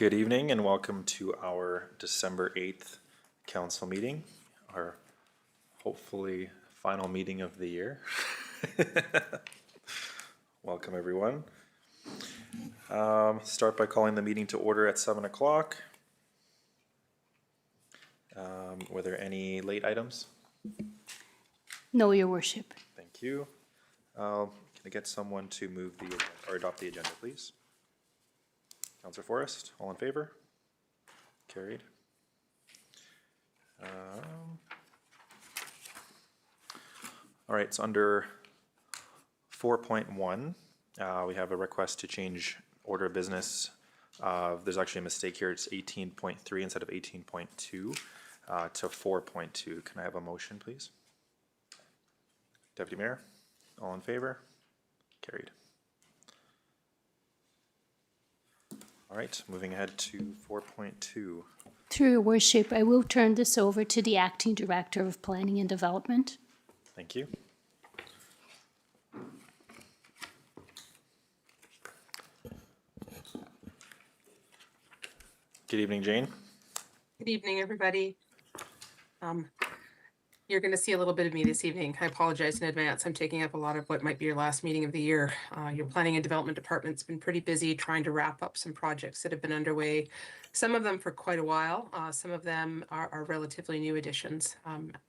Good evening and welcome to our December 8th council meeting, our hopefully final meeting of the year. Welcome everyone. Start by calling the meeting to order at 7 o'clock. Were there any late items? No, Your Worship. Thank you. Can I get someone to move the or adopt the agenda, please? Councillor Forrest, all in favor? Carried. All right, so under 4.1, we have a request to change order of business. There's actually a mistake here. It's 18.3 instead of 18.2 to 4.2. Can I have a motion, please? Deputy Mayor, all in favor? Carried. All right, moving ahead to 4.2. Through Your Worship, I will turn this over to the Acting Director of Planning and Development. Thank you. Good evening, Jane. Good evening, everybody. You're going to see a little bit of me this evening. I apologize in advance. I'm taking up a lot of what might be your last meeting of the year. Your Planning and Development Department's been pretty busy trying to wrap up some projects that have been underway, some of them for quite a while. Some of them are relatively new additions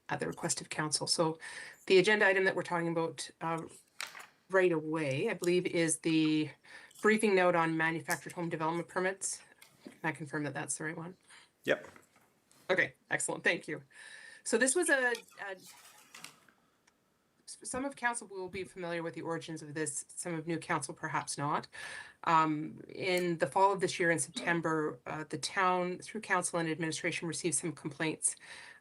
at the request of council. So the agenda item that we're talking about right away, I believe, is the briefing note on manufactured home development permits. Can I confirm that that's the right one? Yep. Okay, excellent. Thank you. So this was some of council will be familiar with the origins of this, some of new council perhaps not. In the fall of this year in September, the town, through council and administration, received some complaints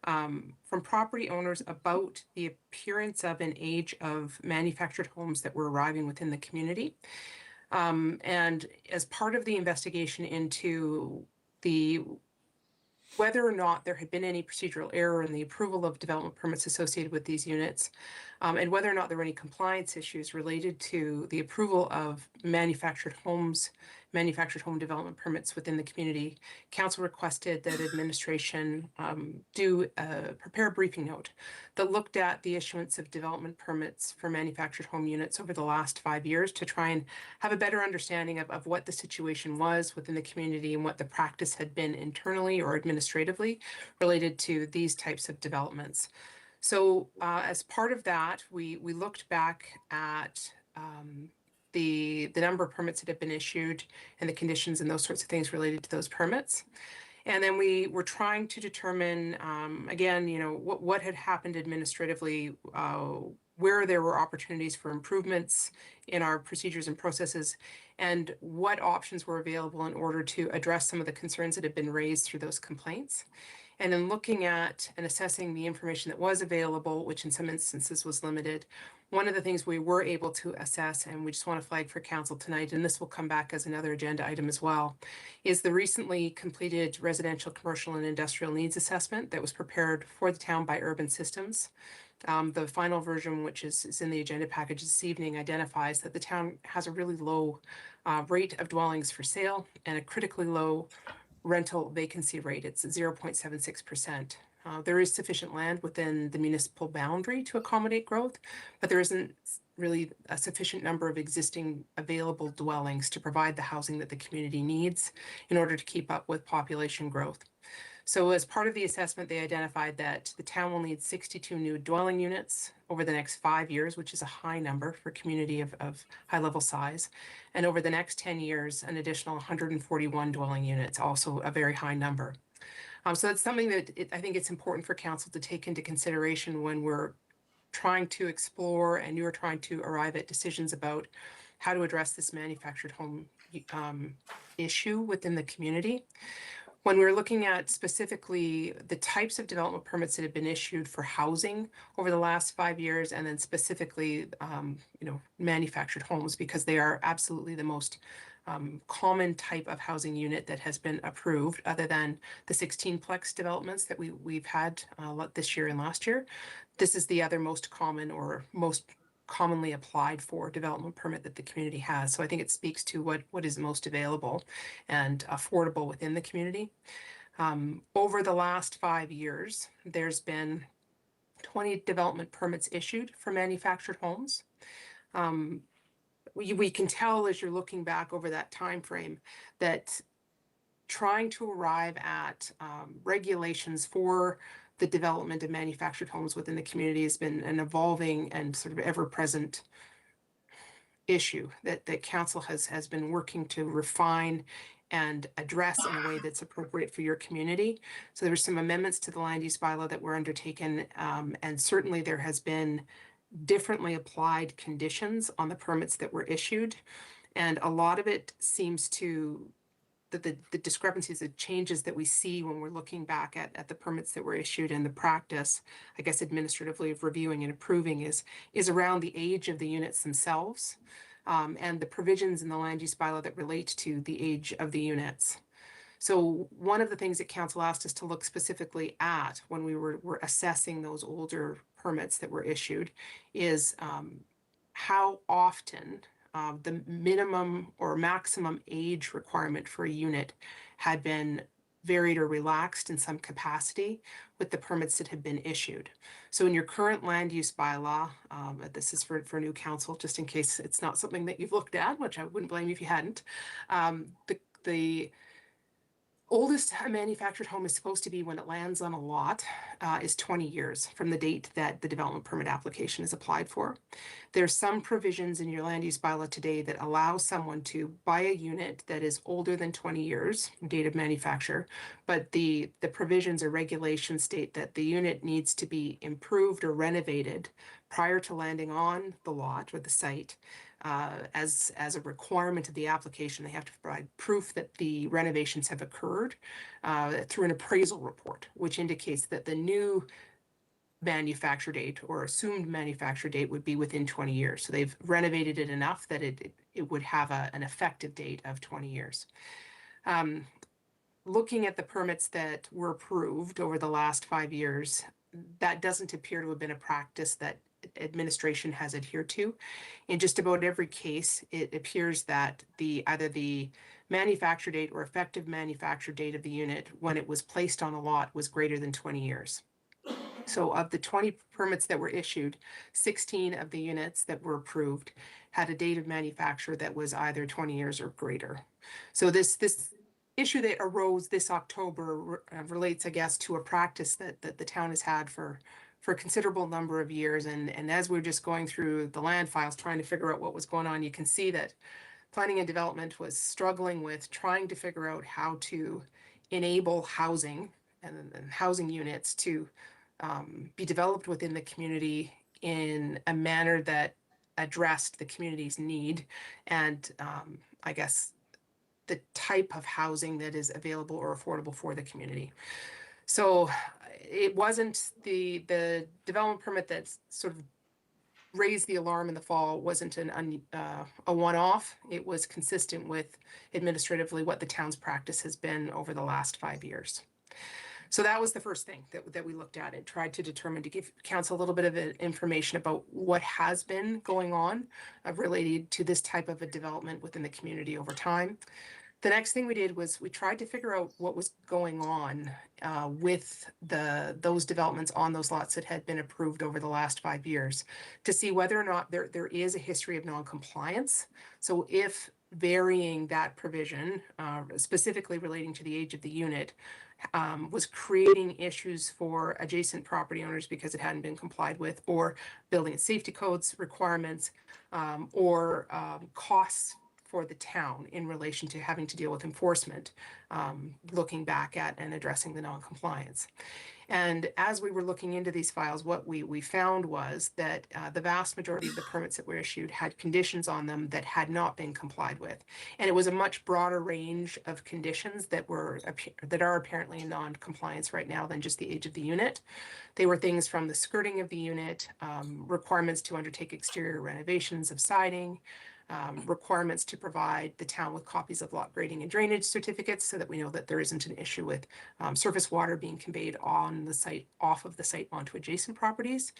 from property owners about the appearance of and age of manufactured homes that were arriving within the community. And as part of the investigation into whether or not there had been any procedural error in the approval of development permits associated with these units, and whether or not there were any compliance issues related to the approval of manufactured home development permits within the community, council requested that administration prepare a briefing note that looked at the issuance of development permits for manufactured home units over the last 5 years to try and have a better understanding of what the situation was within the community and what the practice had been internally or administratively related to these types of developments. So as part of that, we looked back at the number of permits that have been issued and the conditions and those sorts of things related to those permits. And then we were trying to determine, again, what had happened administratively, where there were opportunities for improvements in our procedures and processes, and what options were available in order to address some of the concerns that had been raised through those complaints. And in looking at and assessing the information that was available, which in some instances was limited, one of the things we were able to assess, and we just want to flag for council tonight, and this will come back as another agenda item as well, is the recently completed residential, commercial, and industrial needs assessment that was prepared for the town by Urban Systems. The final version, which is in the agenda package this evening, identifies that the town has a really low rate of dwellings for sale and a critically low rental vacancy rate. It's 0.76%. There is sufficient land within the municipal boundary to accommodate growth, but there isn't really a sufficient number of existing available dwellings to provide the housing that the community needs in order to keep up with population growth. So as part of the assessment, they identified that the town will need 62 new dwelling units over the next 5 years, which is a high number for a community of high level size. And over the next 10 years, an additional 141 dwelling units, also a very high number. So that's something that I think it's important for council to take into consideration when we're trying to explore and you're trying to arrive at decisions about how to address this manufactured home issue within the community. When we're looking at specifically the types of development permits that have been issued for housing over the last 5 years, and then specifically, manufactured homes, because they are absolutely the most common type of housing unit that has been approved, other than the 16-plex developments that we've had this year and last year. This is the other most common or most commonly applied for development permit that the community has. So I think it speaks to what is most available and affordable within the community. Over the last 5 years, there's been 20 development permits issued for manufactured homes. We can tell as you're looking back over that time frame that trying to arrive at regulations for the development of manufactured homes within the community has been an evolving and sort of ever-present issue that council has been working to refine and address in a way that's appropriate for your community. So there were some amendments to the land use bylaw that were undertaken, and certainly there has been differently applied conditions on the permits that were issued. And a lot of it seems to the discrepancies, the changes that we see when we're looking back at the permits that were issued and the practice, I guess administratively, of reviewing and approving is around the age of the units themselves, and the provisions in the land use bylaw that relate to the age of the units. So one of the things that council asked us to look specifically at when we were assessing those older permits that were issued is how often the minimum or maximum age requirement for a unit had been varied or relaxed in some capacity with the permits that have been issued. So in your current land use bylaw, this is for new council, just in case it's not something that you've looked at, which I wouldn't blame you if you hadn't. The oldest a manufactured home is supposed to be when it lands on a lot is 20 years from the date that the development permit application is applied for. There's some provisions in your land use bylaw today that allow someone to buy a unit that is older than 20 years, date of manufacture, but the provisions or regulations state that the unit needs to be improved or renovated prior to landing on the lot or the site. As a requirement of the application, they have to provide proof that the renovations have occurred through an appraisal report, which indicates that the new manufacture date or assumed manufacture date would be within 20 years. So they've renovated it enough that it would have an effective date of 20 years. Looking at the permits that were approved over the last 5 years, that doesn't appear to have been a practice that administration has adhered to. In just about every case, it appears that either the manufacture date or effective manufacture date of the unit when it was placed on a lot was greater than 20 years. So of the 20 permits that were issued, 16 of the units that were approved had a date of manufacture that was either 20 years or greater. So this issue that arose this October relates, I guess, to a practice that the town has had for a considerable number of years. And as we're just going through the land files, trying to figure out what was going on, you can see that planning and development was struggling with trying to figure out how to enable housing and housing units to be developed within the community in a manner that addressed the community's need and I guess the type of housing that is available or affordable for the community. So it wasn't the development permit that sort of raised the alarm in the fall wasn't a one-off. It was consistent with administratively what the town's practice has been over the last 5 years. So that was the first thing that we looked at and tried to determine to give council a little bit of information about what has been going on related to this type of a development within the community over time. The next thing we did was we tried to figure out what was going on with those developments on those lots that had been approved over the last 5 years to see whether or not there is a history of non-compliance. So if varying that provision, specifically relating to the age of the unit, was creating issues for adjacent property owners because it hadn't been complied with, or building and safety codes requirements, or costs for the town in relation to having to deal with enforcement, looking back at and addressing the non-compliance. And as we were looking into these files, what we found was that the vast majority of the permits that were issued had conditions on them that had not been complied with. And it was a much broader range of conditions that are apparently in non-compliance right now than just the age of the unit. They were things from the skirting of the unit, requirements to undertake exterior renovations of siding, requirements to provide the town with copies of lot grading and drainage certificates so that we know that there isn't an issue with surface water being conveyed on the site, off of the site onto adjacent properties.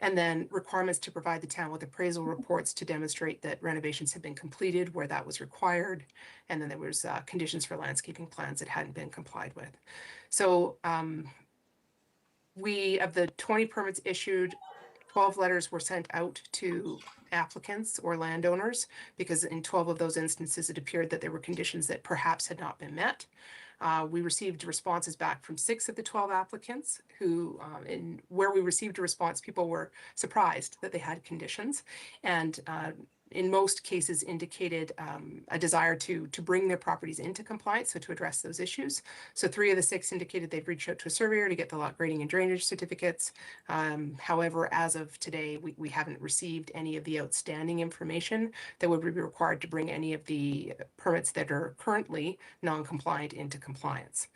And then requirements to provide the town with appraisal reports to demonstrate that renovations had been completed where that was required. And then there was conditions for landscaping plans that hadn't been complied with. So of the 20 permits issued, 12 letters were sent out to applicants or landowners because in 12 of those instances, it appeared that there were conditions that perhaps had not been met. We received responses back from 6 of the 12 applicants who, where we received a response, people were surprised that they had conditions. And in most cases indicated a desire to bring their properties into compliance, so to address those issues. So 3 of the 6 indicated they've reached out to a surveyor to get the lot grading and drainage certificates. However, as of today, we haven't received any of the outstanding information that would be required to bring any of the permits that are currently non-compliant into compliance.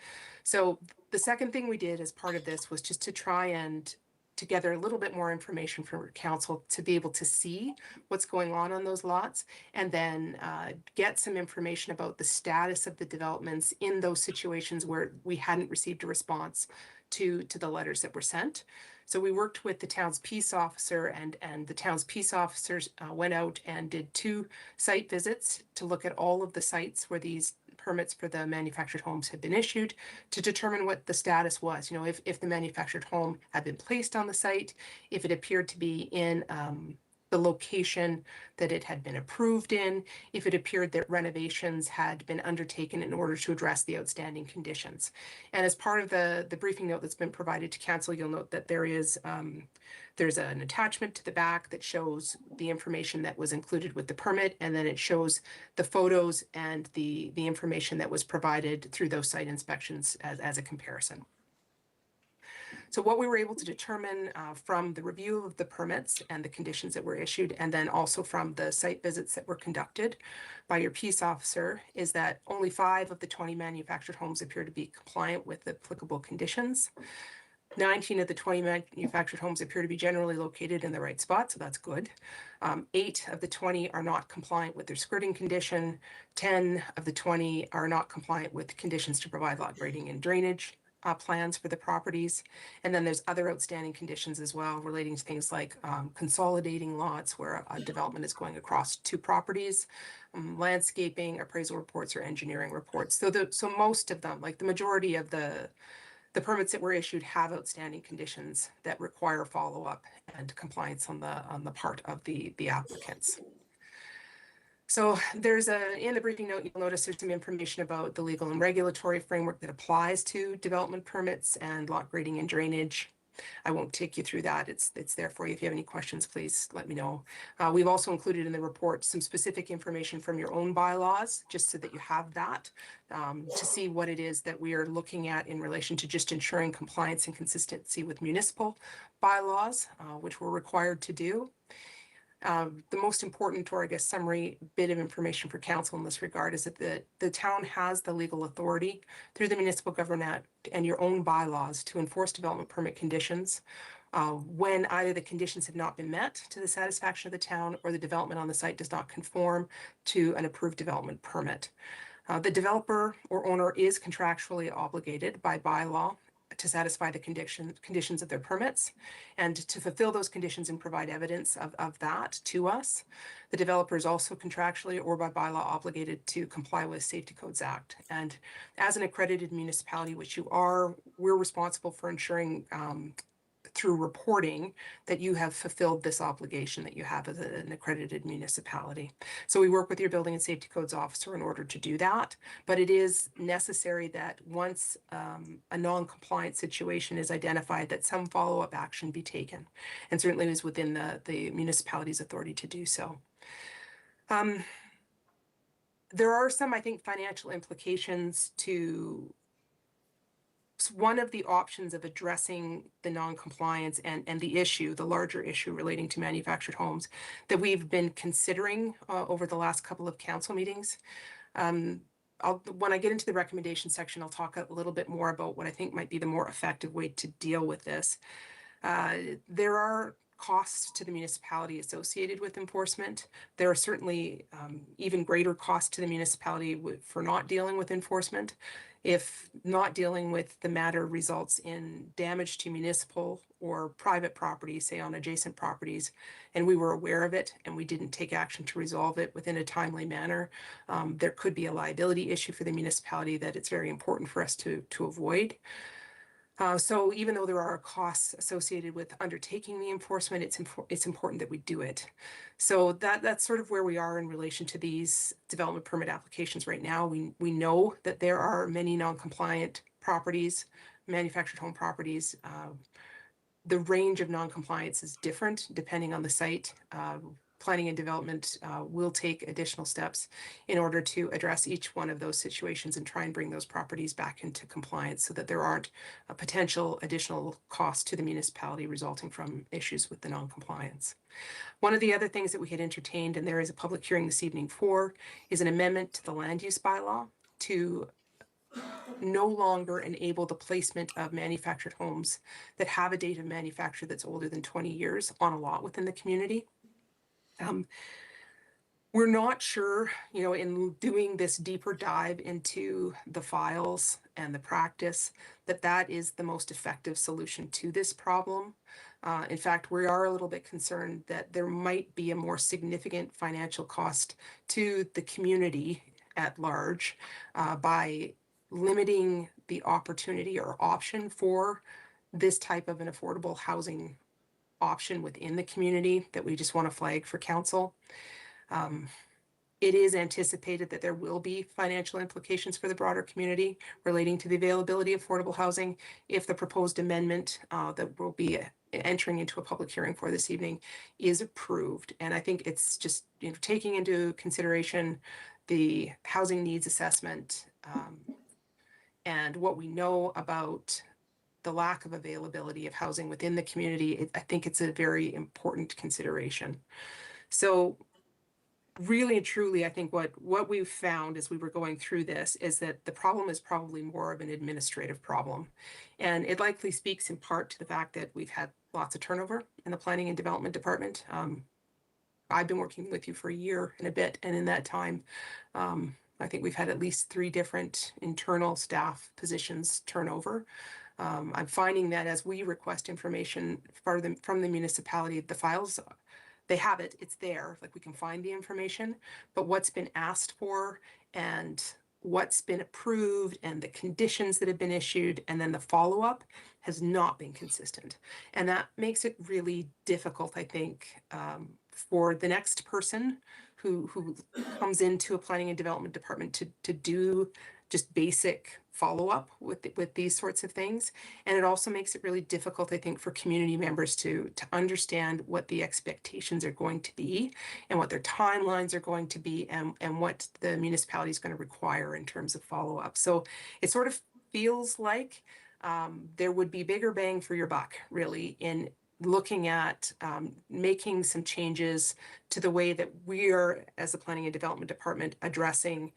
So the second thing we did as part of this was just to try and to gather a little bit more information from council to be able to see what's going on those lots, and then get some information about the status of the developments in those situations where we hadn't received a response to the letters that were sent. So we worked with the town's peace officer, and the town's peace officers went out and did 2 site visits to look at all of the sites where these permits for the manufactured homes had been issued to determine what the status was. You know, if the manufactured home had been placed on the site, if it appeared to be in the location that it had been approved in, if it appeared that renovations had been undertaken in order to address the outstanding conditions. And as part of the briefing note that's been provided to council, you'll note that there's an attachment to the back that shows the information that was included with the permit, and then it shows the photos and the information that was provided through those site inspections as a comparison. So what we were able to determine from the review of the permits and the conditions that were issued, and then also from the site visits that were conducted by your peace officer, is that only 5 of the 20 manufactured homes appear to be compliant with the applicable conditions. 19 of the 20 manufactured homes appear to be generally located in the right spot, so that's good. 8 of the 20 are not compliant with their skirting condition. 10 of the 20 are not compliant with conditions to provide lot grading and drainage plans for the properties. And then there's other outstanding conditions as well relating to things like consolidating lots where a development is going across 2 properties, landscaping, appraisal reports, or engineering reports. So most of them, like the majority of the permits that were issued, have outstanding conditions that require follow-up and compliance on the part of the applicants. So there's in the briefing note, you'll notice there's some information about the legal and regulatory framework that applies to development permits and lot grading and drainage. I won't take you through that. It's there for you. If you have any questions, please let me know. We've also included in the report some specific information from your own bylaws, just so that you have that to see what it is that we are looking at in relation to just ensuring compliance and consistency with municipal bylaws, which we're required to do. The most important, or I guess summary bit of information for council in this regard, is that the town has the legal authority through the Municipal Government Act and your own bylaws to enforce development permit conditions when either the conditions have not been met to the satisfaction of the town, or the development on the site does not conform to an approved development permit. The developer or owner is contractually obligated by bylaw to satisfy the conditions of their permits, and to fulfill those conditions and provide evidence of that to us. The developer is also contractually or by bylaw obligated to comply with Safety Codes Act. And as an accredited municipality, which you are, we're responsible for ensuring through reporting that you have fulfilled this obligation that you have as an accredited municipality. So we work with your building and safety codes officer in order to do that, but it is necessary that once a non-compliant situation is identified, that some follow-up action be taken, and certainly is within the municipality's authority to do so. There are some, I think, financial implications to one of the options of addressing the non-compliance and the issue, the larger issue relating to manufactured homes that we've been considering over the last couple of council meetings. When I get into the recommendation section, I'll talk a little bit more about what I think might be the more effective way to deal with this. There are costs to the municipality associated with enforcement. There are certainly even greater costs to the municipality for not dealing with enforcement. If not dealing with the matter results in damage to municipal or private property, say on adjacent properties, and we were aware of it and we didn't take action to resolve it within a timely manner, there could be a liability issue for the municipality that it's very important for us to avoid. So even though there are costs associated with undertaking the enforcement, it's important that we do it. So that's sort of where we are in relation to these development permit applications right now. We know that there are many non-compliant properties, manufactured home properties. The range of non-compliance is different depending on the site. Planning and development will take additional steps in order to address each one of those situations and try and bring those properties back into compliance so that there aren't a potential additional cost to the municipality resulting from issues with the non-compliance. One of the other things that we had entertained, and there is a public hearing this evening for, is an amendment to the land use bylaw to no longer enable the placement of manufactured homes that have a date of manufacture that's older than 20 years on a lot within the community. We're not sure, in doing this deeper dive into the files and the practice, that is the most effective solution to this problem. In fact, we are a little bit concerned that there might be a more significant financial cost to the community at large by limiting the opportunity or option for this type of an affordable housing option within the community that we just want to flag for council. It is anticipated that there will be financial implications for the broader community relating to the availability of affordable housing if the proposed amendment that we'll be entering into a public hearing for this evening is approved. And I think it's just taking into consideration the housing needs assessment and what we know about the lack of availability of housing within the community. I think it's a very important consideration. So really and truly, I think what we've found as we were going through this is that the problem is probably more of an administrative problem. And it likely speaks in part to the fact that we've had lots of turnover in the planning and development department. I've been working with you for a year and a bit, and in that time, I think we've had at least 3 different internal staff positions turnover. I'm finding that as we request information from the municipality, the files, they have it, it's there, like we can find the information, but what's been asked for and what's been approved and the conditions that have been issued and then the follow-up has not been consistent. And that makes it really difficult, I think, for the next person who comes into a planning and development department to do just basic follow-up with these sorts of things. And it also makes it really difficult, I think, for community members to understand what the expectations are going to be and what their timelines are going to be and what the municipality is going to require in terms of follow-up. So it sort of feels like there would be bigger bang for your buck, really, in looking at making some changes to the way that we are, as the Planning and Development Department, addressing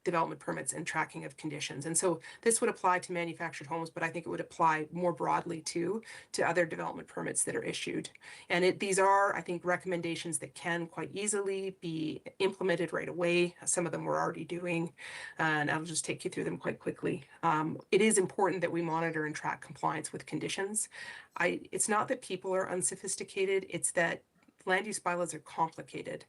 development permits and tracking of conditions. And so this would apply to manufactured homes, but I think it would apply more broadly to other development permits that are issued. And these are, I think, recommendations that can quite easily be implemented right away. Some of them we're already doing, and I'll just take you through them quite quickly. It is important that we monitor and track compliance with conditions. It's not that people are unsophisticated, it's that land use bylaws are complicated.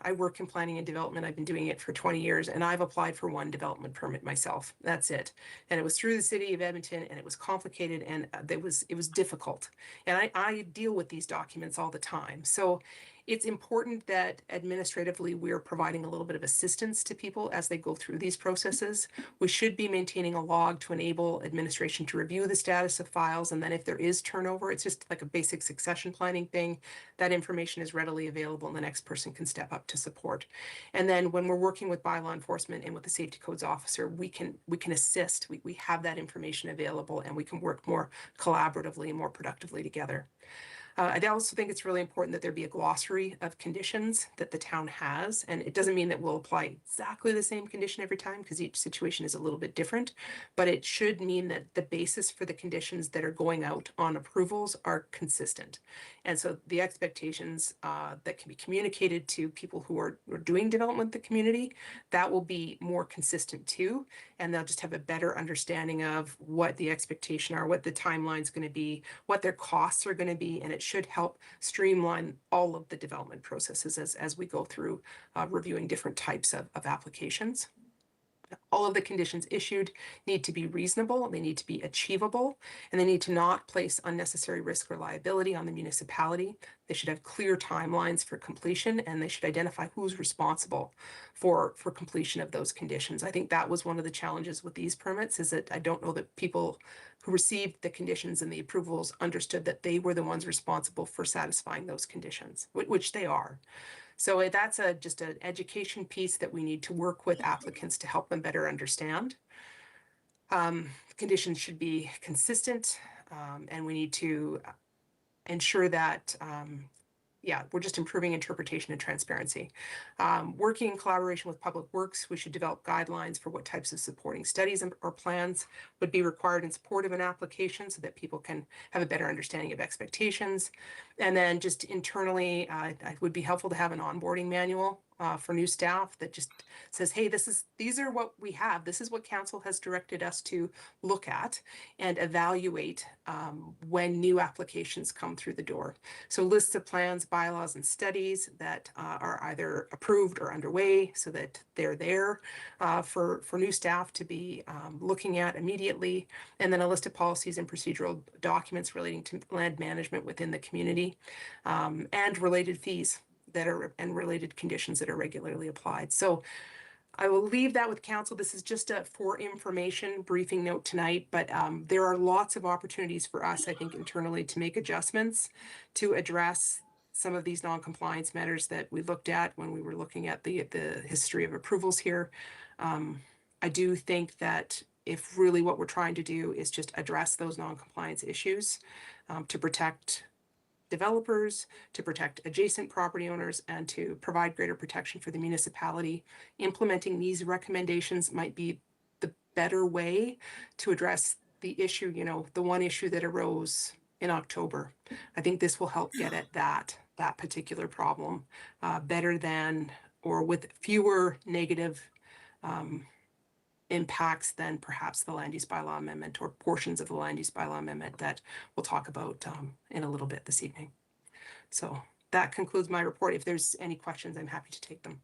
I work in planning and development. I've been doing it for 20 years, and I've applied for one development permit myself. That's it. And it was through the city of Edmonton, and it was complicated, and it was difficult. And I deal with these documents all the time. So it's important that administratively we're providing a little bit of assistance to people as they go through these processes. We should be maintaining a log to enable administration to review the status of files. And then if there is turnover, it's just like a basic succession planning thing. That information is readily available and the next person can step up to support. And then when we're working with bylaw enforcement and with the safety codes officer, we can assist. We have that information available and we can work more collaboratively and more productively together. I also think it's really important that there be a glossary of conditions that the town has. And it doesn't mean that we'll apply exactly the same condition every time because each situation is a little bit different. But it should mean that the basis for the conditions that are going out on approvals are consistent. And so the expectations that can be communicated to people who are doing development in the community, that will be more consistent too. And they'll just have a better understanding of what the expectation are, what the timeline's going to be, what their costs are going to be, and it should help streamline all of the development processes as we go through reviewing different types of applications. All of the conditions issued need to be reasonable, they need to be achievable, and they need to not place unnecessary risk or liability on the municipality. They should have clear timelines for completion, and they should identify who's responsible for completion of those conditions. I think that was one of the challenges with these permits, is that I don't know that people who received the conditions and the approvals understood that they were the ones responsible for satisfying those conditions, which they are. So that's just an education piece that we need to work with applicants to help them better understand. Conditions should be consistent, and we need to ensure that, we're just improving interpretation and transparency. Working in collaboration with Public Works, we should develop guidelines for what types of supporting studies or plans would be required in support of an application so that people can have a better understanding of expectations. And then just internally, it would be helpful to have an onboarding manual for new staff that just says, hey, these are what we have. This is what council has directed us to look at and evaluate when new applications come through the door. So lists of plans, bylaws, and studies that are either approved or underway so that they're there for new staff to be looking at immediately. And then a list of policies and procedural documents relating to land management within the community and related fees and related conditions that are regularly applied. So I will leave that with council. This is just a for information briefing note tonight, but there are lots of opportunities for us, I think, internally to make adjustments to address some of these non-compliance matters that we looked at when we were looking at the history of approvals here. I do think that if really what we're trying to do is just address those non-compliance issues to protect developers, to protect adjacent property owners, and to provide greater protection for the municipality, implementing these recommendations might be the better way to address the issue, the one issue that arose in October. I think this will help get at that particular problem better than, or with fewer negative impacts than perhaps the land use bylaw amendment or portions of the land use bylaw amendment that we'll talk about in a little bit this evening. So that concludes my report. If there's any questions, I'm happy to take them.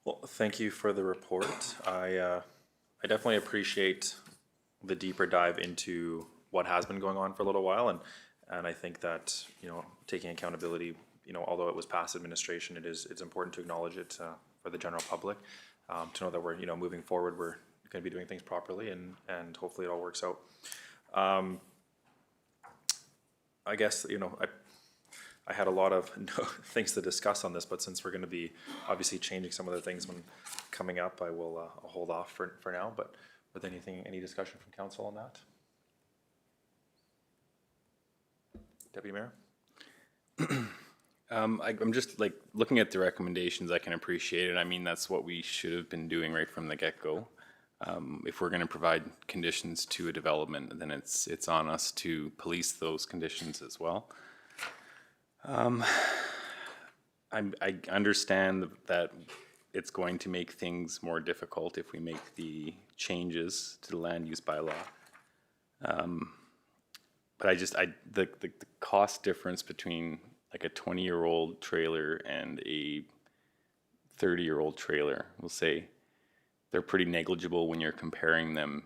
Well, thank you for the report. I definitely appreciate the deeper dive into what has been going on for a little while, and I think that taking accountability, although it was past administration, it's important to acknowledge it for the general public. To know that we're moving forward, we're going to be doing things properly, and hopefully it all works out. I guess I had a lot of things to discuss on this, but since we're going to be obviously changing some of the things when coming up, I will I'll hold off for now. But with any discussion from council on that, Deputy Mayor. I'm just looking at the recommendations. I can appreciate it. I mean, that's what we should have been doing right from the get-go. If we're going to provide conditions to a development, then it's on us to police those conditions as well. I understand that it's going to make things more difficult if we make the changes to the land use bylaw. But the cost difference between like a 20-year-old trailer and a 30-year-old trailer, we'll say, they're pretty negligible when you're comparing them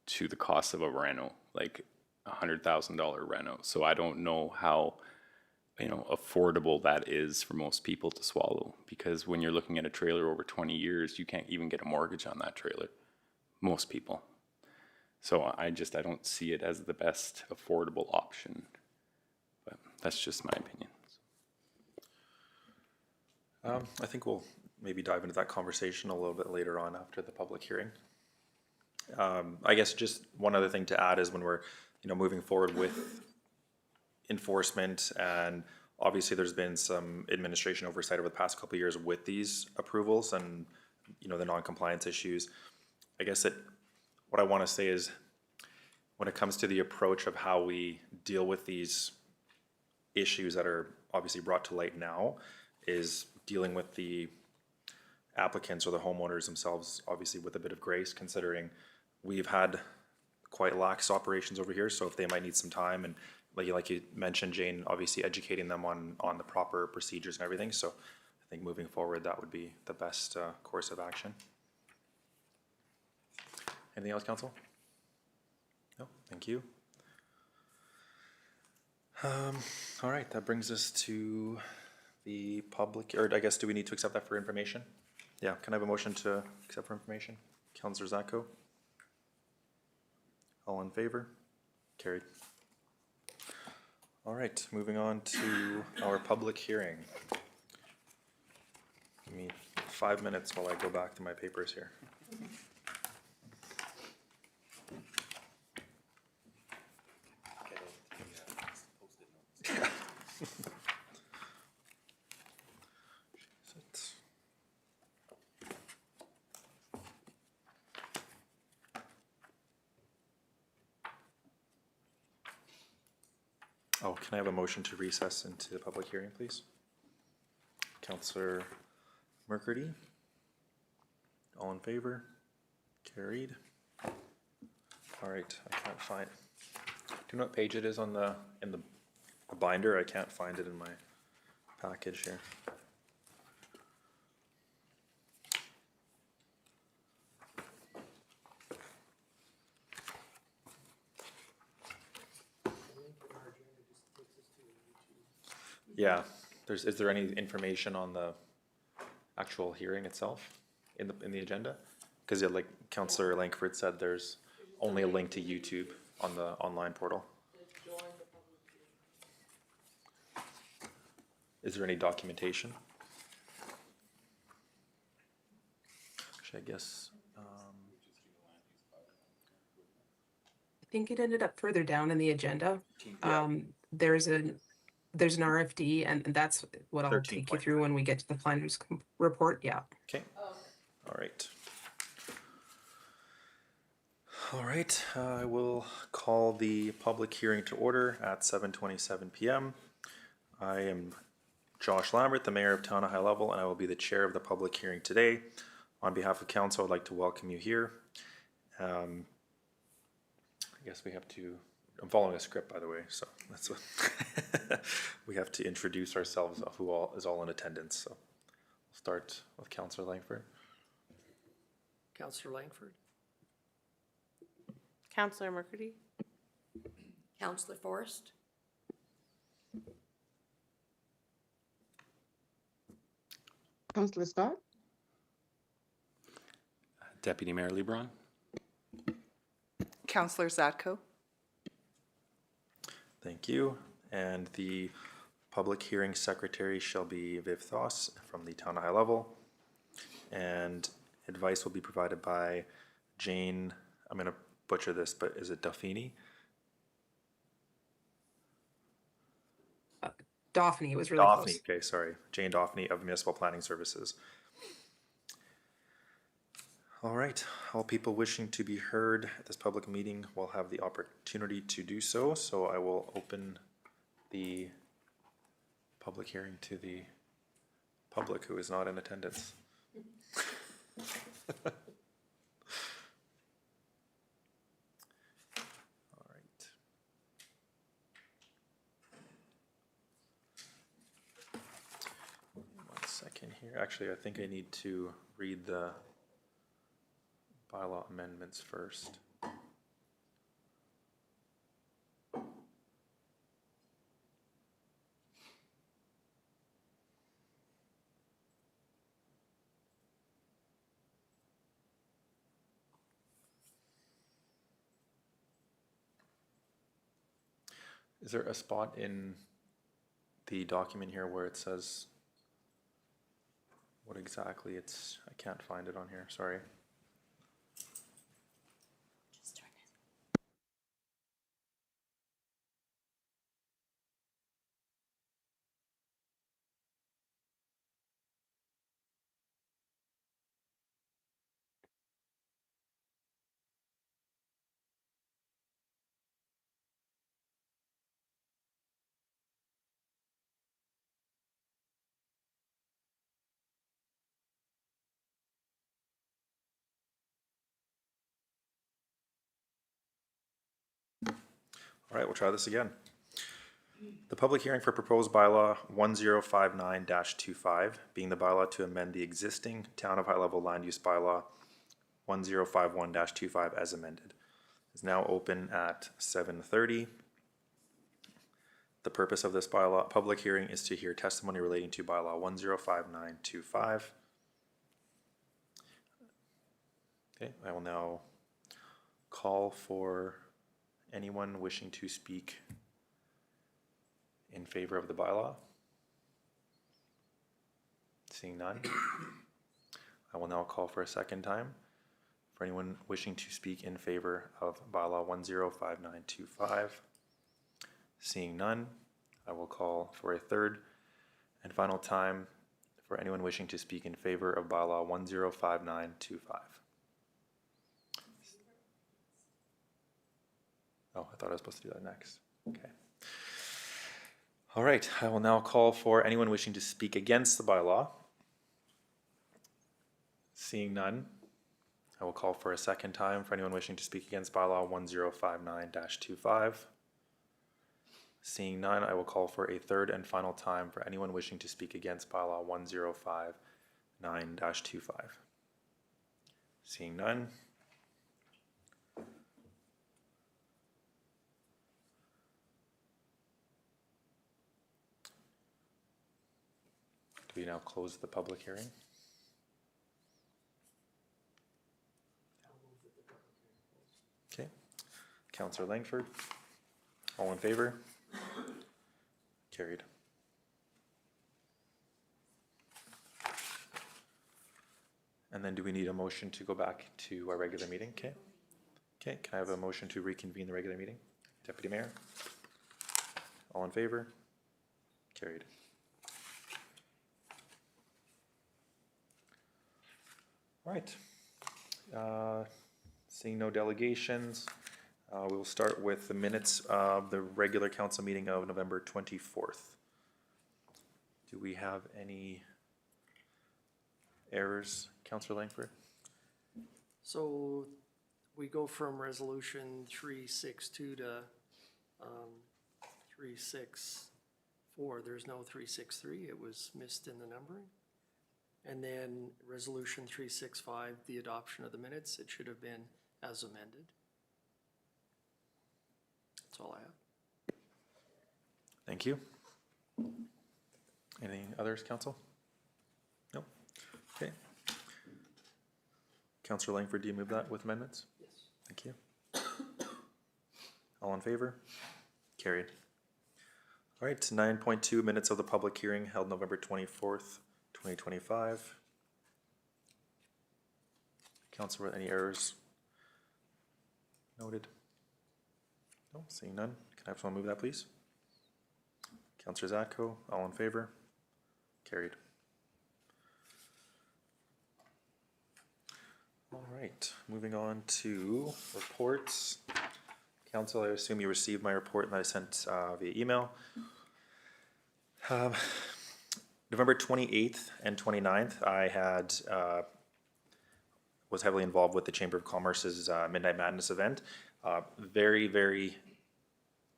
to the cost of a reno, like $100,000 reno. So I don't know how affordable that is for most people to swallow, because when you're looking at a trailer over 20 years, you can't even get a mortgage on that trailer, most people. So I don't see it as the best affordable option, but that's just my opinion. I think we'll maybe dive into that conversation a little bit later on after the public hearing. I guess just one other thing to add is when we're moving forward with enforcement, and obviously there's been some administration oversight over the past couple of years with these approvals and, you know, the non-compliance issues. I guess what I want to say is, when it comes to the approach of how we deal with these issues that are obviously brought to light now, is dealing with the applicants or the homeowners themselves, obviously with a bit of grace, considering we've had quite lax operations over here, so if they might need some time, and like you mentioned, Jane, obviously educating them on the proper procedures and everything, so I think moving forward, that would be the best course of action. Anything else, council? No, thank you. All right, that brings us to the public, or I guess, do we need to accept that for information? Yeah, can I have a motion to accept for information? Councillor Zacco? All in favor? Carried. All right, moving on to our public hearing. Give me 5 minutes while I go back to my papers here. Oh, can I have a motion to recess into the public hearing, please? Councillor Mercredi? All in favor? Carried. All right, I can't find, do you know what page it is on in the binder? I can't find it in my package here. Yeah, is there any information on the actual hearing itself in the agenda? Because yeah, like Councillor Langford said, there's only a link to YouTube on the online portal. Is there any documentation? Actually, I guess, I think it ended up further down in the agenda. Yeah. There's an RFD, and that's what I'll 13 take you point. through when we get to the planner's report. Yeah. okay, all right. All right, I will call the public hearing to order at 7:27 p.m. I am Josh Lambert, the mayor of Town of High Level, and I will be the chair of the public hearing today. On behalf of council, I'd like to welcome you here. I guess we have to, I'm following a script, by the way, so that's what we have to introduce ourselves, who all is all in attendance. So we'll start with Councillor Langford. Councillor Langford. Councillor Mercredi. Councillor Forrest. Councillor Scott? Deputy Mayor Lebron. Councillor Zatko. Thank you. And the public hearing secretary shall be Viv Thoss from the Town of High Level. And advice will be provided by Jane, I'm going to butcher this, but is it Daphne? Daphne, it was really Daphne, close. okay, sorry. Jane Daphne of Municipal Planning Services. All right, all people wishing to be heard at this public meeting will have the opportunity to do so. So I will open the public hearing to the public who is not in attendance. All right. One second here. Actually, I think I need to read the bylaw amendments first. Is there a spot in the document here where it says what exactly it's, I can't find it on here, sorry. All right, we'll try this again. The public hearing for proposed bylaw 1059-25, being the bylaw to amend the existing Town of High Level Land Use Bylaw 1051-25 as amended, is now open at 7:30. The purpose of this bylaw public hearing is to hear testimony relating to bylaw 1059-25. Okay, I will now call for anyone wishing to speak in favor of the bylaw. Seeing none, I will now call for a second time for anyone wishing to speak in favor of bylaw 105925. Seeing none, I will call for a third and final time for anyone wishing to speak in favor of bylaw 105925. Oh, I thought I was supposed to do that next. Okay. All right, I will now call for anyone wishing to speak against the bylaw. Seeing none, I will call for a second time for anyone wishing to speak against bylaw 1059-25. Seeing none, I will call for a third and final time for anyone wishing to speak against bylaw 1059-25. Seeing none. Do we now close the public hearing? Okay. Councillor Langford, all in favor? Carried. And then do we need a motion to go back to our regular meeting? Okay. Okay, can I have a motion to reconvene the regular meeting? Deputy Mayor? All in favor? Carried. All right. Seeing no delegations, we will start with the minutes of the regular council meeting of November 24th. Do we have any errors, Councillor Langford? So we go from resolution 362 to 364. There's no 363. It was missed in the numbering. And then resolution 365, the adoption of the minutes, it should have been as amended. That's all I have. Thank you. Any others, council? No? Okay. Councillor Langford, do you move that with amendments? Yes. Thank you. All in favor? Carried. All right, 9.2 minutes of the public hearing held November 24th, 2025. Councillor, any errors noted? No, seeing none. Can I have someone move that, please? Councillor Zatko, all in favor? Carried. All right, moving on to reports. Council, I assume you received my report that I sent via email. November 28th and 29th, I had was heavily involved with the Chamber of Commerce's Midnight Madness event. Very, very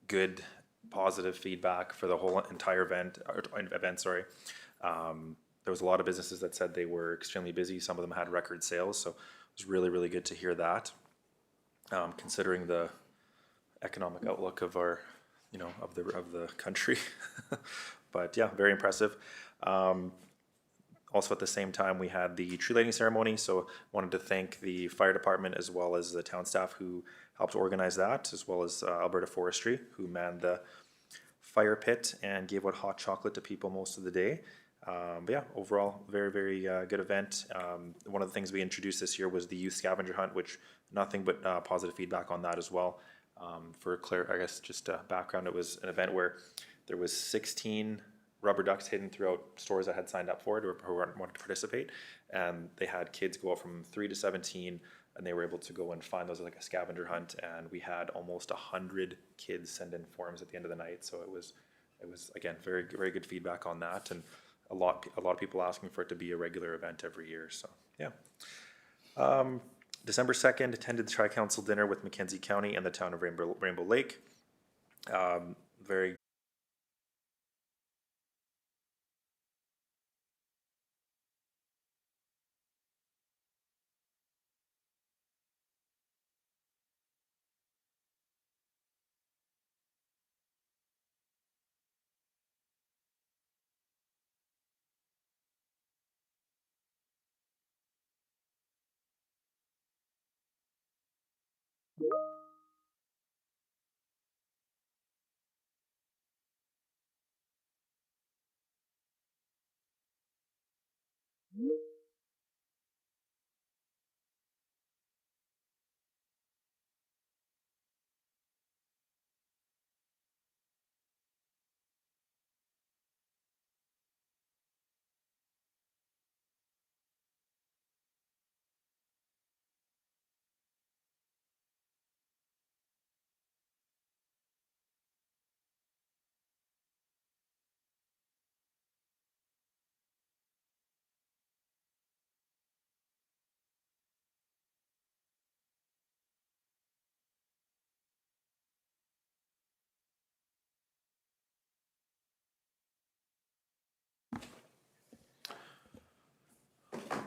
good, positive feedback for the whole entire event. There was a lot of businesses that said they were extremely busy. Some of them had record sales, so it was really, really good to hear that. Considering the economic outlook of our, of the country, but yeah, very impressive. Also at the same time, we had the tree lighting ceremony, so wanted to thank the fire department as well as the town staff who helped organize that, as well as Alberta Forestry, who manned the fire pit and gave out hot chocolate to people most of the day. But yeah, overall, very, very good event. One of the things we introduced this year was the youth scavenger hunt, which nothing but positive feedback on that as well. For I guess just background, it was an event where there was 16 rubber ducks hidden throughout stores that had signed up for it or who wanted to participate, and they had kids go out from 3 to 17, and they were able to go and find those like a scavenger hunt, and we had almost 100 kids send in forms at the end of the night. So it was again very, very good feedback on that, and a lot of people asking for it to be a regular event every year. So yeah. December 2nd, attended the Tri-Council dinner with Mackenzie County and the town of Rainbow Lake. Very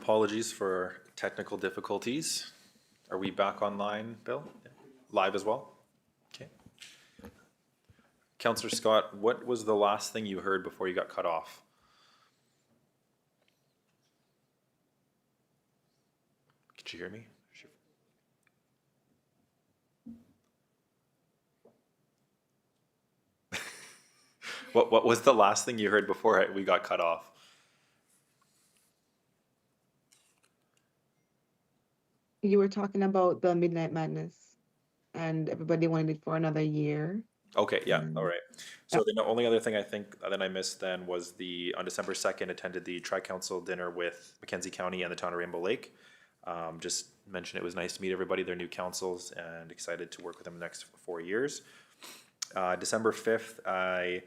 apologies for technical difficulties. Are we back online, Bill? Live as well? Okay. Councillor Scott, what was the last thing you heard before you got cut off? Could you hear me? What was the last thing you heard before we got cut off? You were talking about the Midnight Madness, and everybody wanted it for another year. Okay, yeah, all Mm. right. So the only other thing I think that I missed then was on December 2nd, attended the Tri-Council dinner with Mackenzie County and the town of Rainbow Lake. Just mentioned it was nice to meet everybody, their new councils, and excited to work with them the next 4 years. December 5th, I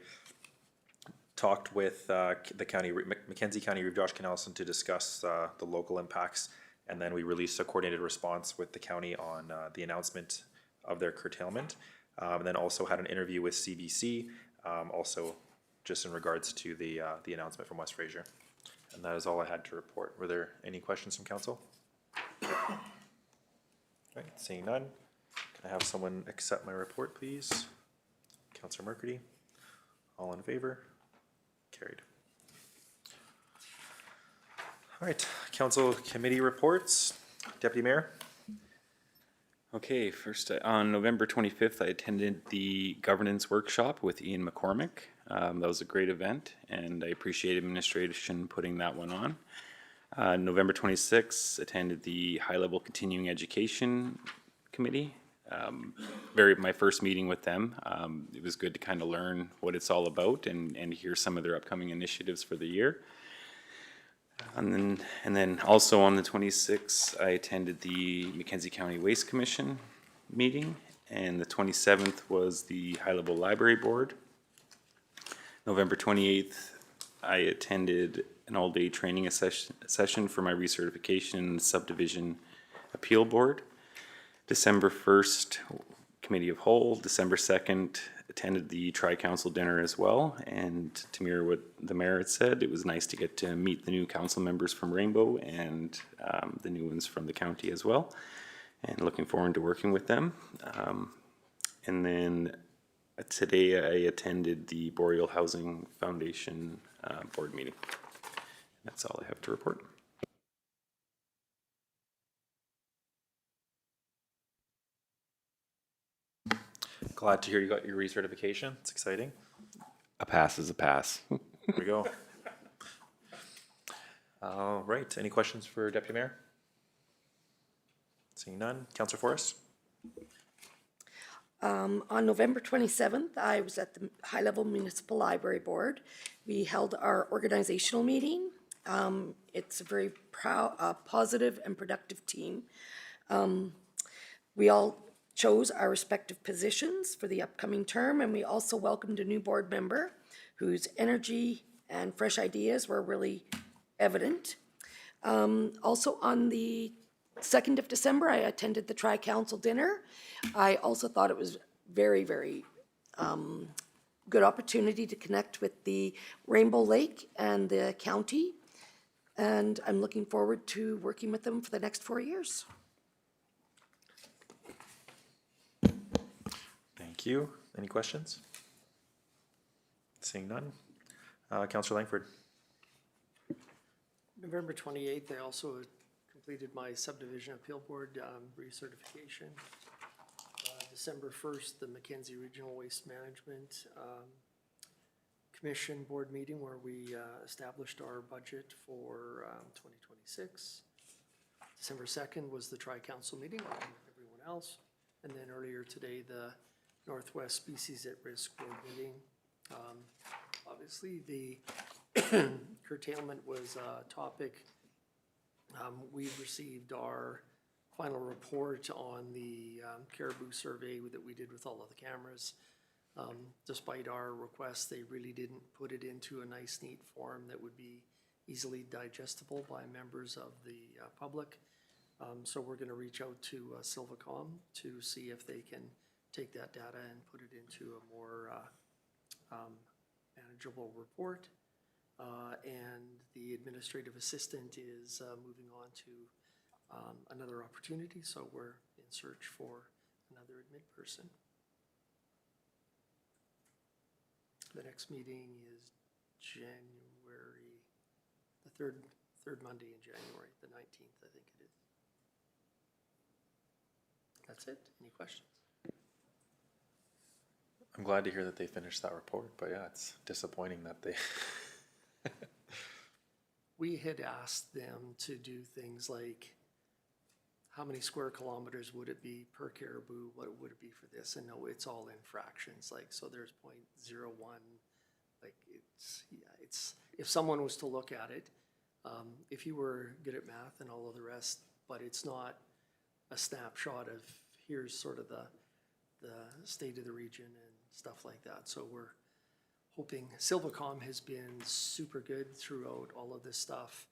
talked with the county, Mackenzie County Reeve Josh Canelson, to discuss the local impacts, and then we released a coordinated response with the county on the announcement of their curtailment. And then also had an interview with CBC, also just in regards to the announcement from West Fraser. And that is all I had to report. Were there any questions from council? Right, seeing none. Can I have someone accept my report, please? Councillor Mercredi. All in favor? Carried. All right, council committee reports. Deputy Mayor? Okay, first, on November 25th, I attended the governance workshop with Ian McCormick. That was a great event, and I appreciate administration putting that one on. November 26th, attended the high-level continuing education committee. My first meeting with them. It was good to kind of learn what it's all about and hear some of their upcoming initiatives for the year. And then also on the 26th, I attended the Mackenzie County Waste Commission meeting, and the 27th was the High Level Library Board. November 28th, I attended an all-day training session for my recertification subdivision appeal board. December 1st, Committee of Whole. December 2nd, attended the Tri-Council dinner as well, and to mirror what the mayor had said, it was nice to get to meet the new council members from Rainbow and the new ones from the county as well, and looking forward to working with them. And then today I attended the Boreal Housing Foundation board meeting. That's all I have to report. Glad to hear you got your recertification. It's exciting. A pass is a pass. There we go. All right, any questions for Deputy Mayor? Seeing none. Councillor Forrest? On November 27th, I was at the High Level Municipal Library Board. We held our organizational meeting. It's a very positive and productive team. We all chose our respective positions for the upcoming term, and we also welcomed a new board member whose energy and fresh ideas were really evident. Also on the 2nd of December, I attended the Tri-Council dinner. I also thought it was very, very good opportunity to connect with the Rainbow Lake and the county. And I'm looking forward to working with them for the next 4 years. Thank you. Any questions? Seeing none. Councillor Langford. November 28th, I also completed my subdivision appeal board recertification. December 1st, the Mackenzie Regional Waste Management Commission board meeting where we established our budget for 2026. December 2nd was the tri-council meeting like everyone else. And then earlier today, the Northwest Species at Risk board meeting. Obviously, the curtailment was a topic. We've received our final report on the caribou survey that we did with all of the cameras. Despite our request, they really didn't put it into a nice, neat form that would be easily digestible by members of the public. So we're going to reach out to Silvacom to see if they can take that data and put it into a more manageable report. And the administrative assistant is moving on to another opportunity, so we're in search for another admin person. The next meeting is January, the third Monday in January, the 19th, I think it is. That's it. Any questions? I'm glad to hear that they finished that report, but yeah, it's disappointing that they. We had asked them to do things like how many square kilometers would it be per caribou? What would it be for this? And no, it's all in fractions. Like, so there's 0.01. Like it's, if someone was to look at it, if you were good at math and all of the rest, but it's not a snapshot of here's sort of the state of the region and stuff like that. So we're hoping. Silvacom has been super good throughout all of this stuff.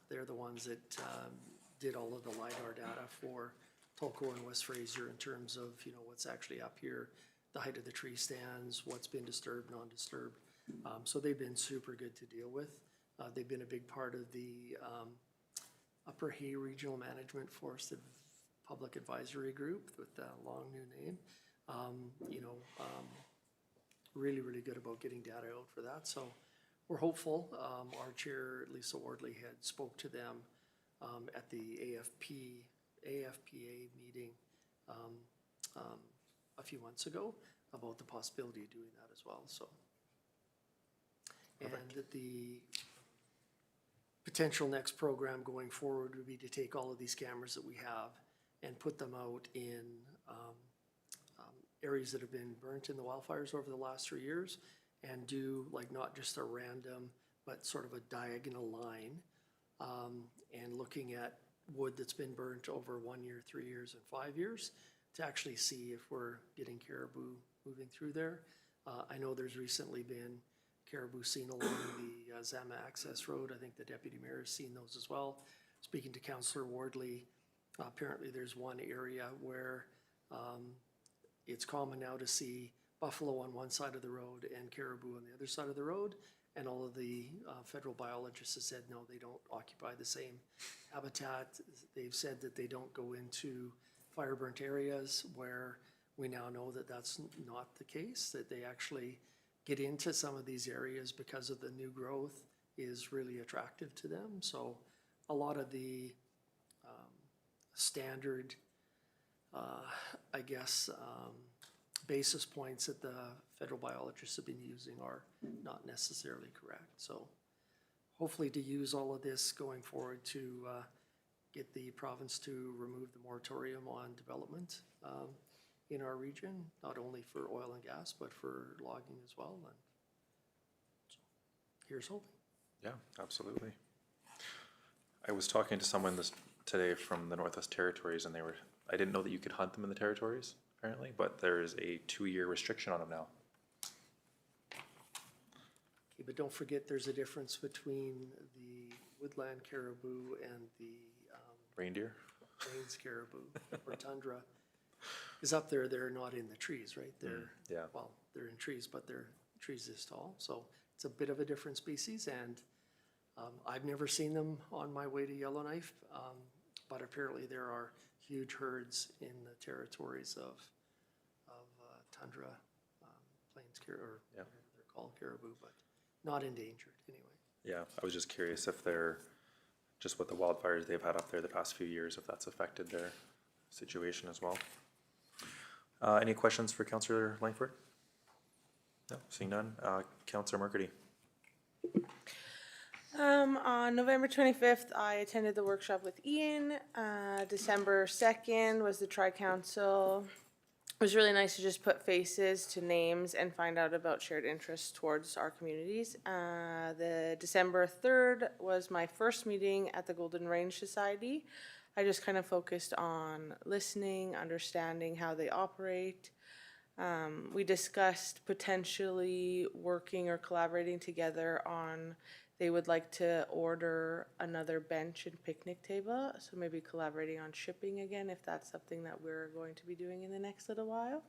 They're the ones that did all of the LiDAR data for Tolko and West Fraser in terms of, you know, what's actually up here, the height of the tree stands, what's been disturbed, non-disturbed. So they've been super good to deal with. They've been a big part of the Upper Hay Regional Management Forest Public Advisory Group with that long new name. Really, really good about getting data out for that. So we're hopeful. Our chair, Lisa Wardley, had spoke to them at the AFPA meeting a few months ago about the possibility of doing that as well. So, and the potential next program going forward would be to take all of these cameras that we have and put them out in areas that have been burnt in the wildfires over the last 3 years and do like not just a random, but sort of a diagonal line and looking at wood that's been burnt over 1 year, 3 years, and 5 years to actually see if we're getting caribou moving through there. I know there's recently been caribou seen along the Zama Access Road. I think the deputy mayor has seen those as well. Speaking to Councillor Wardley, apparently there's one area where it's common now to see buffalo on one side of the road and caribou on the other side of the road. And all of the federal biologists have said, no, they don't occupy the same habitat. They've said that they don't go into fire burnt areas where we now know that that's not the case, that they actually get into some of these areas because of the new growth is really attractive to them. So a lot of the standard basis points that the federal biologists have been using are not necessarily correct. So hopefully to use all of this going forward to get the province to remove the moratorium on development in our region, not only for oil and gas, but for logging as well. And so here's hoping. Yeah, absolutely. I was talking to someone today from the Northwest Territories, and I didn't know that you could hunt them in the territories, apparently, but there's a 2-year restriction on them now. Okay, but don't forget there's a difference between the woodland caribou and the Reindeer? plains caribou or tundra. Because up there, they're not in the trees, right? They're, yeah. well, they're in trees, but they're trees this tall. So it's a bit of a different species, and I've never seen them on my way to Yellowknife, but apparently there are huge herds in the territories of tundra, plains or Yeah. whatever they're called, caribou, but not endangered anyway. Yeah, I was just curious if they're, just with the wildfires they've had up there the past few years, if that's affected their situation as well. Any questions for Councillor Langford? No, seeing none. Councillor Murphy. On November 25th, I attended the workshop with Ian. December 2nd was the Tri-Council. It was really nice to just put faces to names and find out about shared interests towards our communities. The December 3rd was my first meeting at the Golden Range Society. I just kind of focused on listening, understanding how they operate. We discussed potentially working or collaborating together on, they would like to order another bench and picnic table, so maybe collaborating on shipping again if that's something that we're going to be doing in the next little while.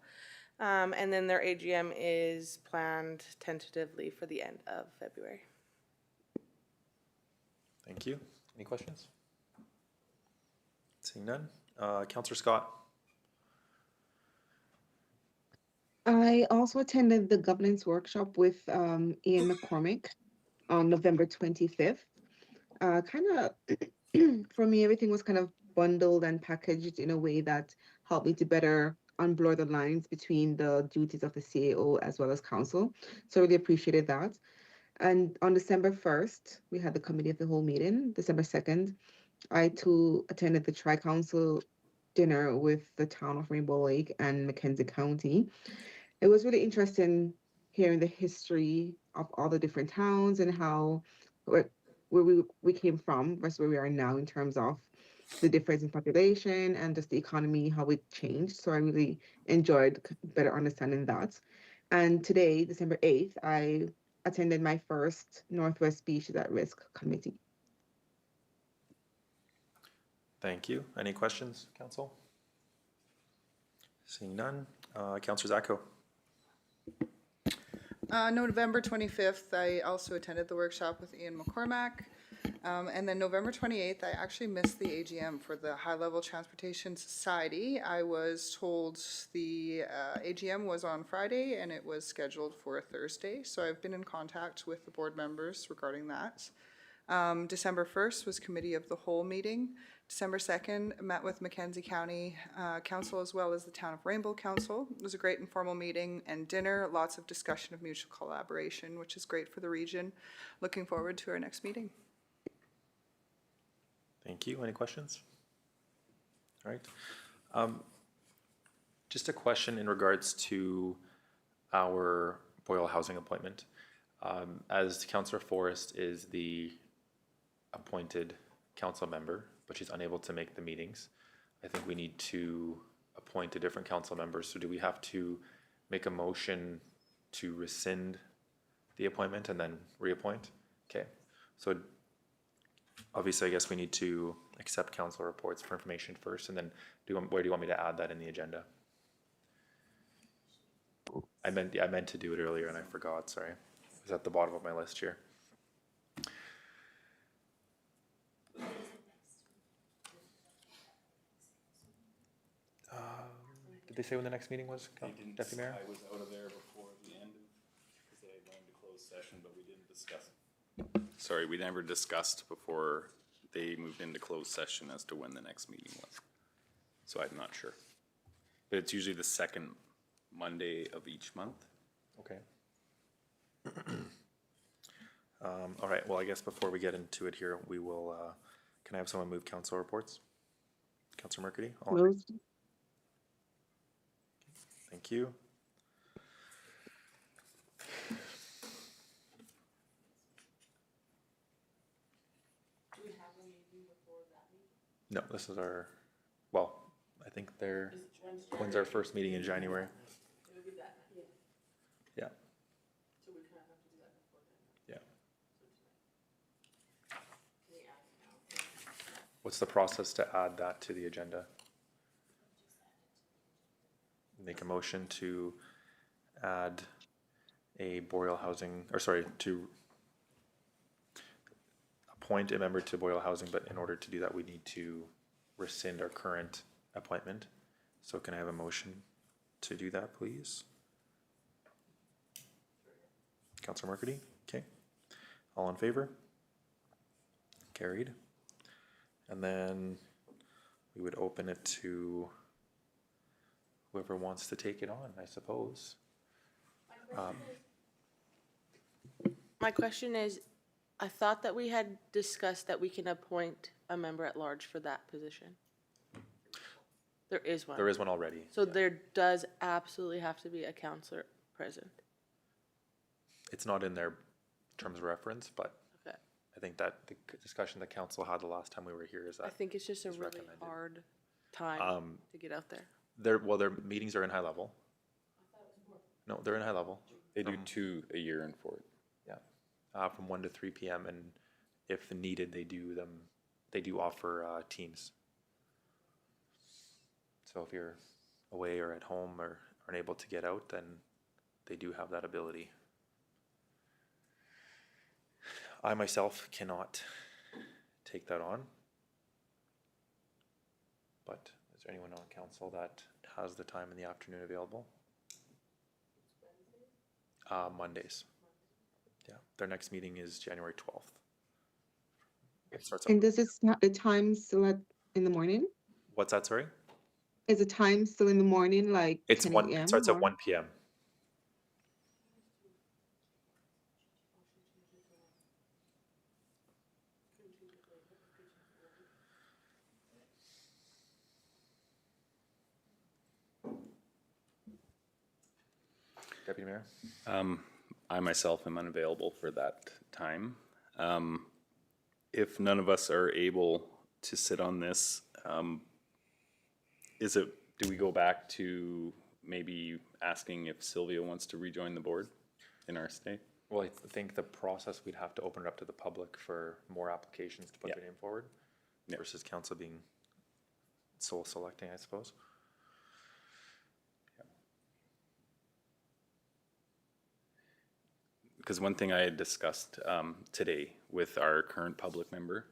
And then their AGM is planned tentatively for the end of February. Thank you. Any questions? Seeing none. Councillor Scott. I also attended the governance workshop with Ian McCormick on November 25th. Kind of, for me, everything was kind of bundled and packaged in a way that helped me to better unblur the lines between the duties of the CAO as well as council. So I really appreciated that. And on December 1st, we had the committee of the whole meeting. December 2nd, I too attended the Tri-Council dinner with the town of Rainbow Lake and Mackenzie County. It was really interesting hearing the history of all the different towns and how where we came from versus where we are now in terms of the difference in population and just the economy, how it changed. So I really enjoyed better understanding that. And today, December 8th, I attended my first Northwest Species at Risk committee. Thank you. Any questions, council? Seeing none. Councillor Zacco. November 25th, I also attended the workshop with Ian McCormack. And then November 28th, I actually missed the AGM for the High Level Transportation Society. I was told the AGM was on Friday and it was scheduled for Thursday. So I've been in contact with the board members regarding that. December 1st was Committee of the Whole meeting. December 2nd, met with Mackenzie County Council as well as the Town of Rainbow Council. It was a great informal meeting and dinner, lots of discussion of mutual collaboration, which is great for the region. Looking forward to our next meeting. Thank you. Any questions? All right. Just a question in regards to our Boyle Housing appointment. As Councillor Forrest is the appointed council member, but she's unable to make the meetings, I think we need to appoint a different council member. So do we have to make a motion to rescind the appointment and then reappoint? Okay. So obviously, I guess we need to accept council reports for information first, and then where do you want me to add that in the agenda? I meant to do it earlier and I forgot, sorry. It was at the bottom of my list here. Did they say when the next meeting was, Deputy Mayor? I was out of there before the end of, because they had gone into closed session, but we didn't discuss. Sorry, we never discussed before they moved into closed session as to when the next meeting was. So I'm not sure. But it's usually the second Monday of each month. Okay. All right, well, I guess before we get into it here, we will, can I have someone move council reports? Councillor Murphy? Moved. Thank you. No, this is our, well, I think when's our first meeting in January? Yeah. Yeah. What's the process to add that to the agenda? make a motion to add a Boreal Housing, or sorry, to appoint a member to Boreal Housing, but in order to do that, we need to rescind our current appointment. So can I have a motion to do that, please? Councilor Murphy, okay. All in favor? Carried. And then we would open it to whoever wants to take it on, I suppose. My question is, I thought that we had discussed that we can appoint a member at large for that position. There is one. There is one already. So there does absolutely have to be a counselor present. It's not in their terms of reference, but Okay. I think that the discussion the council had the last time we were here is I that think it's just a is really recommended. hard time to get out there. their meetings are in high level. No, they're in high level. They do 2 a year in Fort. Yeah, from 1 to 3 p.m. and if needed, they do offer teams. So if you're away or at home or aren't able to get out, then they do have that ability. I myself cannot take that on. But is there anyone on council that has the time in the afternoon available? Mondays. Yeah, their next meeting is January 12th. It starts And at, does the time still in the morning? what's that, sorry? Is the time still in the morning, like It's 10 1, a.m. it starts at or- 1 p.m. Deputy Mayor? I myself am unavailable for that time. If none of us are able to sit on this, do we go back to maybe asking if Sylvia wants to rejoin the board in our state? Well, I think the process, we'd have to open it up to the public for more applications to put Yeah. their name forward Yeah. versus council being sole selecting, I suppose. Because one thing I had discussed today with our current public member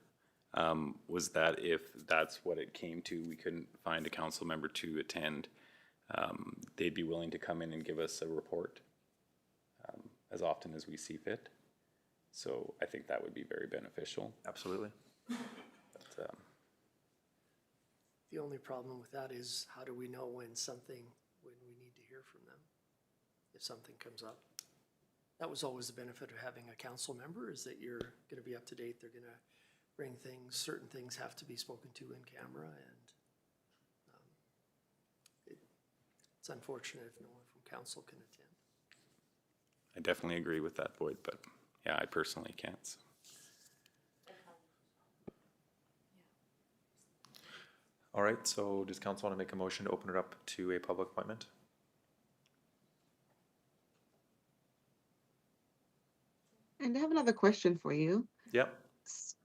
was that if that's what it came to, we couldn't find a council member to attend, they'd be willing to come in and give us a report as often as we see fit. So I think that would be very beneficial. Absolutely. But, The only problem with that is how do we know when we need to hear from them? If something comes up. That was always the benefit of having a council member, is that you're gonna be up to date, they're gonna bring things, certain things have to be spoken to in camera, and it's unfortunate if no one from council can attend. I definitely agree with that, Boyd, but yeah, I personally can't. So. All right, so does council want to make a motion to open it up to a public appointment? And I have another question for you. Yep.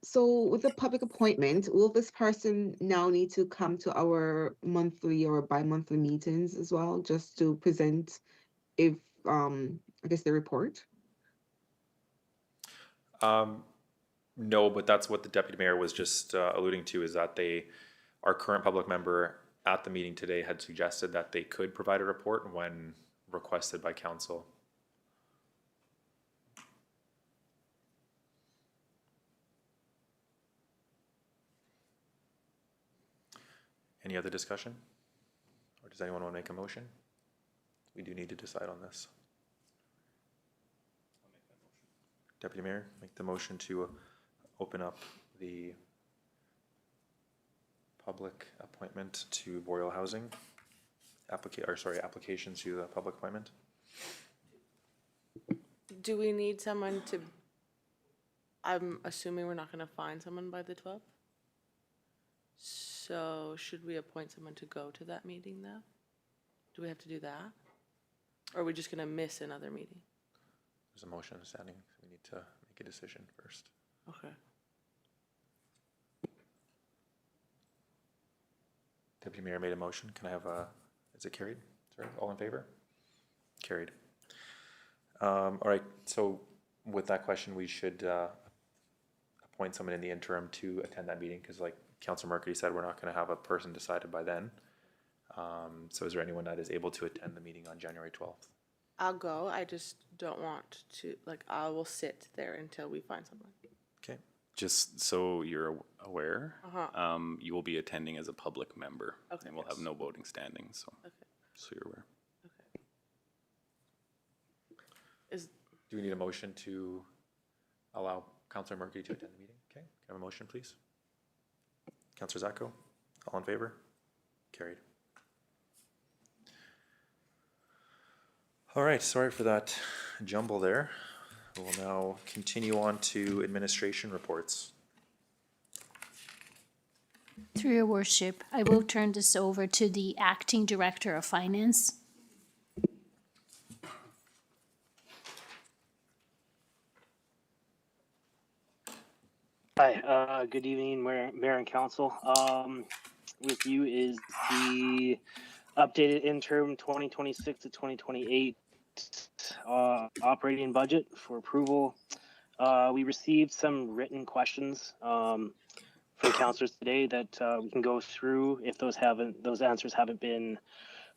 So with a public appointment, will this person now need to come to our monthly or bi-monthly meetings as well, just to present if, I guess the report? No, but that's what the deputy mayor was just alluding to, is that our current public member at the meeting today had suggested that they could provide a report when requested by council. Any other discussion? Or does anyone want to make a motion? We do need to decide on this. Deputy Mayor, make the motion to open up the public appointment to Boreal Housing. Applications to the public appointment. Do we need someone to, I'm assuming we're not gonna find someone by the 12th? So should we appoint someone to go to that meeting though? Do we have to do that? Or are we just gonna miss another meeting? There's a motion standing, so we need to make a decision first. Okay. Deputy Mayor made a motion. Can I have a, is it carried? Sorry, all in favor? Carried. All right, so with that question, we should appoint someone in the interim to attend that meeting, because like Councilor Mercury said, we're not gonna have a person decided by then. So is there anyone that is able to attend the meeting on January 12th? I'll go. I just don't want to, like, I will sit there until we find someone. Okay, Just so you're aware, Uh-huh. you will be attending as a public member. Okay. And we'll have no voting standing, so, Okay. so you're aware. Okay. Is, do we need a motion to allow Councilor Mercury to attend the meeting? Okay, can I have a motion, please? Councilor Zacco, all in favor? Carried. All right, sorry for that jumble there. We'll now continue on to administration reports. Through your worship, I will turn this over to the acting director of finance. Hi, good evening, Mayor and Council. With you is the updated interim 2026 to 2028 operating budget for approval. We received some written questions from councilors today that we can go through if those answers haven't been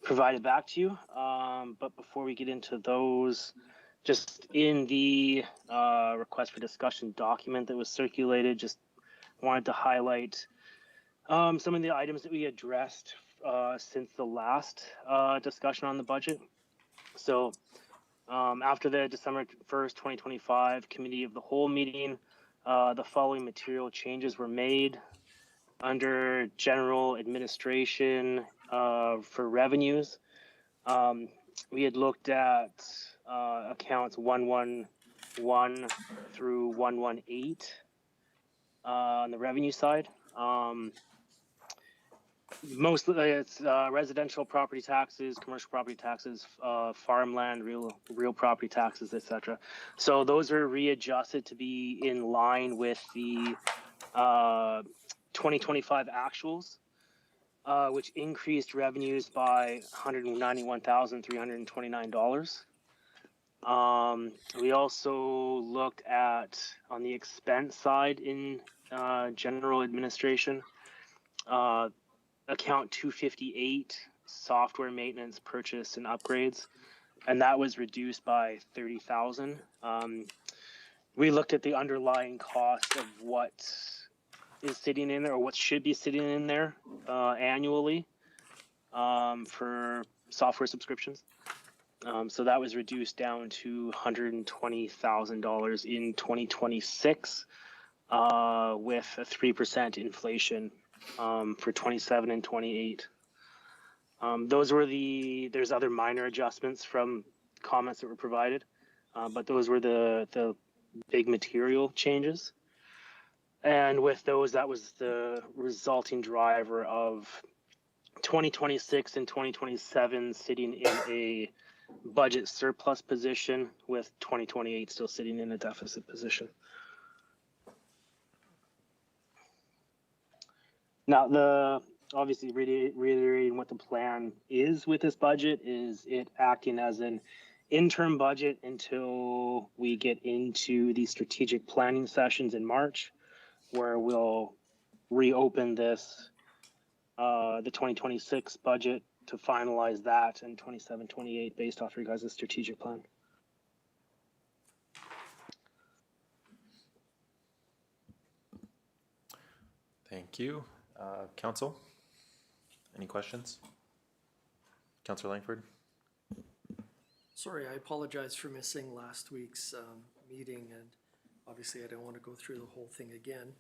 provided back to you. But before we get into those, just in the request for discussion document that was circulated, just wanted to highlight some of the items that we addressed since the last discussion on the budget. So after the December 1st, 2025 Committee of the Whole meeting, the following material changes were made. Under General Administration for revenues, we had looked at accounts 111 through 118 on the revenue side. Mostly it's residential property taxes, commercial property taxes, farmland, real property taxes, etc. So those are readjusted to be in line with the 2025 actuals, which increased revenues by $191,329. We also looked at, on the expense side in general administration, account 258, software maintenance, purchase, and upgrades, and that was reduced by $30,000. We looked at the underlying cost of what is sitting in there, or what should be sitting in there annually for software subscriptions. So that was reduced down to $120,000 in 2026 with a 3% inflation for 27 and 28. There's other minor adjustments from comments that were provided, but those were the big material changes. And with those, that was the resulting driver of 2026 and 2027 sitting in a budget surplus position, with 2028 still sitting in a deficit position. Now, obviously reiterating what the plan is with this budget is it acting as an interim budget until we get into the strategic planning sessions in March, where we'll reopen this, the 2026 budget, to finalize that in 27-28 based off your guys' strategic plan. Thank you. Council, any questions? Councilor Langford? Sorry, I apologize for missing last week's meeting, and obviously I don't want to go through the whole thing again.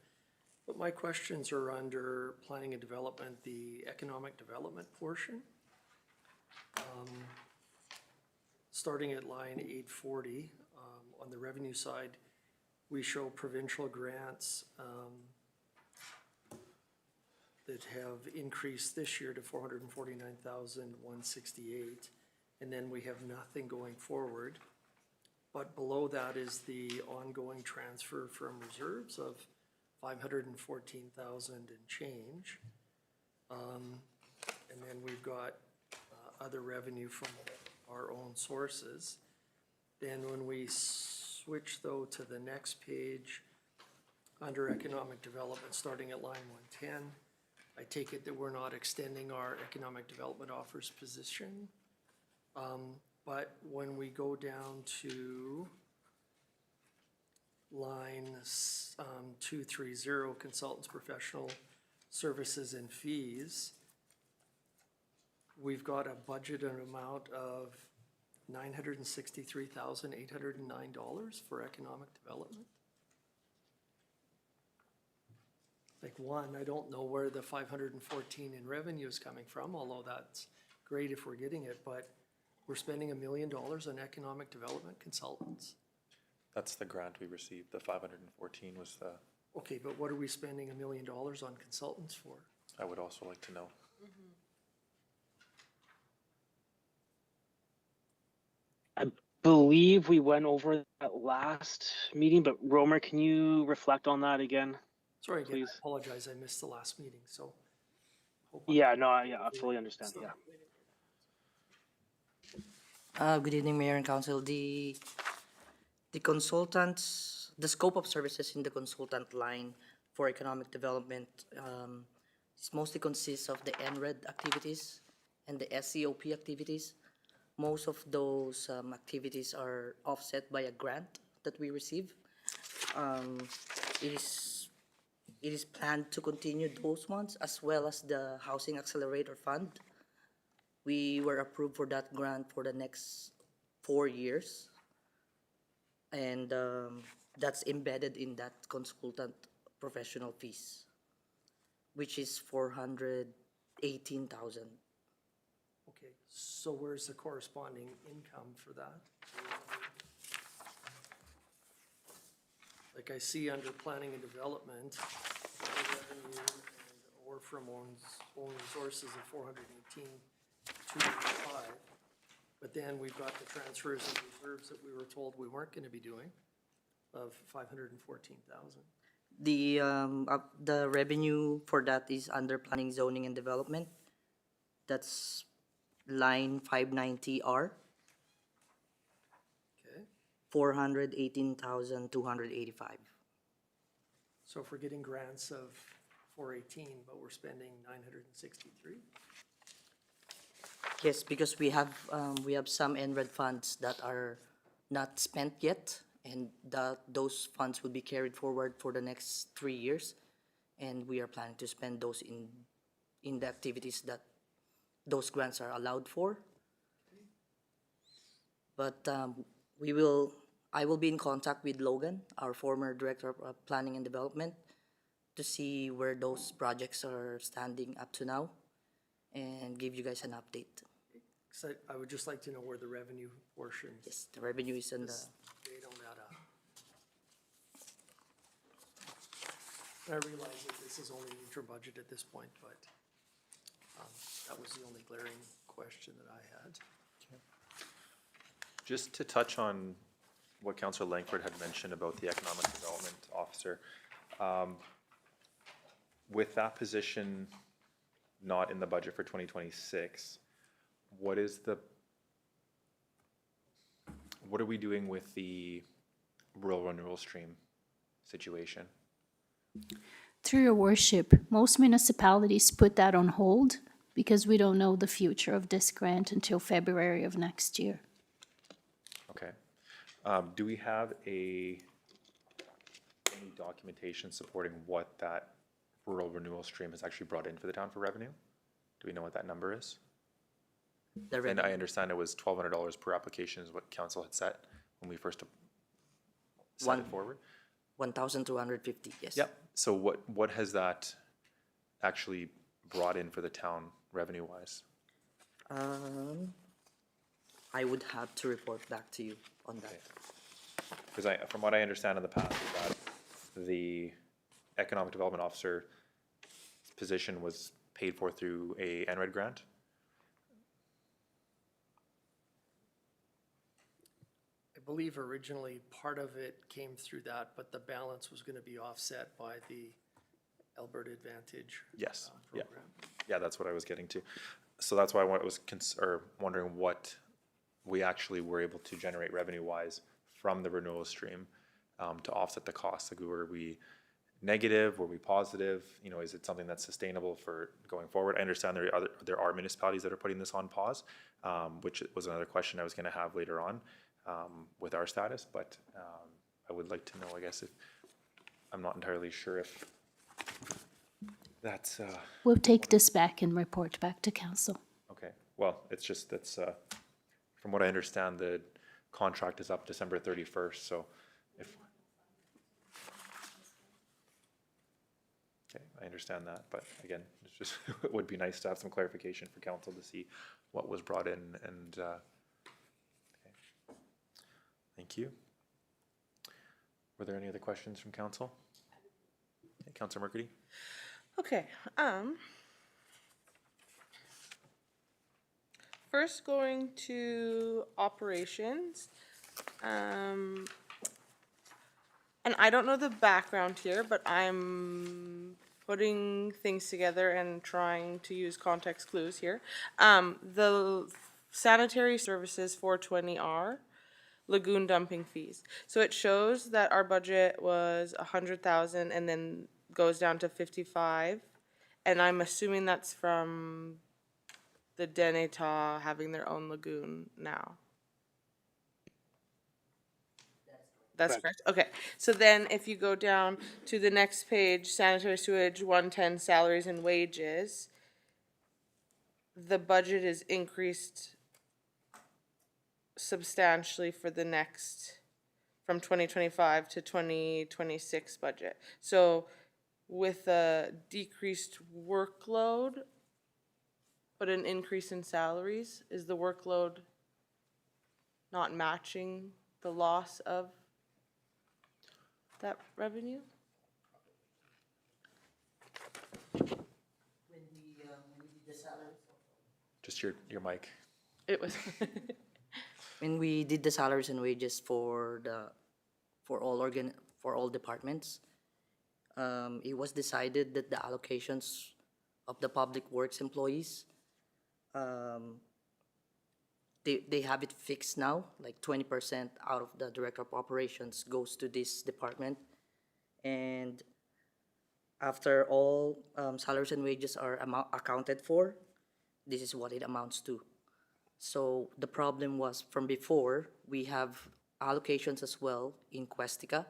But my questions are under planning and development, the economic development portion. Starting at line 840, on the revenue side, we show provincial grants that have increased this year to $449,168, and then we have nothing going forward. But below that is the ongoing transfer from reserves of $514,000 and change. And then we've got other revenue from our own sources. Then when we switch though to the next page, under economic development, starting at line 110, I take it that we're not extending our economic development offers position. But when we go down to line 230, consultants, professional services and fees, we've got a budgeted amount of $963,809 for economic development. Like I don't know where the 514 in revenue is coming from, although that's great if we're getting it, but we're spending $1 million on economic development consultants. That's the grant we received. The 514 was the, Okay, but what are we spending $1 million on consultants for? I would also like to know. I believe we went over that last meeting, but Romer, can you reflect on that again? Sorry again, I Please. apologize, I missed the last meeting, so. Yeah, no, yeah, I fully understand, yeah. Good evening, Mayor and Council. The consultants, the scope of services in the consultant line for economic development mostly consists of the NRED activities and the SCOP activities. Most of those activities are offset by a grant that we receive. It is planned to continue those ones as well as the Housing Accelerator Fund. We were approved for that grant for the next 4 years. And that's embedded in that consultant professional fees, which is $418,000. Okay, so where's the corresponding income for that? Like I see under planning and development, revenue or from own resources of 418,285. But then we've got the transfers and reserves that we were told we weren't gonna be doing of 514,000. The revenue for that is under planning, zoning, and development. That's line 590R, Okay, 418,285. so if we're getting grants of 418, but we're spending 963? Yes, because we have some NRED funds that are not spent yet, and those funds will be carried forward for the next 3 years, and we are planning to spend those in the activities that those grants are allowed for. But I will be in contact with Logan, our former Director of Planning and Development, to see where those projects are standing up to now, and give you guys an update. So I would just like to know where the revenue portion, Yes, the revenue is in the. they don't add up. And I realize that this is only an interim budget at this point, but that was the only glaring question that I had. Just to touch on what Councillor Langford had mentioned about the economic development officer, with that position not in the budget for 2026, what are we doing with the rural renewal stream situation? Through your worship, most municipalities put that on hold because we don't know the future of this grant until February of next year. Okay. Do we have any documentation supporting what that rural renewal stream has actually brought in for the town for revenue? Do we know what that number is? The And revenue. I understand it was $1,200 per application is what council had set when we first set it forward. 1,250, yes. Yep. So what has that actually brought in for the town revenue-wise? I would have to report back to you on that. Because from what I understand in the past, is that the economic development officer position was paid for through a NRED grant. I believe originally part of it came through that, but the balance was gonna be offset by the Alberta Advantage Yes. Yeah. program. Yeah, that's what I was getting to. so that's why I was wondering what we actually were able to generate revenue-wise from the renewal stream to offset the costs. Like, were we negative? Were we positive? You know, is it something that's sustainable for going forward? I understand there are municipalities that are putting this on pause, which was another question I was going to have later on with our status. But I would like to know, I guess, if I'm not entirely sure if that's We'll take this back and report back to council. okay. Well, it's just that's from what I understand, the contract is up December 31st. So if okay, I understand that, but again, it's just it would be nice to have some clarification for council to see what was brought in. And okay. Thank you. Were there any other questions from council? Okay, Councilor Mercady. Okay, first going to operations. And I don't know the background here, but I'm putting things together and trying to use context clues here. The sanitary services 420R, lagoon dumping fees. So it shows that our budget was 100,000 and then goes down to 55, and I'm assuming that's from the Deneta having their own lagoon now. That's correct. Okay, so then if you go down to the next page, sanitary sewage 110 salaries and wages, the budget is increased substantially for the next, from 2025 to 2026 budget. So with a decreased workload, but an increase in salaries, is the workload not matching the loss of that revenue? Just your mic. It was. When we did the salaries and wages for all departments, it was decided that the allocations of the public works employees, they have it fixed now, like 20% out of the director of operations goes to this department. And after all salaries and wages are accounted for, this is what it amounts to. So the problem was from before, we have allocations as well in Questica,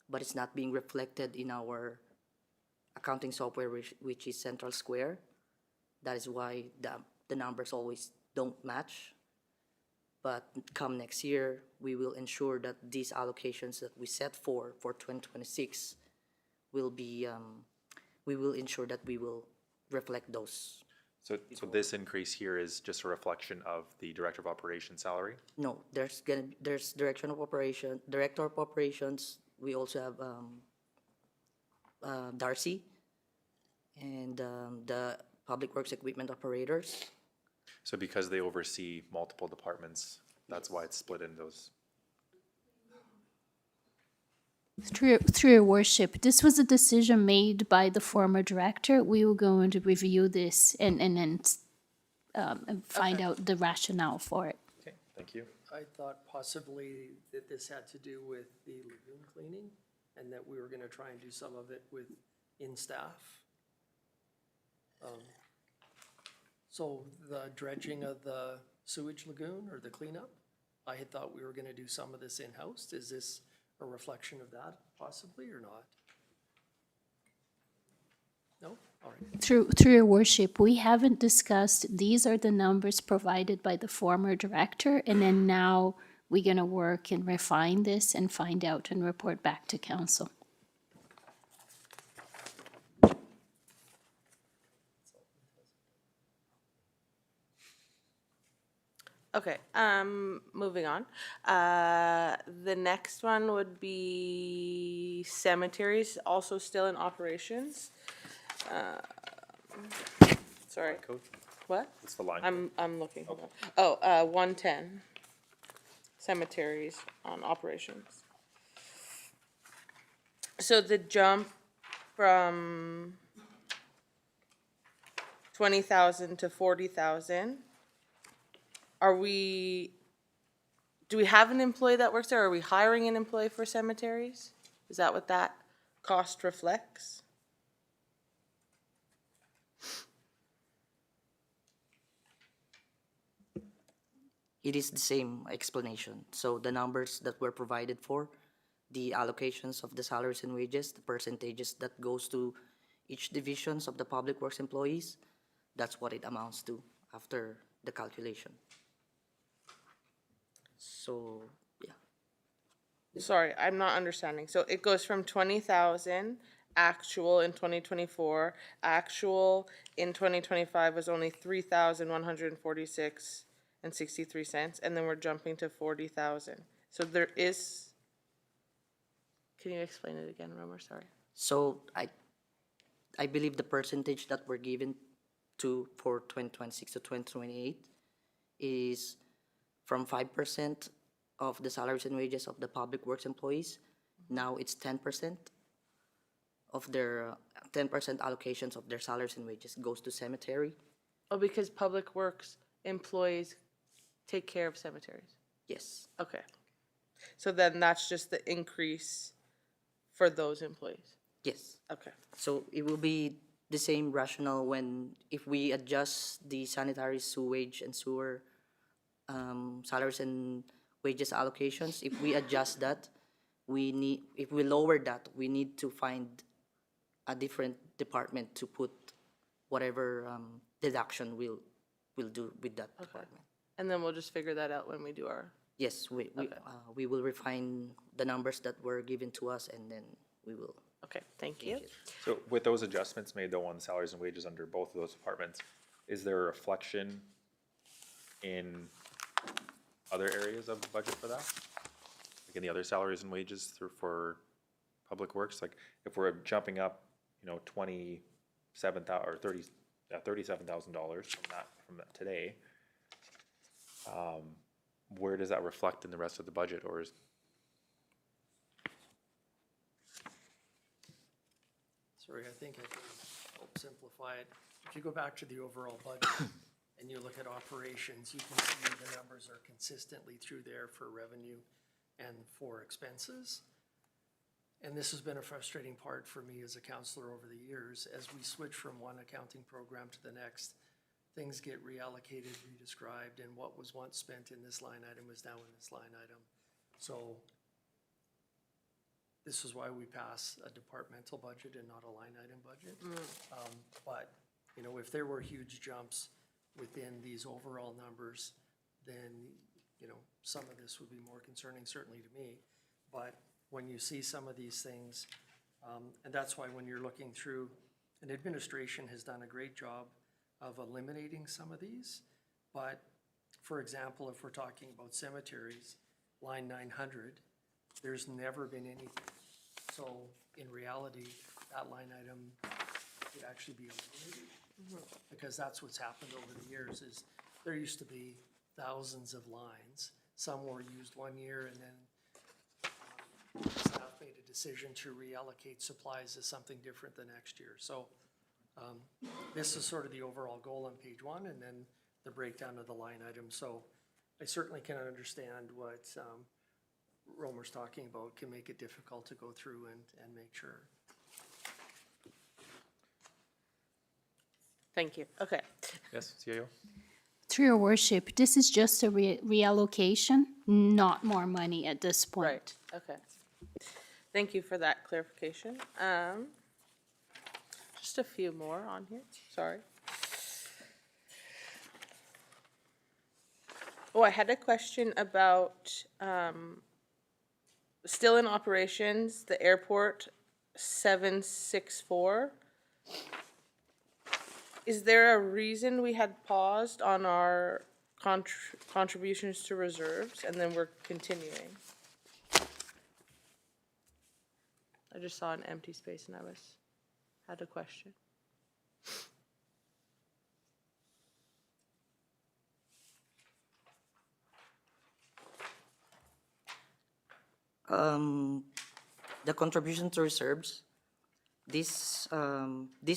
but it's not being reflected in our accounting software, which is Central Square. That is why the numbers always don't match. But come next year, we will ensure that these allocations that we set for 2026 will be, we will ensure that we will reflect those. So this increase here is just a reflection of the director of operations salary? No, there's director of operations. We also have Darcy and the public works equipment operators. So because they oversee multiple departments, that's why it's split in those. Through your worship, this was a decision made by the former director. We will go in to review this and find out the rationale for it. Okay, thank you. I thought possibly that this had to do with the lagoon cleaning and that we were gonna try and do some of it with in-staff. So the dredging of the sewage lagoon or the cleanup, I had thought we were gonna do some of this in-house. Is this a reflection of that possibly or not? No? All right. Through your worship, we haven't discussed, these are the numbers provided by the former director, and then now we're gonna work and refine this and find out and report back to council. Okay, moving on. The next one would be cemeteries, also still in operations. Sorry, Code? what? What's the line? I'm looking, hold on. Oh, 110, cemeteries on operations. So the jump from 20,000 to 40,000. Do we have an employee that works there? Are we hiring an employee for cemeteries? Is that what that cost reflects? It is the same explanation. So the numbers that were provided for, the allocations of the salaries and wages, the percentages that goes to each divisions of the public works employees, that's what it amounts to after the calculation. So, yeah. Sorry, I'm not understanding. So it goes from 20,000 actual in 2024, actual in 2025 was only 3,146 and 63 cents, and then we're jumping to 40,000. So there is, can you explain it again, Romer? Sorry. So I believe the percentage that we're given to for 2026 to 2028 is from 5% of the salaries and wages of the public works employees. Now it's 10% of their 10% allocations of their salaries and wages goes to cemetery. Oh, because public works employees take care of cemeteries. Yes. Okay. So then that's just the increase for those employees. Yes. Okay. So it will be the same rationale when, if we adjust the sanitary sewage and sewer salaries and wages allocations, if we adjust that, if we lower that, we need to find a different department to put whatever deduction we'll do with that department. And then we'll just figure that out when we do our, Yes, we will refine the numbers that were given to us, and then we will. okay, thank you. So with those adjustments made though on salaries and wages under both of those departments, is there a reflection in other areas of the budget for that? Like in the other salaries and wages for public works? Like if we're jumping up, $27,000 or $37,000 from that today, where does that reflect in the rest of the budget, or is? Sorry, I think I can help simplify it. If you go back to the overall budget and you look at operations, you can see the numbers are consistently through there for revenue and for expenses. And this has been a frustrating part for me as a counselor over the years. As we switch from one accounting program to the next, things get reallocated, redescribed, and what was once spent in this line item is now in this line item. So this is why we pass a departmental budget and not a line item budget. But, if there were huge jumps within these overall numbers, then, some of this would be more concerning, certainly to me. But when you see some of these things, and that's why when you're looking through, and administration has done a great job of eliminating some of these. But, for example, if we're talking about cemeteries, line 900, there's never been anything. So in reality, that line item would actually be eliminated. Because that's what's happened over the years is there used to be thousands of lines. Some were used one year and then staff made a decision to reallocate supplies as something different the next year. So this is sort of the overall goal on page 1 and then the breakdown of the line items. So I certainly can understand what Romer's talking about, can make it difficult to go through and make sure. Thank you. Okay. Yes, CAO? Through your worship, this is just a reallocation, not more money at this point. Right. Okay. Thank you for that clarification. Just a few more on here. Sorry. Oh, I had a question about still in operations, the airport 764. Is there a reason we had paused on our contributions to reserves and then we're continuing? I just saw an empty space and had a question. The contribution to reserves, this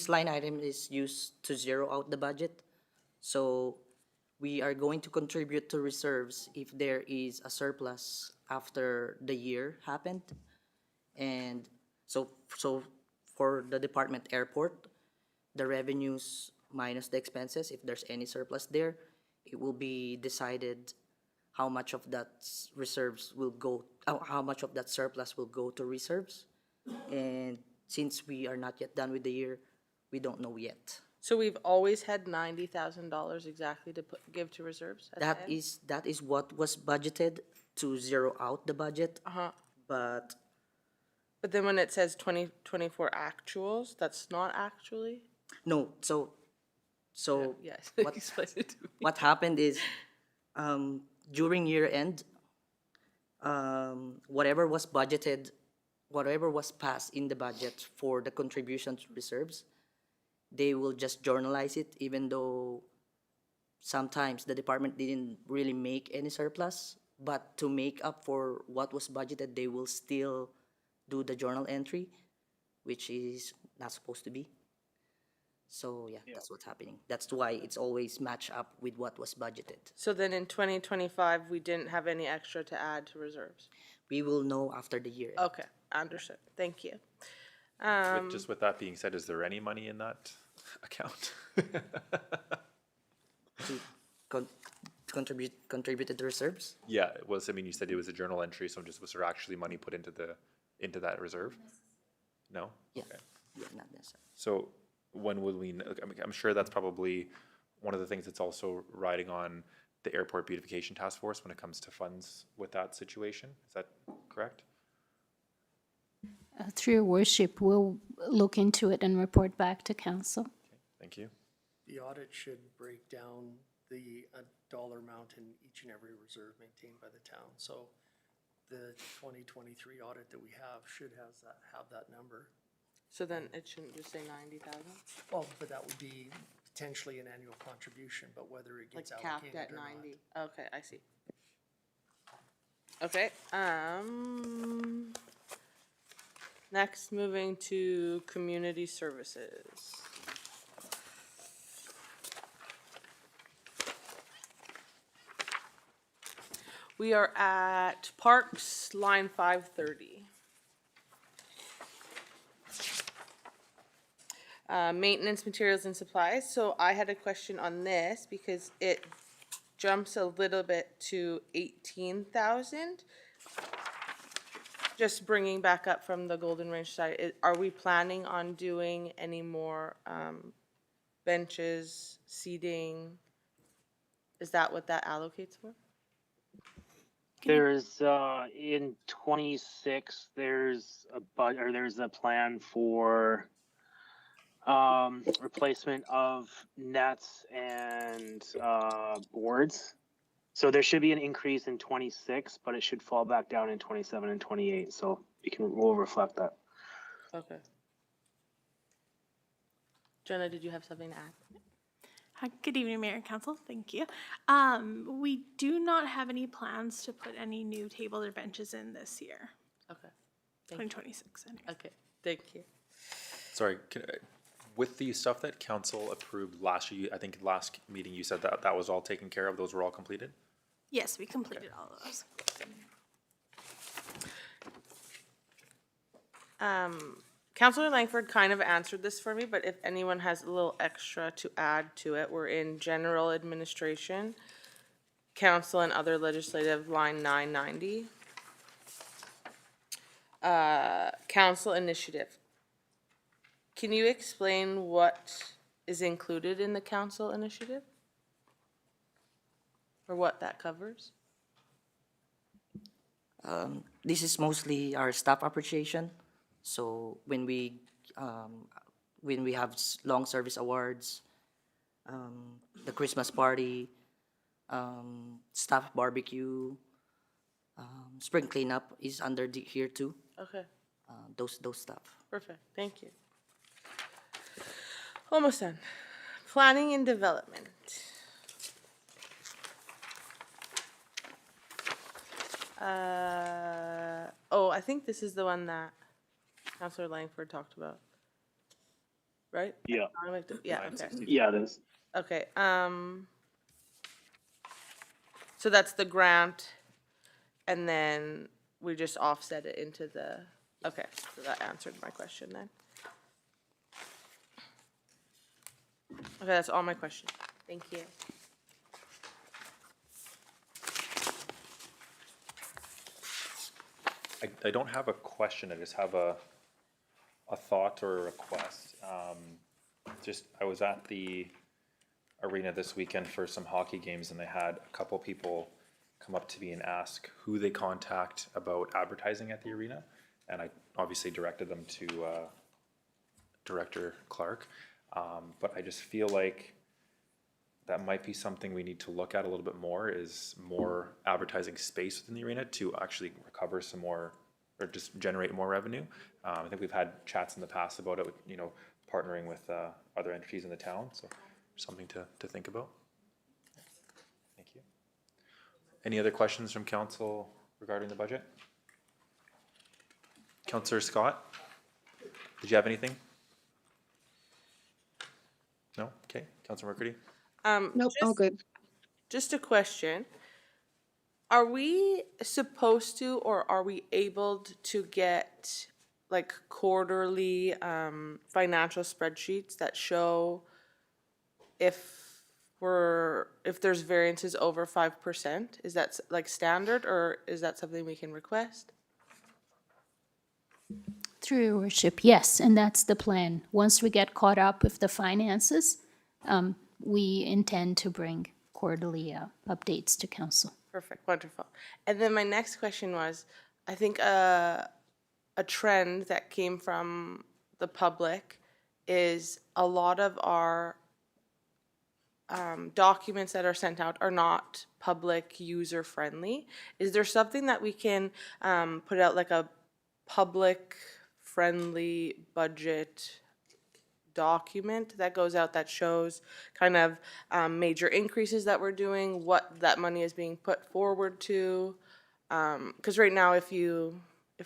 line item is used to zero out the budget. So we are going to contribute to reserves if there is a surplus after the year happened. And so for the department airport, the revenues minus the expenses, if there's any surplus there, it will be decided how much of that reserves will go, how much of that surplus will go to reserves. And since we are not yet done with the year, we don't know yet. So we've always had $90,000 exactly to give to reserves? at the end? That is what was budgeted to zero out the budget. Uh-huh. But But then when it says 2024 actuals, that's not actually? no, so Yes, what- explain it to me. what happened is, during year end, whatever was budgeted, whatever was passed in the budget for the contribution to reserves, they will just journalize it, even though sometimes the department didn't really make any surplus. But to make up for what was budgeted, they will still do the journal entry, which is not supposed to be. So yeah, that's what's happening. That's why it's always match up with what was budgeted. So then in 2025, we didn't have any extra to add to reserves? We will know after the year. Okay, understood. Thank you. Just with that being said, is there any money in that account? To contribute to the reserves. Yeah, it was, I mean, you said it was a journal entry, so just, was there actually money put into that reserve? No? Yeah, Okay. yeah, not necessarily. So when would we, I mean, I'm sure that's probably one of the things that's also riding on the airport beautification task force when it comes to funds with that situation. Is that correct? Through your worship, we'll look into it and report back to council. Thank you. The audit should break down the dollar amount in each and every reserve maintained by the town. So the 2023 audit that we should have that number. So then it shouldn't just say 90,000? Well, but that would be potentially an annual contribution, but whether it Like gets capped allocated at or not. 90? Okay, I see. Okay, next, moving to community services. We are at Parks, line 530. Maintenance, materials, and supplies. So I had a question on this because it jumps a little bit to 18,000. Just bringing back up from the Golden Range side, are we planning on doing any more benches, seating? Is that what that allocates for? There's, in 26, there's a plan for, replacement of nets and, boards. So there should be an increase in 26, but it should fall back down in 27 and 28, so we'll reflect that. Okay. Jenna, did you have something to add? Hi, good evening, Mayor and Council. Thank you. We do not have any plans to put any new tables or benches in this year, Okay. Thank you. 2026. Anyway. Okay, thank you. Sorry, with the stuff that council approved last year, I think last meeting you said that was all taken care of, those were all completed? Yes, we completed all of those. Councilor Langford kind of answered this for me, but if anyone has a little extra to add to it, we're in general administration, council and other legislative, line 990. Council initiative. Can you explain what is included in the council initiative? Or what that covers? This is mostly our staff appreciation. So when we have long service awards, the Christmas party, staff barbecue, spring cleanup is under here too. Okay, Those stuff. perfect, thank you. Almost done. Planning and development. I think this is the one that Councilor Langford talked about. right? Yeah. Yeah, okay. Yeah, it is. Okay, so that's the grant, and then we just offset it into the, okay, so that answered my question then. Okay, that's all my questions. Thank you. I don't have a question, I just have a thought or a request. I was at the arena this weekend for some hockey games, and they had a couple people come up to me and ask who they contact about advertising at the arena, and I obviously directed them to Director Clark, but I just feel like that might be something we need to look at a little bit more, is more advertising space within the arena to actually recover some more, or just generate more revenue. I think we've had chats in the past about it, you know, partnering with other entities in the town, so something to think about. Thank you. Any other questions from council regarding the budget? Councillor Scott, did you have anything? No? Okay. Councillor McCurdy? Nope, all good. Just a question. Are we supposed to, or are we able to get like quarterly financial spreadsheets that show if there's variances over 5%? Is that like standard, or is that something we can request? Through your worship, yes, and that's the plan. Once we get caught up with the finances, we intend to bring quarterly updates to council. Perfect, wonderful. And then my next question was, I think a trend that came from the public is a lot of our documents that are sent out are not public user friendly. Is there something that we can put out, like a public friendly budget document that goes out that shows kind of major increases that we're doing, what that money is being put forward to? Because right now, if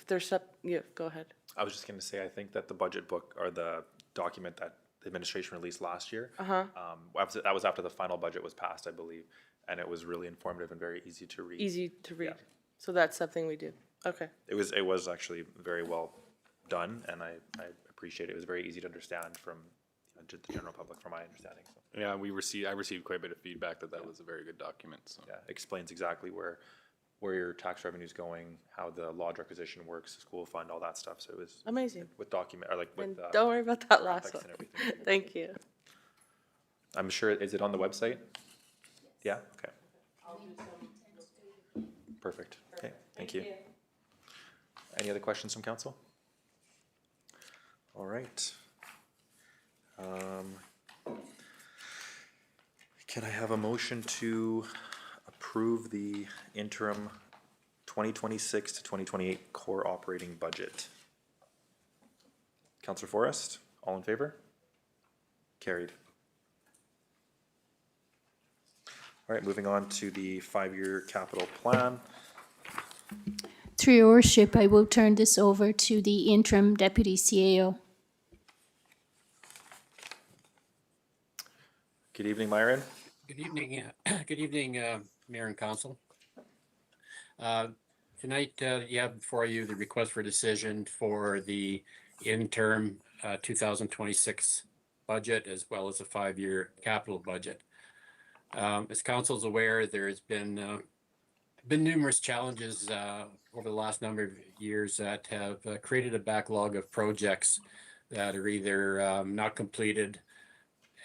there's some, yeah, go ahead. I was just going to say, I think that the budget book, or the document that the administration released last year, that was after the final budget was passed, I believe, and it was really informative and very easy to read. Easy to read. Yeah. So that's something we do. Okay. It was actually very well done, and I appreciate it. It was very easy to understand from the general public, from my understanding. So, Yeah, I received quite a bit of feedback that was a very good document, so. yeah, explains exactly where your tax revenue is going, how the lodge requisition works, the school fund, all that stuff. So it was Amazing. with document, or like with And don't worry about that last graphics one. and everything. Thank you. I'm sure, is it on the website? Yeah, okay. Perfect, okay, thank you. Any other questions from council? All right. Can I have a motion to approve the interim 2026 to 2028 core operating budget? Councillor Forrest, all in favor? Carried. All right, moving on to the 5-year capital plan. Through your worship, I will turn this over to the interim deputy CAO. Good evening, Myron. Good evening, Mayor and Council. Tonight, you have before you the request for decision for the interim 2026 budget, as well as a 5-year capital budget. As Council is aware, there's been numerous challenges over the last number of years that have created a backlog of projects that are either not completed,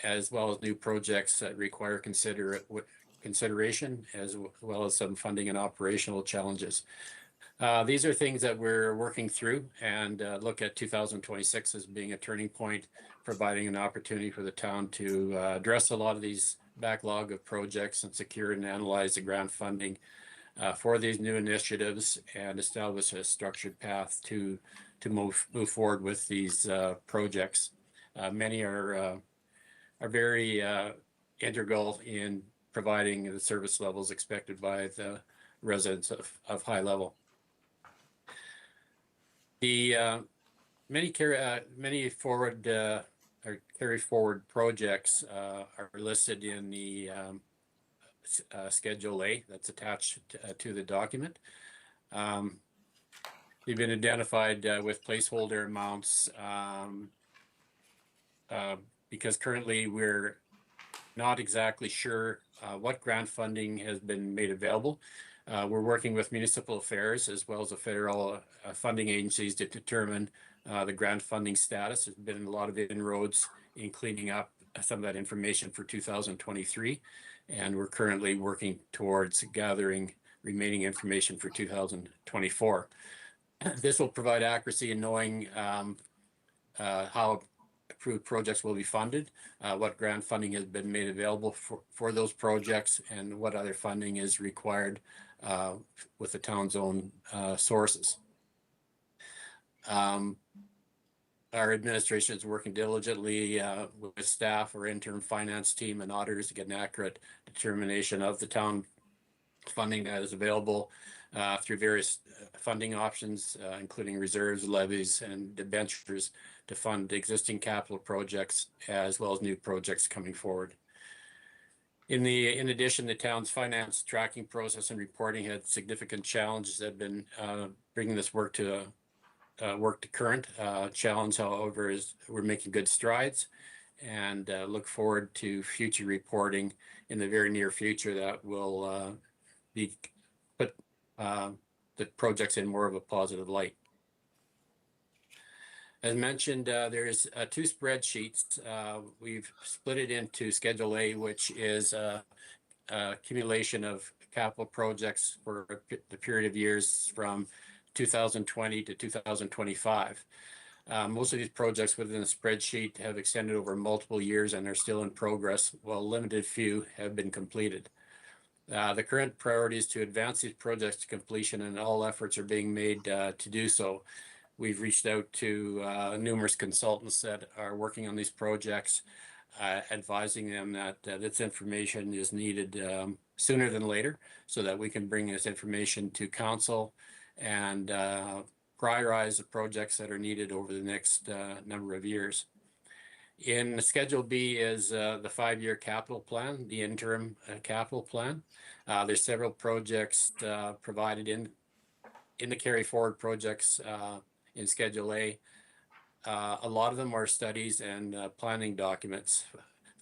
as well as new projects that require consideration, as well as some funding and operational challenges. These are things that we're working through, and look at 2026 as being a turning point, providing an opportunity for the town to address a lot of these backlog of projects and secure and analyze the grant funding for these new initiatives, and establish a structured path to move forward with these projects. Many are very integral in providing the service levels expected by the residents of High Level. The many forward or carry forward projects are listed in the Schedule A that's attached to the document. They've been identified with placeholder amounts because currently we're not exactly sure what grant funding has been made available. We're working with municipal affairs as well as the federal funding agencies to determine the grant funding status. There's been a lot of inroads in cleaning up some of that information for 2023, and we're currently working towards gathering remaining information for 2024. This will provide accuracy in knowing how approved projects will be funded, what grant funding has been made available for those projects, and what other funding is required with the town's own sources. Our administration is working diligently with staff, our interim finance team, and auditors to get an accurate determination of the town funding that is available through various funding options, including reserves, levies, and debentures to fund existing capital projects as well as new projects coming forward. In addition, the town's finance tracking process and reporting had significant challenges that have been bringing this work to current. Challenge, however, is we're making good strides and look forward to future reporting in the very near future that will put the projects in more of a positive light. As mentioned, there's two spreadsheets. We've split it into Schedule A, which is accumulation of capital projects for the period of years from 2020 to 2025. Most of these projects within the spreadsheet have extended over multiple years and are still in progress, while a limited few have been completed. The current priority is to advance these projects to completion, and all efforts are being made to do so. We've reached out to numerous consultants that are working on these projects, advising them that this information is needed sooner than later so that we can bring this information to council and prioritize the projects that are needed over the next number of years. In Schedule B is the 5-year capital plan, the interim capital plan. There's several projects provided in the carry forward projects in Schedule A. A lot of them are studies and planning documents.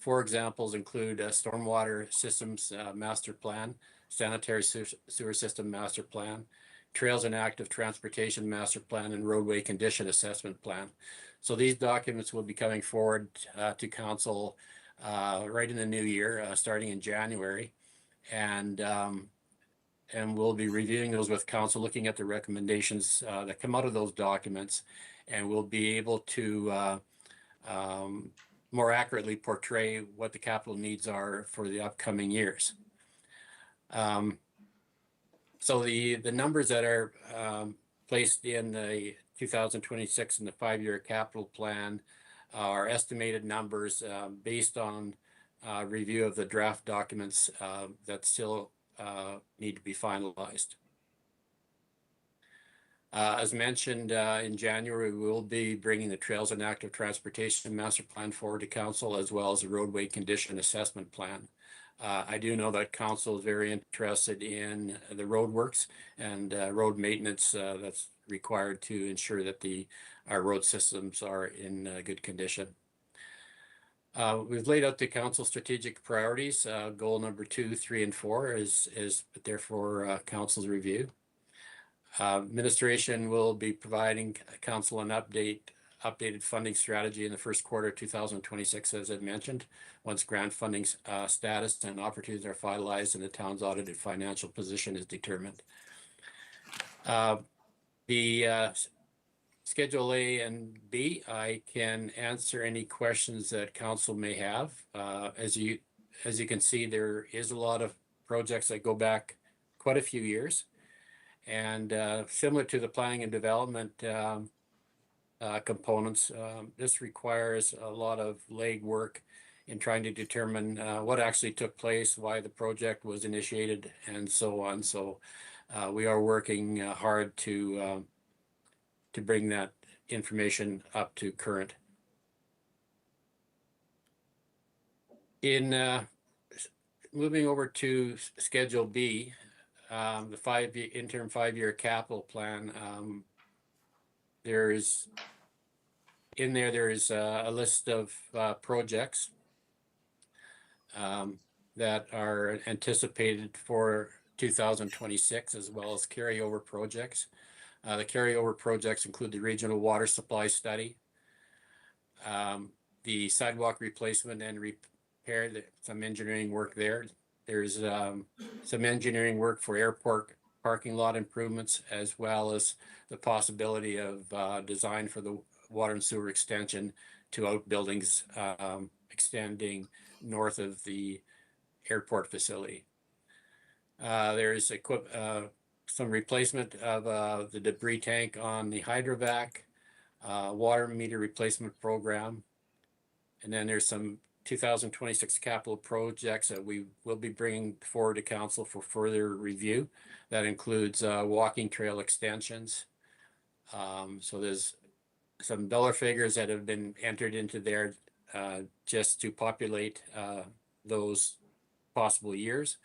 For examples include a stormwater systems master plan, sanitary sewer system master plan, trails and active transportation master plan, and roadway condition assessment plan. So these documents will be coming forward to council right in the new year, starting in January. And we'll be reviewing those with council, looking at the recommendations that come out of those documents, and we'll be able to more accurately portray what the capital needs are for the upcoming years. So the numbers that are placed in the 2026 and the 5-year capital plan are estimated numbers based on review of the draft documents that still need to be finalized. As mentioned, in January, we will be bringing the Trails and Active Transportation Master Plan forward to council, as well as the Roadway Condition Assessment Plan. I do know that council is very interested in the roadworks and road maintenance that's required to ensure that our road systems are in good condition. We've laid out the council strategic priorities. Goal number 2, 3, and 4 is there for council's review. Administration will be providing council an updated funding strategy in the first quarter of 2026, as I mentioned, once grant funding status and opportunities are finalized and the town's audited financial position is determined. The Schedule A and B, I can answer any questions that council may have. As you can see, there is a lot of projects that go back quite a few years. And similar to the planning and development components, this requires a lot of legwork in trying to determine what actually took place, why the project was initiated, and so on. So we are working hard to bring that information up to current. In moving over to Schedule B, the interim 5-year capital plan, there is a list of projects that are anticipated for 2026, as well as carryover projects. The carryover projects include the regional water supply study, the sidewalk replacement and repair, some engineering work there. There's some engineering work for airport parking lot improvements, as well as the possibility of design for the water and sewer extension to outbuildings extending north of the airport facility. There is some replacement of the debris tank on the hydrovac, water meter replacement program. And then there's some 2026 capital projects that we will be bringing forward to council for further review. That includes walking trail extensions. So there's some dollar figures that have been entered into there just to populate those possible years.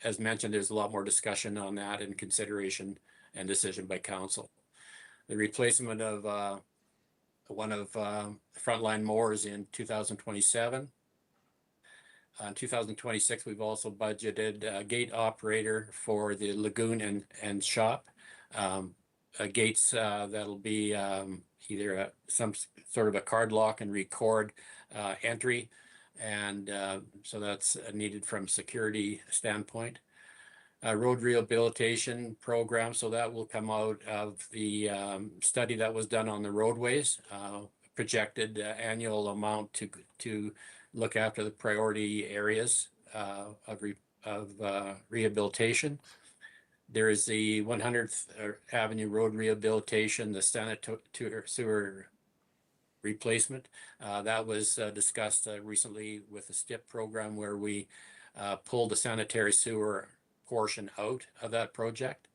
As mentioned, there's a lot more discussion on that and consideration and decision by council. The replacement of one of frontline mowers in 2027. In 2026, we've also budgeted a gate operator for the lagoon and shop. Gates that'll be either some sort of a card lock and record entry. And so that's needed from security standpoint. Road rehabilitation program, so that will come out of the study that was done on the roadways, projected annual amount to look after the priority areas of rehabilitation. There is the 100th Avenue Road rehabilitation, the sanitary sewer replacement. That was discussed recently with the STIP program, where we pulled the sanitary sewer portion out of that project.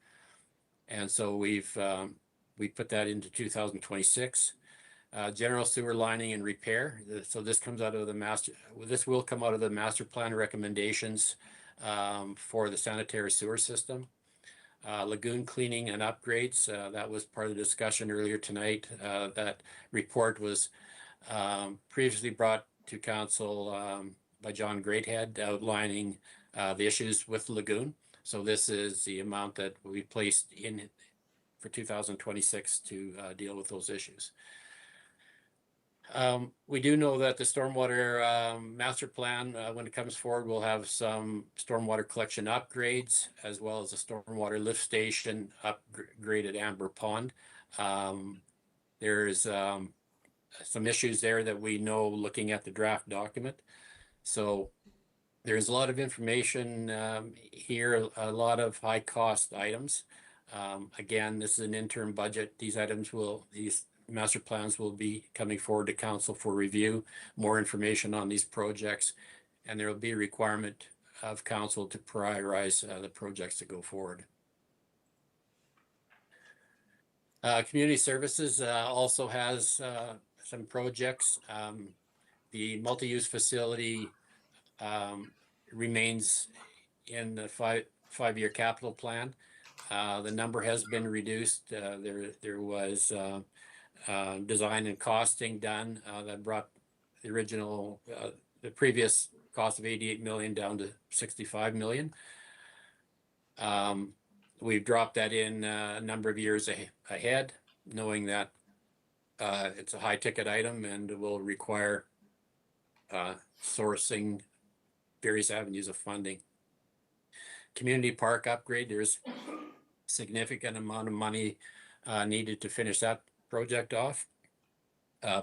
And so we put that into 2026. General sewer lining and repair. So this comes out of this will come out of the master plan recommendations for the sanitary sewer system. Lagoon cleaning and upgrades, that was part of the discussion earlier tonight. That report was previously brought to council by John Greathead, outlining the issues with the lagoon. So this is the amount that we placed in for 2026 to deal with those issues. We do know that the stormwater master plan, when it comes forward, will have some stormwater collection upgrades, as well as a stormwater lift station upgrade at Amber Pond. There's some issues there that we know looking at the draft document. So there's a lot of information here, a lot of high cost items. Again, this is an interim budget. These master plans will be coming forward to council for review, more information on these projects, and there will be a requirement of council to prioritize the projects that go forward. Community services also has some projects. The multi-use facility remains in the five-year capital plan. The number has been reduced. There was design and costing done that brought the previous cost of 88 million down to 65 million. We've dropped that in a number of years ahead, knowing that it's a high ticket item and will require sourcing various avenues of funding. Community park upgrade, there's significant amount of money needed to finish that project off.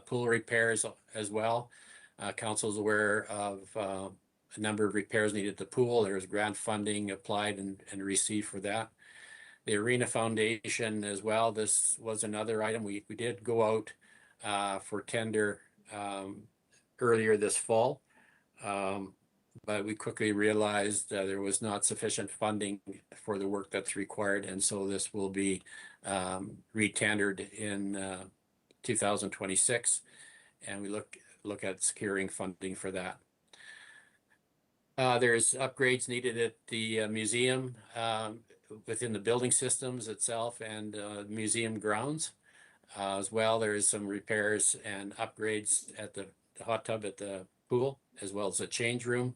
Pool repairs as well. Council's aware of a number of repairs needed at the pool. There's grant funding applied and received for that. The arena foundation as well. This was another item. We did go out for tender earlier this fall, but we quickly realized there was not sufficient funding for the work that's required, and so this will be re-tendered in 2026, and we look at securing funding for that. There's upgrades needed at the museum, within the building systems itself and museum grounds. As well, there is some repairs and upgrades at the hot tub at the pool, as well as a change room.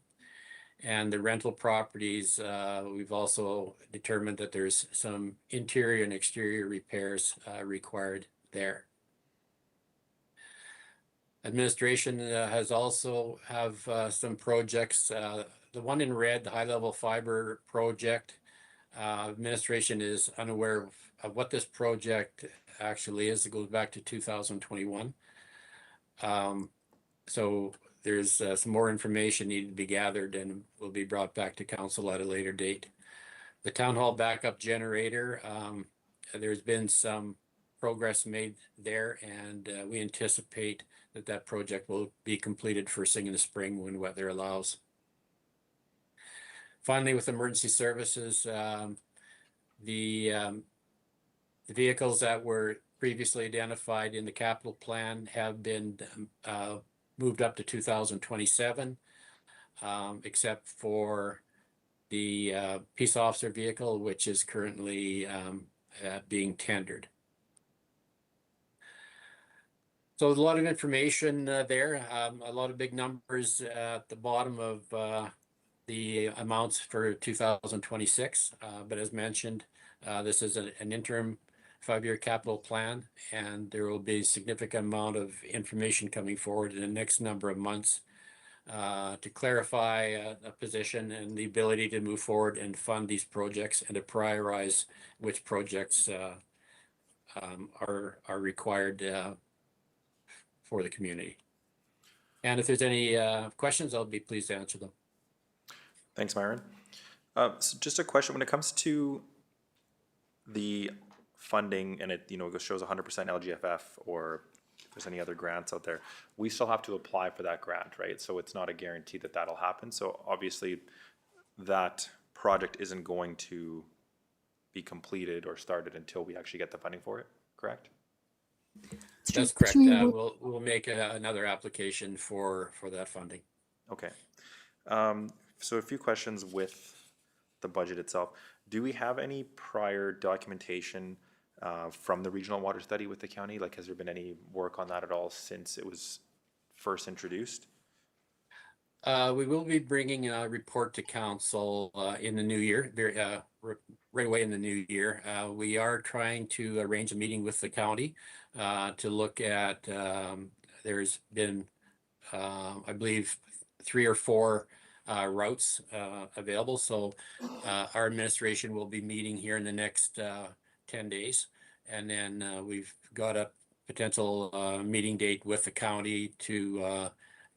And the rental properties, we've also determined that there's some interior and exterior repairs required there. Administration has also have some projects. The one in red, the high-level fiber project, administration is unaware of what this project actually is. It goes back to 2021. So there's some more information needed to be gathered and will be brought back to council at a later date. The town hall backup generator, there's been some progress made there, and we anticipate that that project will be completed first thing in the spring when weather allows. Finally, with emergency services, the vehicles that were previously identified in the capital plan have been moved up to 2027, except for the peace officer vehicle, which is currently being tendered. So a lot of information there, a lot of big numbers at the bottom of the amounts for 2026. But as mentioned, this is an interim 5-year capital plan, and there will be a significant amount of information coming forward in the next number of months to clarify a position and the ability to move forward and fund these projects and to prioritize which projects are required for the community. And if there's any questions, I'll be pleased to answer them. Thanks, Myron. So just a question, when it comes to the funding and it, it shows 100% LGFF, or if there's any other grants out there, we still have to apply for that grant, right? So it's not a guarantee that that'll happen. So obviously that project isn't going to be completed or started until we actually get the funding for it, correct? That's correct. We'll make another application for that funding. Okay. So a few questions with the budget itself. Do we have any prior documentation from the regional water study with the county? Like, has there been any work on that at all since it was first introduced? We will be bringing a report to council in the new year, right away in the new year. We are trying to arrange a meeting with the county to look at, there's been, I believe, 3 or 4 routes available. So our administration will be meeting here in the next 10 days. And then we've got a potential meeting date with the county to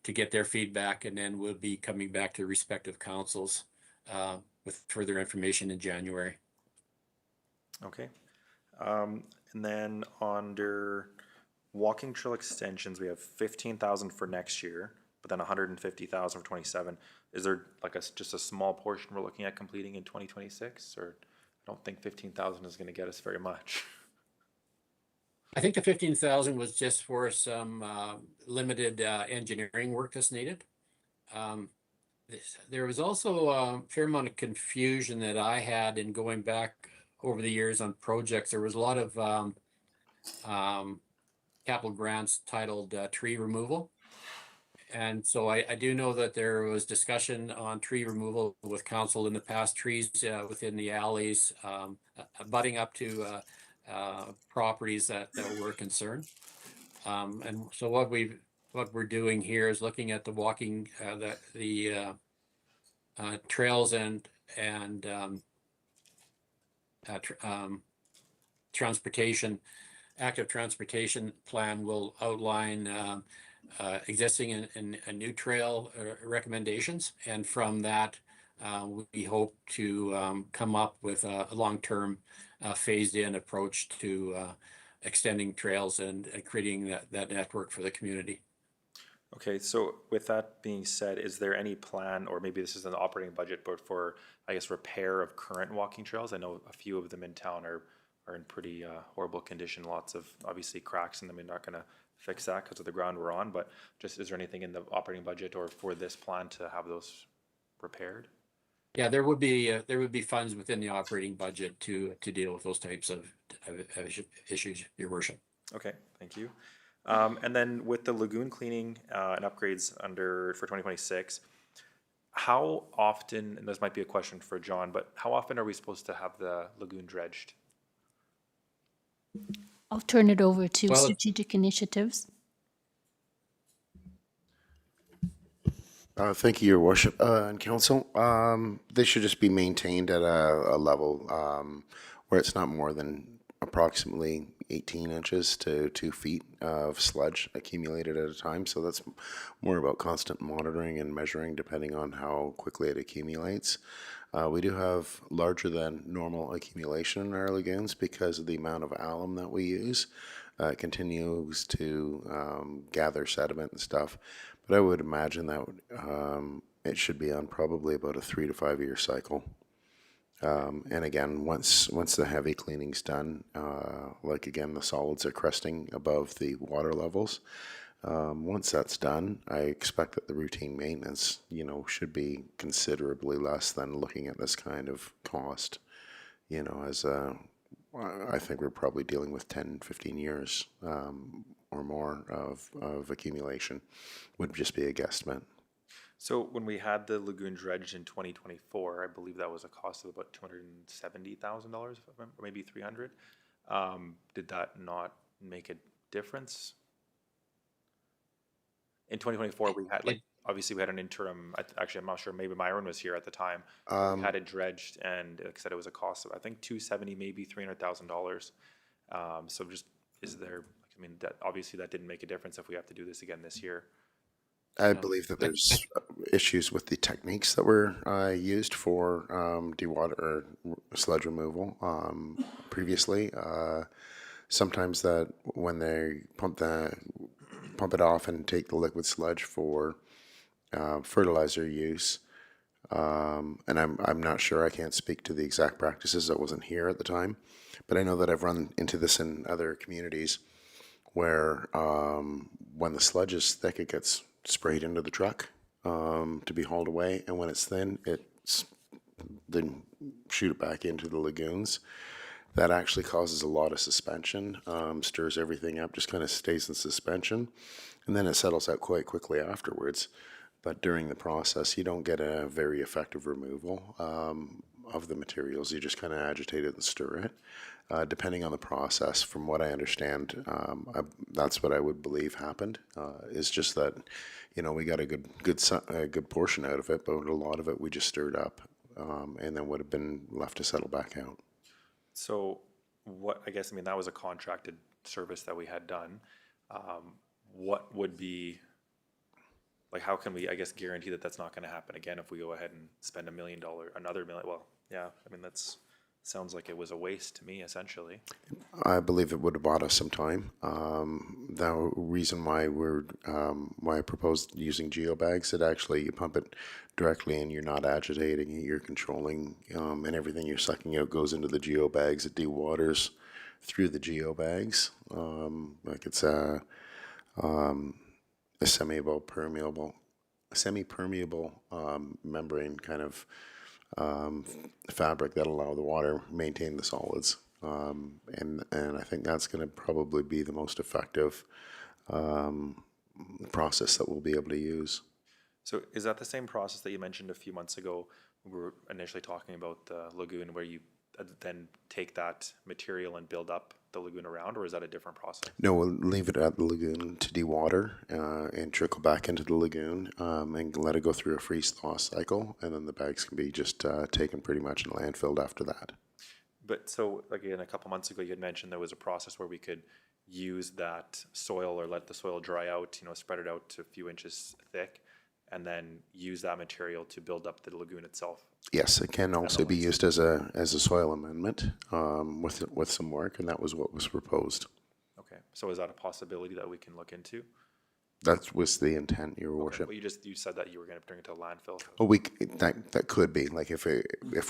get their feedback, and then we'll be coming back to respective councils with further information in January. Okay. And then under walking trail extensions, we have 15,000 for next year, but then 150,000 for 27. Is there like just a small portion we're looking at completing in 2026? Or I don't think 15,000 is going to get us very much. I think the 15,000 was just for some limited engineering work that's needed. There was also a fair amount of confusion that I had in going back over the years on projects. There was a lot of capital grants titled tree removal. And so I do know that there was discussion on tree removal with council in the past, trees within the alleys, abutting up to properties that were concerned. And so what we're doing here is looking at the walking, the trails and transportation, active transportation plan will outline existing and new trail recommendations. And from that, we hope to come up with a long-term phased-in approach to extending trails and creating that network for the community. Okay, so with that being said, is there any plan, or maybe this is an operating budget, but for, I guess, repair of current walking trails? I know a few of them in town are in pretty horrible condition, lots of obviously cracks in them. We're not going to fix that because of the ground we're on, but just is there anything in the operating budget or for this plan to have those repaired? Yeah, there would be funds within the operating budget to deal with those types of issues, your worship. Okay, thank you. And then with the lagoon cleaning and upgrades for 2026, how often, and this might be a question for John, but how often are we supposed to have the lagoon dredged? I'll turn it over to Well, strategic initiatives. Thank you, Your Worship and Council. They should just be maintained at a level where it's not more than approximately 18 inches to 2 feet of sludge accumulated at a time. So that's more about constant monitoring and measuring depending on how quickly it accumulates. We do have larger than normal accumulation in our lagoons because of the amount of alum that we use. It continues to gather sediment and stuff. But I would imagine that it should be on probably about a 3 to 5 year cycle. And again, once the heavy cleaning's done, like again, the solids are cresting above the water levels. Once that's done, I expect that the routine maintenance, should be considerably less than looking at this kind of cost. I think we're probably dealing with 10, 15 years or more of accumulation. Would just be a guesstimate. So when we had the lagoon dredged in 2024, I believe that was a cost of about $270,000, or maybe $300,000. Did that not make a difference? In 2024, we had obviously we had an interim. Actually, I'm not sure. Maybe Myron was here at the time. We had it dredged, and like I said, it was a cost of I think $270,000, maybe $300,000. So just is there? I mean, that obviously that didn't make a difference if we have to do this again this year. I believe that there's issues with the techniques that were used for dewater or sludge removal previously. Sometimes that when they pump it off and take the liquid sludge for fertilizer use, and I'm not sure. I can't speak to the exact practices. I wasn't here at the time, but I know that I've run into this in other communities where when the sludge is thick, it gets sprayed into the truck to be hauled away, and when it's thin, then shoot it back into the lagoons. That actually causes a lot of suspension, stirs everything up, just kind of stays in suspension, and then it settles out quite quickly afterwards. But during the process, you don't get a very effective removal of the materials. You just kind of agitate it and stir it. Depending on the process, from what I understand, that's what I would believe happened. Is just that, we got a good portion out of it, but a lot of it we just stirred up, and then would have been left to settle back out. So that was a contracted service that we had done. What would be, like, how can we, guarantee that that's not going to happen again if we go ahead and spend $1 million, another million? Well, yeah, that's sounds like it was a waste to me, essentially. I believe it would have bought us some time. The reason why why I proposed using geobags, that actually you pump it directly and you're not agitating it, you're controlling, and everything you're sucking out goes into the geobags. It dewaters through the geobags. Like it's a semi-permeable membrane kind of fabric that allow the water maintain the solids, and I think that's going to probably be the most effective process that we'll be able to use. So is that the same process that you mentioned a few months ago? We were initially talking about the lagoon, where you then take that material and build up the lagoon around, or is that a different process? No, we'll leave it at the lagoon to dewater and trickle back into the lagoon, and let it go through a freeze-thaw cycle, and then the bags can be just taken pretty much and landfilled after that. But so, again, a couple months ago, you had mentioned there was a process where we could use that soil or let the soil dry out, spread it out to a few inches thick, and then use that material to build up the lagoon itself. Yes, it can also be used as a soil amendment with some work, and that was what was proposed. Okay, so is that a possibility that we can look into? That was the intent, Your Worship. Well, you said that you were going to bring it to a landfill. Well, that could be, like, if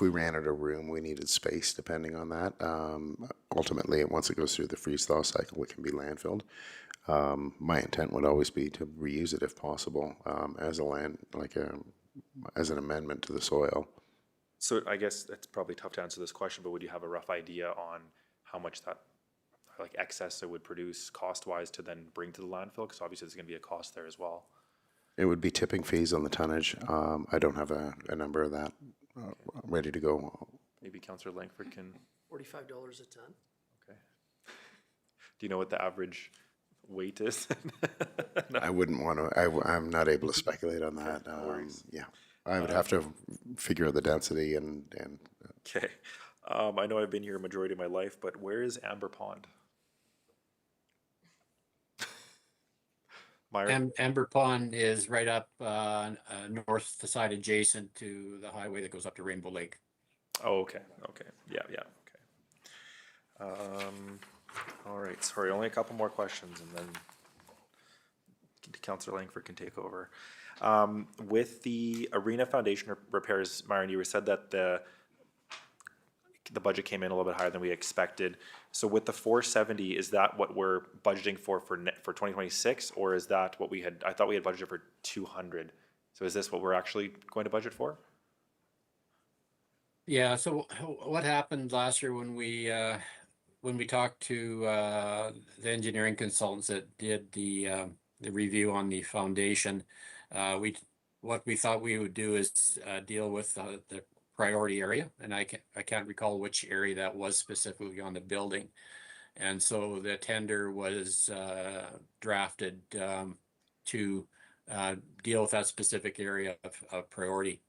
we ran out of room, we needed space. Depending on that, ultimately, once it goes through the freeze thaw cycle, it can be landfilled. My intent would always be to reuse it if possible, as a as an amendment to the soil. So I guess it's probably tough to answer this question, but would you have a rough idea on how much that, like, excess it would produce cost-wise to then bring to the landfill? Because obviously there's gonna be a cost there as well. It would be tipping fees on the tonnage. I don't have a number of that ready to go. Maybe Councillor Langford can, $45 a ton. okay. Do you know what the average weight is? I wouldn't want to, I'm not able to speculate on that. worries. Yeah, I would have to figure out the density and Okay. I know I've been here a majority of my life, but where is Amber Pond? Myron? Amber Pond is right up north, the side adjacent to the highway that goes up to Rainbow Lake. Oh, okay, okay, yeah, okay. All right, sorry, only a couple more questions and then Councillor Langford can take over. With the arena foundation repairs, Myron, you said that the budget came in a little bit higher than we expected. So with the 470, is that what we're budgeting for 2026, or is that what we had? I thought we had budgeted for 200. So is this what we're actually going to budget for? Yeah, so what happened last year when we talked to the engineering consultants that did the review on the foundation, what we thought we would do is deal with the priority area, and I can't recall which area that was specifically on the building, and so the tender was drafted to deal with that specific area of priority.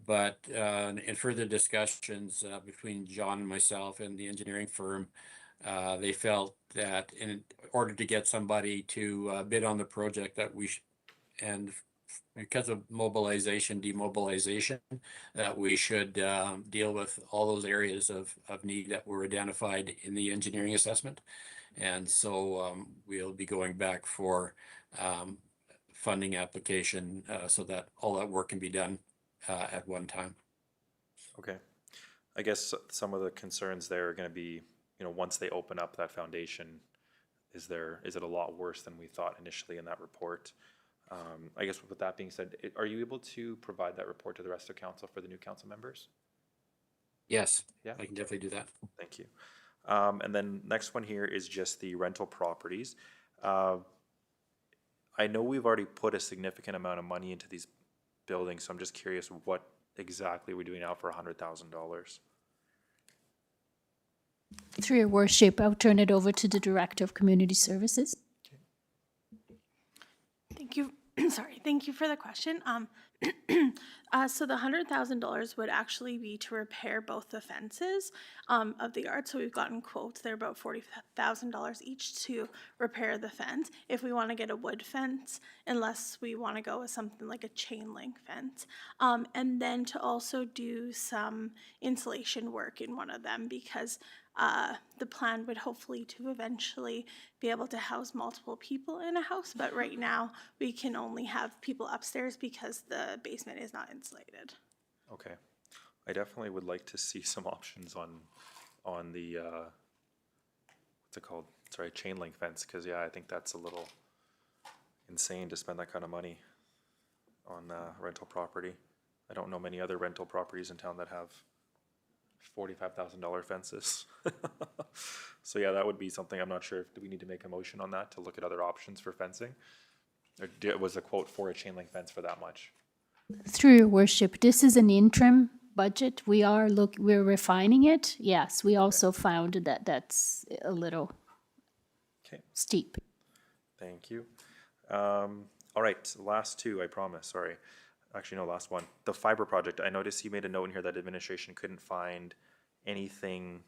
But in further discussions between John and myself and the engineering firm, they felt that in order to get somebody to bid on the project that and because of mobilization, demobilization, that we should deal with all those areas of need that were identified in the engineering assessment. And so we'll be going back for funding application so that all that work can be done at one time. Okay. I guess some of the concerns there are going to be, once they open up that foundation, is it a lot worse than we thought initially in that report? I guess with that being said, are you able to provide that report to the rest of council for the new council members? Yes, Yeah. I can definitely do that. Thank you. And then next one here is just the rental properties. I know we've already put a significant amount of money into these buildings, so I'm just curious what exactly we're doing now for $100,000. Through your worship, I'll turn it over to the Director of Community Services. Thank you. Sorry, thank you for the question. So the $100,000 would actually be to repair both the fences of the yard. So we've gotten quotes. They're about $40,000 each to repair the fence. If we want to get a wood fence, unless we want to go with something like a chain link fence, and then to also do some insulation work in one of them, because the plan would hopefully to eventually be able to house multiple people in a house, but right now we can only have people upstairs because the basement is not insulated. Okay. I definitely would like to see some options on the, what's it called? Sorry, chain link fence, because yeah, I think that's a little insane to spend that kind of money on rental property. I don't know many other rental properties in town that have $45,000 fences. So yeah, that would be something. I'm not sure if do we need to make a motion on that to look at other options for fencing, or was a quote for a chain link fence for that much? Through your worship, this is an interim budget. We're refining it. Yes, we also found that that's a little steep. Thank you. All right, last two, I promise. Sorry. Actually, no, last one. The fiber project. I noticed you made a note in here that administration couldn't find anything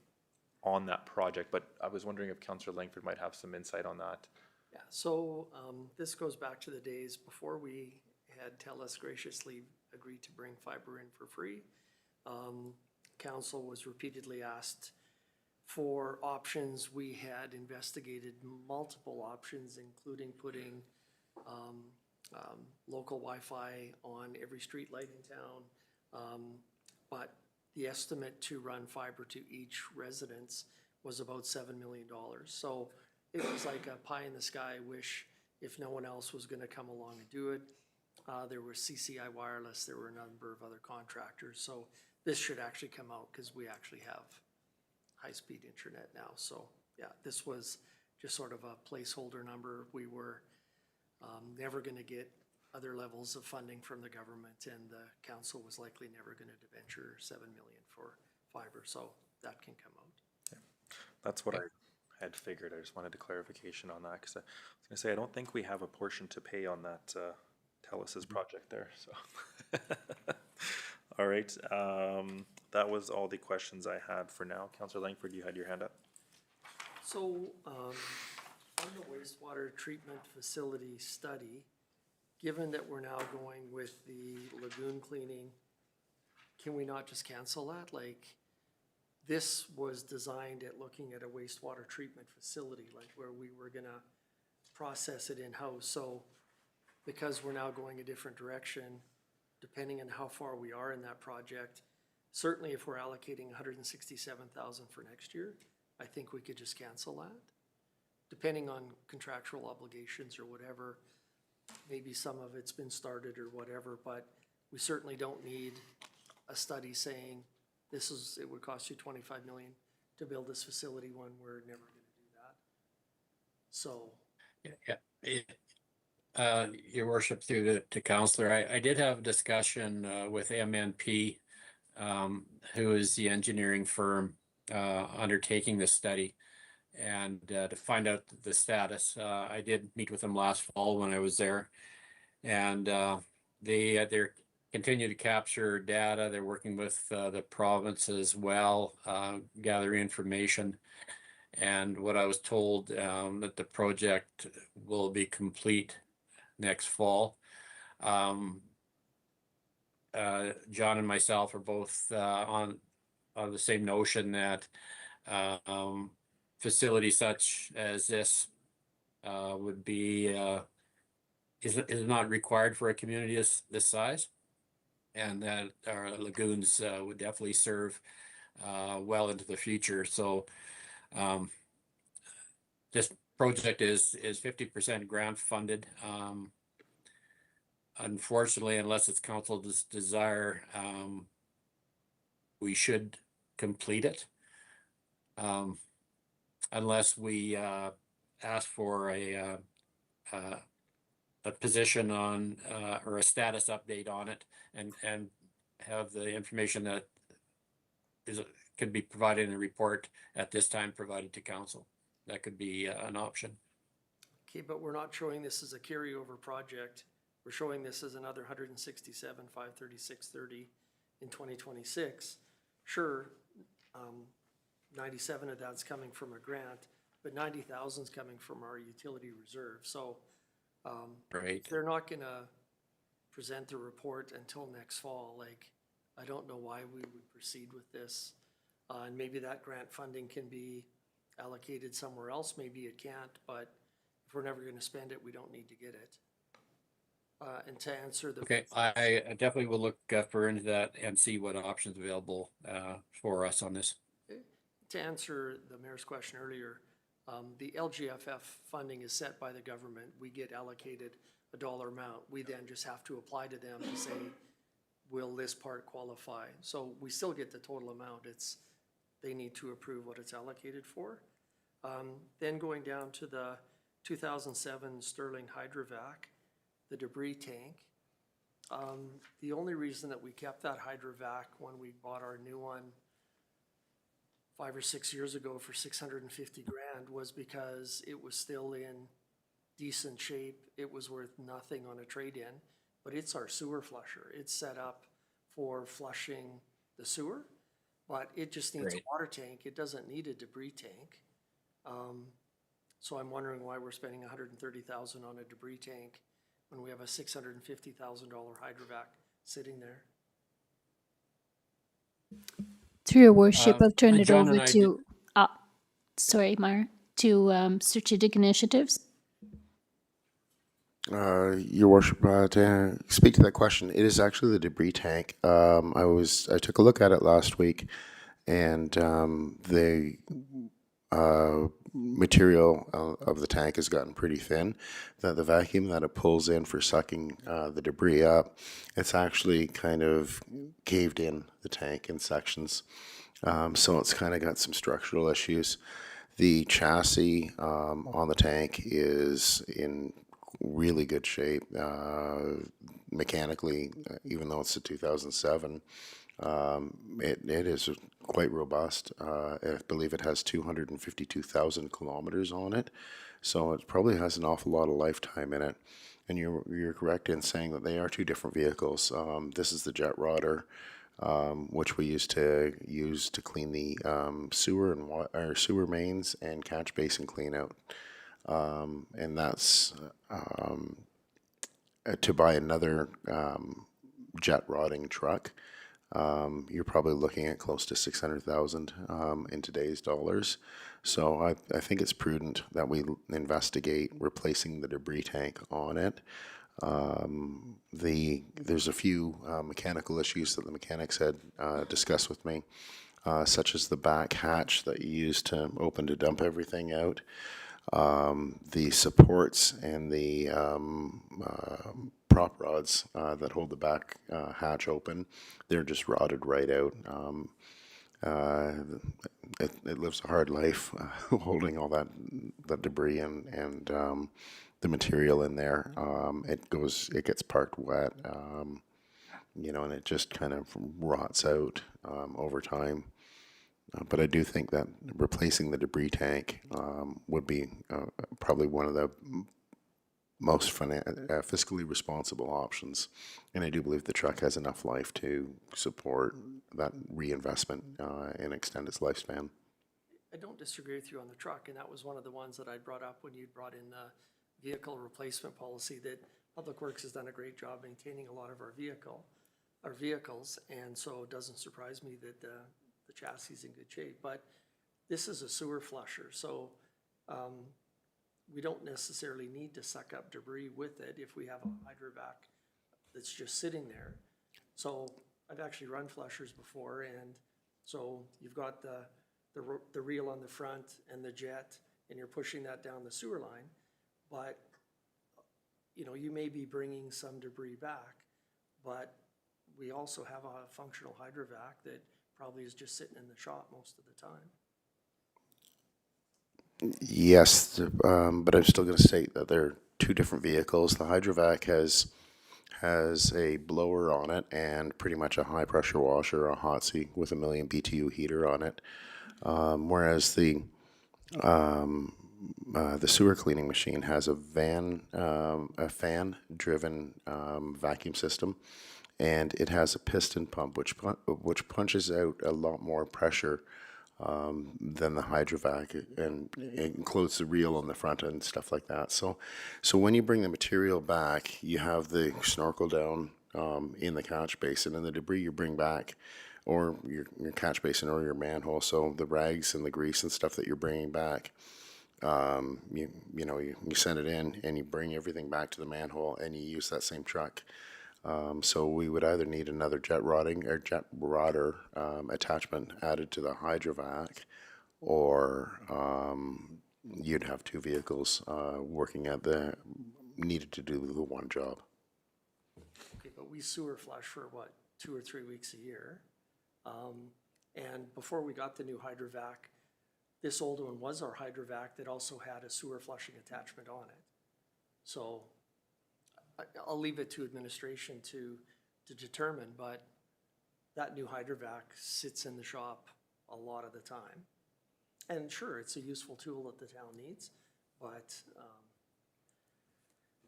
on that project, but I was wondering if Councillor Langford might have some insight on that. Yeah, so this goes back to the days before we had TELUS graciously agreed to bring fiber in for free. Council was repeatedly asked for options. We had investigated multiple options, including putting local Wi-Fi on every street light in town. But the estimate to run fiber to each residence was about $7 million. So it was like a pie in the sky wish if no one else was gonna come along and do it. There was CCI Wireless, there were a number of other contractors, so this should actually come out because we actually have high-speed internet now. So, yeah, this was just sort of a placeholder number. We were never going to get other levels of funding from the government, and the council was likely never going to debenture 7 million for fiber, so that can come out. That's what I had figured. I just wanted a clarification on that because I was going to say, I don't think we have a portion to pay on that Telus' project there. So, all right. That was all the questions I had for now. Councillor Langford, you had your hand up. So, on the wastewater treatment facility study, given that we're now going with the lagoon cleaning, can we not just cancel that? Like, this was designed at looking at a wastewater treatment facility, like where we were gonna process it in-house. So, because we're now going a different direction, depending on how far we are in that project, certainly if we're allocating 167,000 for next year, I think we could just cancel that. Depending on contractual obligations or whatever, maybe some of it's been started or whatever, but we certainly don't need a study saying it would cost you 25 million to build this facility when we're never gonna do that. So, Your worship, through to Councillor, I did have a discussion with MNP, who is the engineering firm undertaking this study, and to find out the status. I did meet with them last fall when I was there, and they're continue to capture data. They're working with the province as well, gathering information. And what I was told, that the project will be complete next fall. John and myself are both on the same notion that facilities such as this would be is not required for a community this size, and that our lagoons would definitely serve well into the future. So this project is 50% grant funded. Unfortunately, unless it's council's desire, we should complete it. Unless we ask for a position on or a status update on it, and have the information that could be provided in a report at this time provided to council. That could be an option. okay, but we're not showing this as a carryover project. We're showing this as another 167,536.30 in 2026. Sure, 97 of that's coming from a grant, but 90,000 is coming from our utility reserve. So Right. they're not gonna present the report until next fall. Like, I don't know why we would proceed with this. And maybe that grant funding can be allocated somewhere else. Maybe it can't, but if we're never gonna spend it, we don't need to get it. And to answer the. Okay, I definitely will look further into that and see what options available for us on this. To answer the mayor's question earlier, the LGFF funding is set by the government. We get allocated a dollar amount. We then just have to apply to them to say, will this part qualify? So we still get the total amount. They need to approve what it's allocated for. Then going down to the 2007 Sterling Hydrovac, the debris tank. The only reason that we kept that Hydrovac when we bought our new one 5 or 6 years ago for 650 grand was because it was still in decent shape. It was worth nothing on a trade-in, but it's our sewer flusher. It's set up for flushing the sewer, but it just needs a water tank. It doesn't need a debris tank. So I'm wondering why we're spending 130,000 on a debris tank when we have a $650,000 Hydrovac sitting there. Through your worship, I've turned it John and over I to, sorry, Myra, to strategic initiatives. Your worship, to speak to that question, it is actually the debris tank. I took a look at it last week, and they material of the tank has gotten pretty thin, that the vacuum that it pulls in for sucking the debris up, it's actually kind of caved in the tank in sections. So it's kind of got some structural issues. The chassis on the tank is in really good shape mechanically, even though it's a 2007. It is quite robust. I believe it has 252,000 kilometers on it, so it probably has an awful lot of lifetime in it. And you're correct in saying that they are two different vehicles. This is the jet rodder, which we used to clean the sewer and sewer mains and catch basin clean out. And that's to buy another jet rodding truck. You're probably looking at close to 600,000 in today's dollars. So I think it's prudent that we investigate replacing the debris tank on it. There's a few mechanical issues that the mechanics had discussed with me, such as the back hatch that you use to open to dump everything out. The supports and the prop rods that hold the back hatch open, they're just rotted right out. It lives a hard life holding all that debris and the material in there. It gets parked wet, and it just kind of rots out over time. But I do think that replacing the debris tank would be probably one of the most fiscally responsible options. And I do believe the truck has enough life to support that reinvestment and extend its lifespan. I don't disagree with you on the truck, and that was one of the ones that I brought up when you brought in the vehicle replacement policy, that Public Works has done a great job maintaining a lot of our vehicles, and so it doesn't surprise me that the chassis is in good shape. But this is a sewer flusher, so we don't necessarily need to suck up debris with it if we have a hydrovac that's just sitting there. So I've actually run flushers before, and so you've got the reel on the front and the jet, and you're pushing that down the sewer line, but you may be bringing some debris back, but we also have a functional hydrovac that probably is just sitting in the shop most of the time. Yes, but I'm still going to state that they're two different vehicles. The hydrovac has a blower on it and pretty much a high pressure washer, a hot seat with a 1,000,000 BTU heater on it, whereas the sewer cleaning machine has a fan driven vacuum system, and it has a piston pump which punches out a lot more pressure than the hydrovac, and it includes the reel on the front and stuff like that. So when you bring the material back, you have the snorkel down in the catch basin, and the debris you bring back, or your catch basin or your manhole, so the rags and the grease and stuff that you're bringing back, you send it in and you bring everything back to the manhole and you use that same truck. So we would either need another jet rodder attachment added to the hydrovac, or you'd have two vehicles working needed to do the one job. Okay, but we sewer flush for 2 or 3 weeks a year. And before we got the new hydrovac, this old one was our hydrovac that also had a sewer flushing attachment on it. So I'll leave it to administration to determine, but that new hydrovac sits in the shop a lot of the time. And sure, it's a useful tool that the town needs, but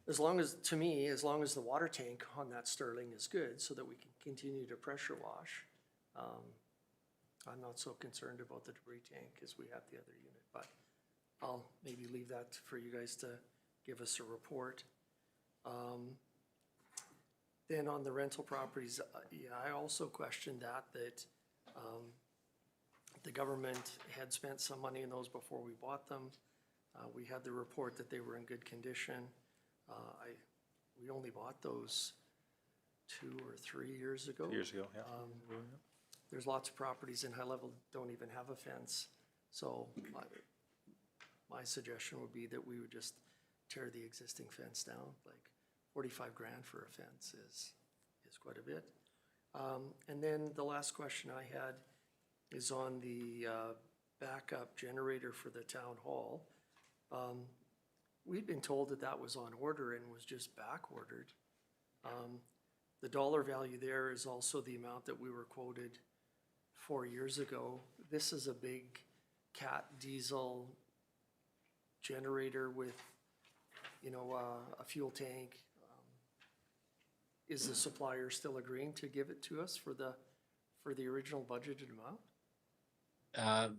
as long as the water tank on that Sterling is good so that we can continue to pressure wash, I'm not so concerned about the debris tank as we have the other unit, but I'll maybe leave that for you guys to give us a report. Then on the rental properties, I also questioned that the government had spent some money in those before we bought them. We had the report that they were in good condition. We only bought those 2 or 3 years ago. 2 years ago, yeah. There's lots of properties in high level that don't even have a fence. So my suggestion would be that we would just tear the existing fence down. Like 45 grand for a fence is quite a bit. And then the last question I had is on the backup generator for the town hall. We'd been told that that was on order and was just back ordered. The dollar value there is also the amount that we were quoted 4 years ago. This is a big Cat diesel generator with, you know, a fuel tank. Is the supplier still agreeing to give it to us for the original budgeted amount?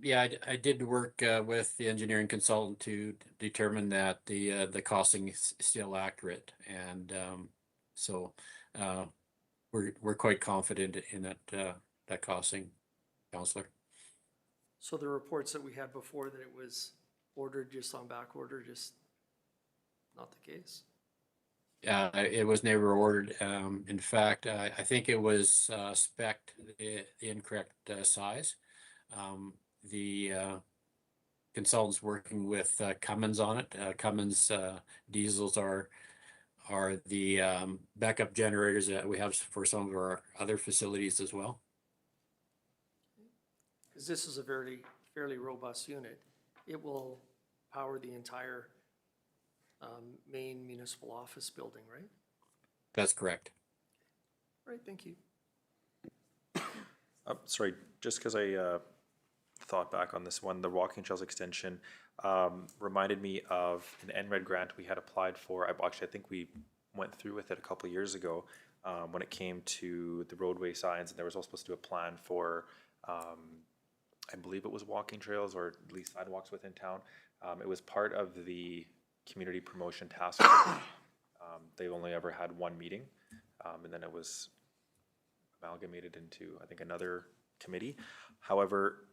Yeah, I did work with the engineering consultant to determine that the costing is still accurate, and so we're quite confident in that costing, Counselor. So the reports that we had before that it was ordered just on back order, just not the case? It was never ordered. In fact, I think it was spec'd the incorrect size. The consultants working with Cummins on it. Cummins diesels are the backup generators that we have for some of our other facilities as well. Because this is a fairly robust unit. It will power the entire main municipal office building, right? That's correct. Right, thank you. Sorry, just because I thought back on this one, the Walking Trails extension reminded me of an NRED grant we had applied for. Actually, I think we went through with it a couple of years ago when it came to the roadway signs, and there was also supposed to be a plan for, I believe it was walking trails or at least sidewalks within town. It was part of the Community Promotion Task Force. They've only ever had one meeting, and then it was amalgamated into, I think, another committee. However,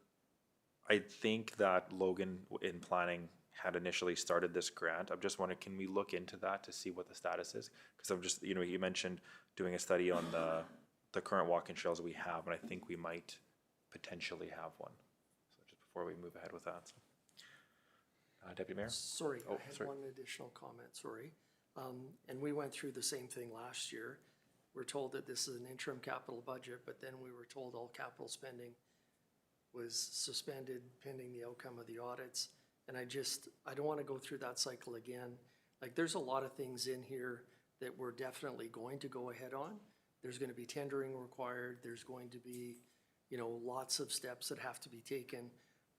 I think that Logan in planning had initially started this grant. I'm just wondering, can we look into that to see what the status is? Because I'm just, you know, you mentioned doing a study on the current walking trails we have, and I think we might potentially have one. So just before we move ahead with that. So. Deputy Mayor? Sorry, Oh, I had sorry. one additional comment, sorry. And we went through the same thing last year. We're told that this is an interim capital budget, but then we were told all capital spending was suspended pending the outcome of the audits. And I don't want to go through that cycle again. Like, there's a lot of things in here that we're definitely going to go ahead on. There's going to be tendering required. There's going to be, you know, lots of steps that have to be taken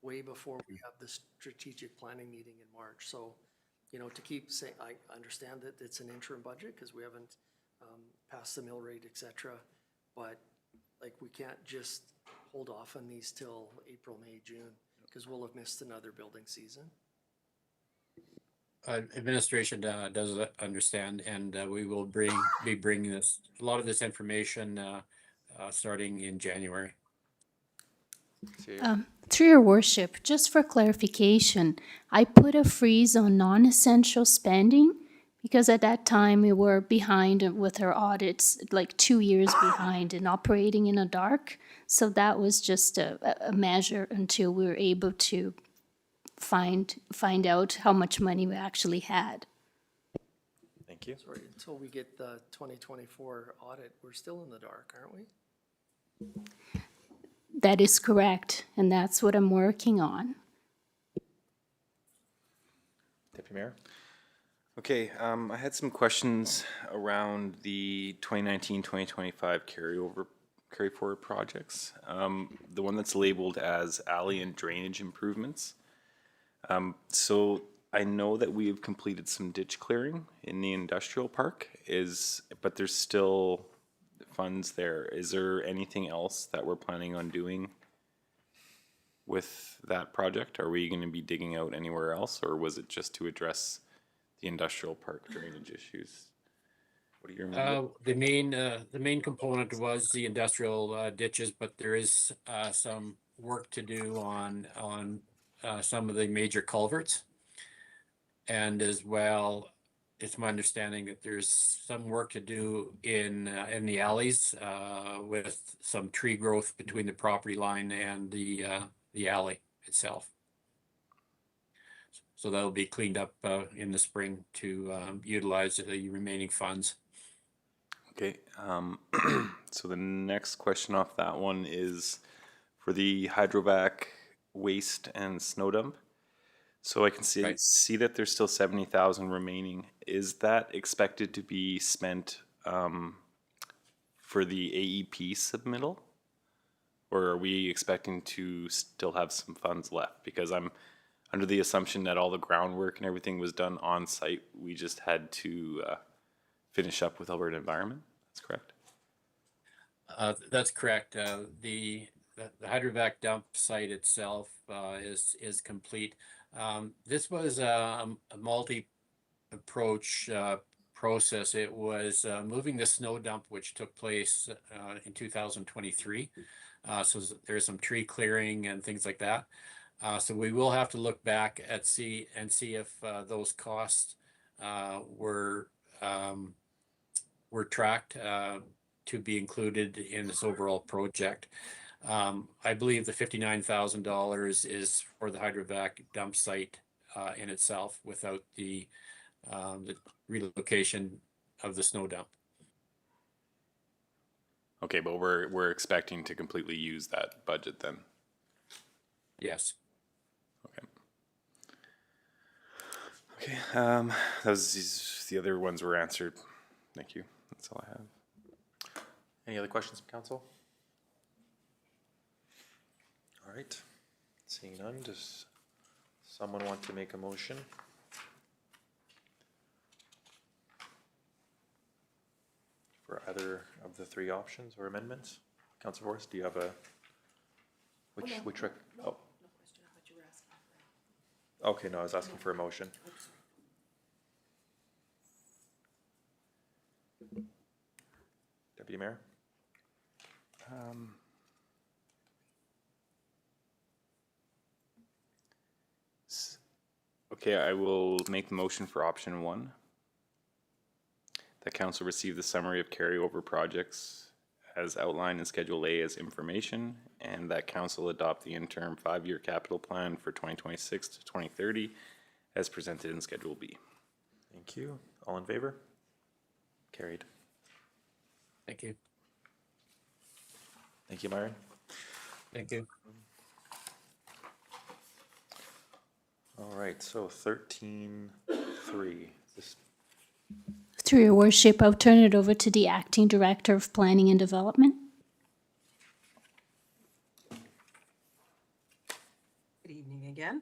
way before we have the strategic planning meeting in March. So, you know, to keep saying, I understand that it's an interim budget because we haven't passed the mill rate, et cetera. But like, we can't just hold off on these till April, May, June, because we'll have missed another building season. Administration does understand, and we will be bringing a lot of this information starting in January. Through your worship, just for clarification, I put a freeze on non-essential spending because at that time we were behind with our audits, like 2 years behind and operating in the dark. So that was just a measure until we were able to find out how much money we actually had. Thank you. Sorry, until we get the 2024 audit, we're still in the dark, aren't we? That is correct, and that's what I'm working on. Deputy Mayor? Okay, I had some questions around the 2019-2025 carry forward projects. The one that's labeled as alley and drainage improvements. So I know that we've completed some ditch clearing in the industrial park, but there's still funds there. Is there anything else that we're planning on doing with that project? Are we going to be digging out anywhere else, or was it just to address the industrial park drainage issues? What do you remember? The main component was the industrial ditches, but there is some work to do on some of the major culverts, and as well, it's my understanding that there's some work to do in the alleys with some tree growth between the property line and the alley itself. So that'll be cleaned up in the spring to utilize the remaining funds. Okay, so the next question off that one is for the hydrovac waste and snow dump. So I can see that there's still 70,000 remaining. Is that expected to be spent for the AEP submittal? Or are we expecting to still have some funds left? Because I'm under the assumption that all the groundwork and everything was done on site. We just had to finish up with Alberta Environment. That's correct. That's correct. The hydrovac dump site itself is complete. This was a multi-approach process. It was moving the snow dump, which took place in 2023. So there's some tree clearing and things like that. So we will have to look back at see if those costs were tracked to be included in this overall project. I believe the $59,000 is for the hydrovac dump site in itself, without the relocation of the snow dump. Okay, but we're expecting to completely use that budget then. Yes. Okay. Okay. The other ones were answered. Thank you. That's all I have. Any other questions from council? All right. Seeing none, does someone want to make a motion? For either of the three options or amendments? Councilor Forrest, do you have a, which, oh. Okay, no, I was asking for a motion. Deputy Mayor? Okay, I will make the motion for option 1. That council receive the summary of carryover projects as outlined in Schedule A as information, and that council adopt the interim 5-year capital plan for 2026 to 2030 as presented in Schedule B. Thank you. All in favor? Carried. Thank you. Thank you, Myron. Thank you. All right, so 13.3. Through your worship, I'll turn it over to the Acting Director of Planning and Development. Good evening again.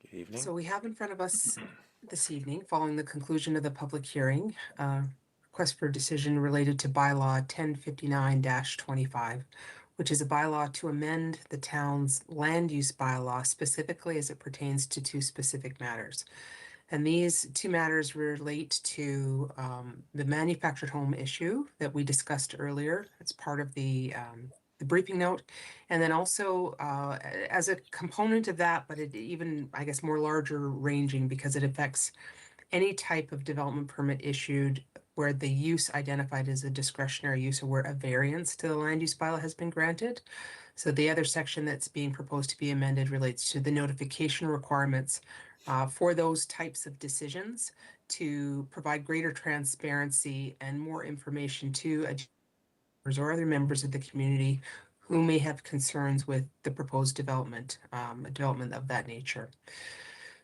Good evening. So we have in front of us this evening, following the conclusion of the public hearing, request for a decision related to bylaw 1059-25, which is a bylaw to amend the town's land use bylaw specifically as it pertains to 2 specific matters. And these 2 matters relate to the manufactured home issue that we discussed earlier. It's part of the briefing note. And then also as a component of that, but it even, I guess, more larger ranging because it affects any type of development permit issued where the use identified as a discretionary use or where a variance to the land use bylaw has been granted. So the other section that's being proposed to be amended relates to the notification requirements for those types of decisions to provide greater transparency and more information to or other members of the community who may have concerns with the proposed development, a development of that nature.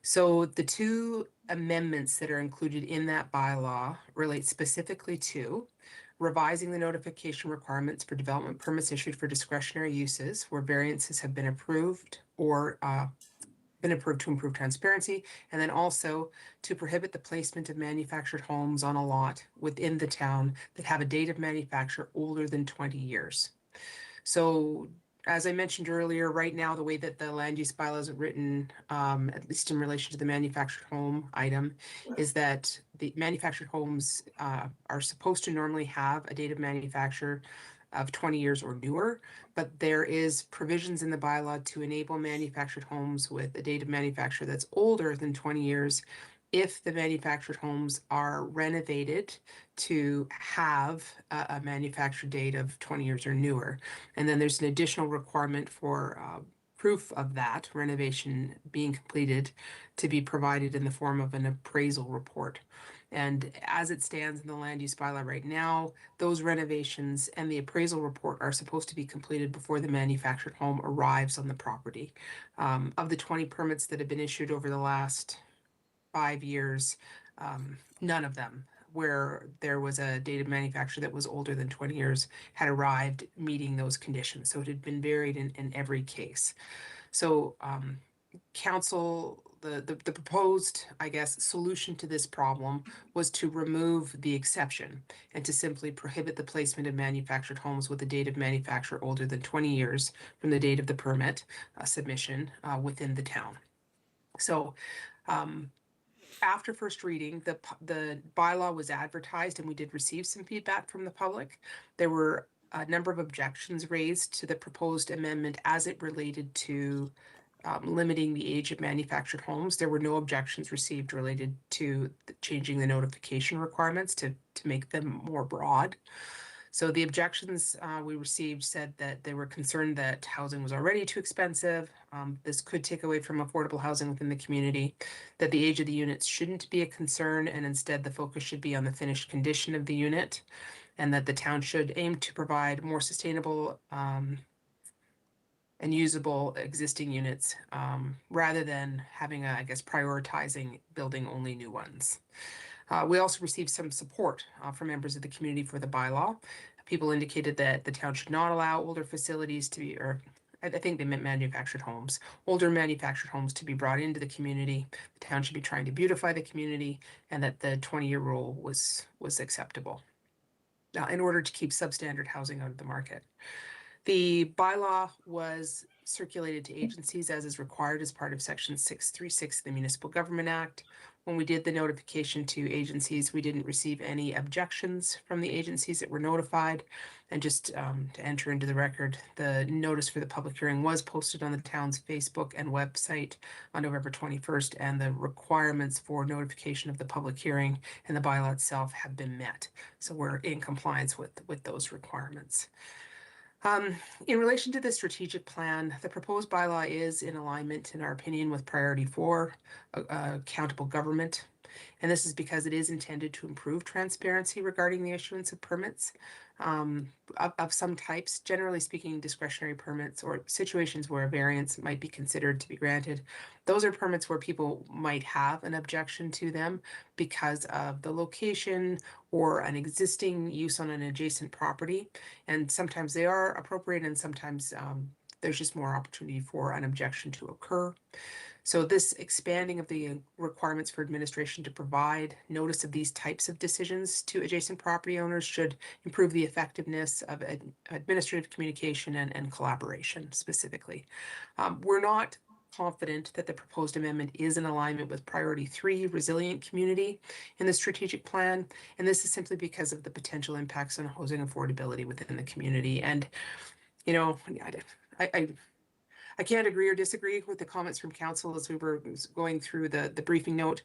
So the 2 amendments that are included in that bylaw relate specifically to revising the notification requirements for development permits issued for discretionary uses where variances have been approved or been approved to improve transparency, and then also to prohibit the placement of manufactured homes on a lot within the town that have a date of manufacture older than 20 years. So as I mentioned earlier, right now, the way that the land use bylaw is written, at least in relation to the manufactured home item, is that the manufactured homes are supposed to normally have a date of manufacture of 20 years or newer, but there is provisions in the bylaw to enable manufactured homes with a date of manufacture that's older than 20 years if the manufactured homes are renovated to have a manufactured date of 20 years or newer. And then there's an additional requirement for proof of that renovation being completed to be provided in the form of an appraisal report. And as it stands in the land use bylaw right now, those renovations and the appraisal report are supposed to be completed before the manufactured home arrives on the property. Of the 20 permits that have been issued over the last 5 years, none of them where there was a date of manufacture that was older than 20 years had arrived meeting those conditions. So it had been varied in every case. So council, the proposed, I guess, solution to this problem was to remove the exception and to simply prohibit the placement of manufactured homes with a date of manufacture older than 20 years from the date of the permit submission within the town. So after first reading, the bylaw was advertised and we did receive some feedback from the public. There were a number of objections raised to the proposed amendment as it related to limiting the age of manufactured homes. There were no objections received related to changing the notification requirements to make them more broad. So the objections we received said that they were concerned that housing was already too expensive. This could take away from affordable housing within the community, that the age of the units shouldn't be a concern, and instead the focus should be on the finished condition of the unit, and that the town should aim to provide more sustainable and usable existing units rather than having, I guess, prioritizing building only new ones. We also received some support from members of the community for the bylaw. People indicated that the town should not allow older facilities to be, or I think they meant manufactured homes, older manufactured homes to be brought into the community. The town should be trying to beautify the community, and that the 20-year rule was acceptable in order to keep substandard housing out of the market. The bylaw was circulated to agencies as is required as part of Section 636 of the Municipal Government Act. When we did the notification to agencies, we didn't receive any objections from the agencies that were notified. And just to enter into the record, the notice for the public hearing was posted on the town's Facebook and website on November 21st, and the requirements for notification of the public hearing and the bylaw itself have been met. So we're in compliance with those requirements. In relation to the strategic plan, the proposed bylaw is in alignment, in our opinion, with priority 4, accountable government. And this is because it is intended to improve transparency regarding the issuance of permits of some types, generally speaking, discretionary permits or situations where a variance might be considered to be granted. Those are permits where people might have an objection to them because of the location or an existing use on an adjacent property. And sometimes they are appropriate, and sometimes there's just more opportunity for an objection to occur. So this expanding of the requirements for administration to provide notice of these types of decisions to adjacent property owners should improve the effectiveness of administrative communication and collaboration specifically. We're not confident that the proposed amendment is in alignment with priority 3, resilient community, in the strategic plan. And this is simply because of the potential impacts on housing affordability within the community. And, you know, I can't agree or disagree with the comments from council as we were going through the briefing note.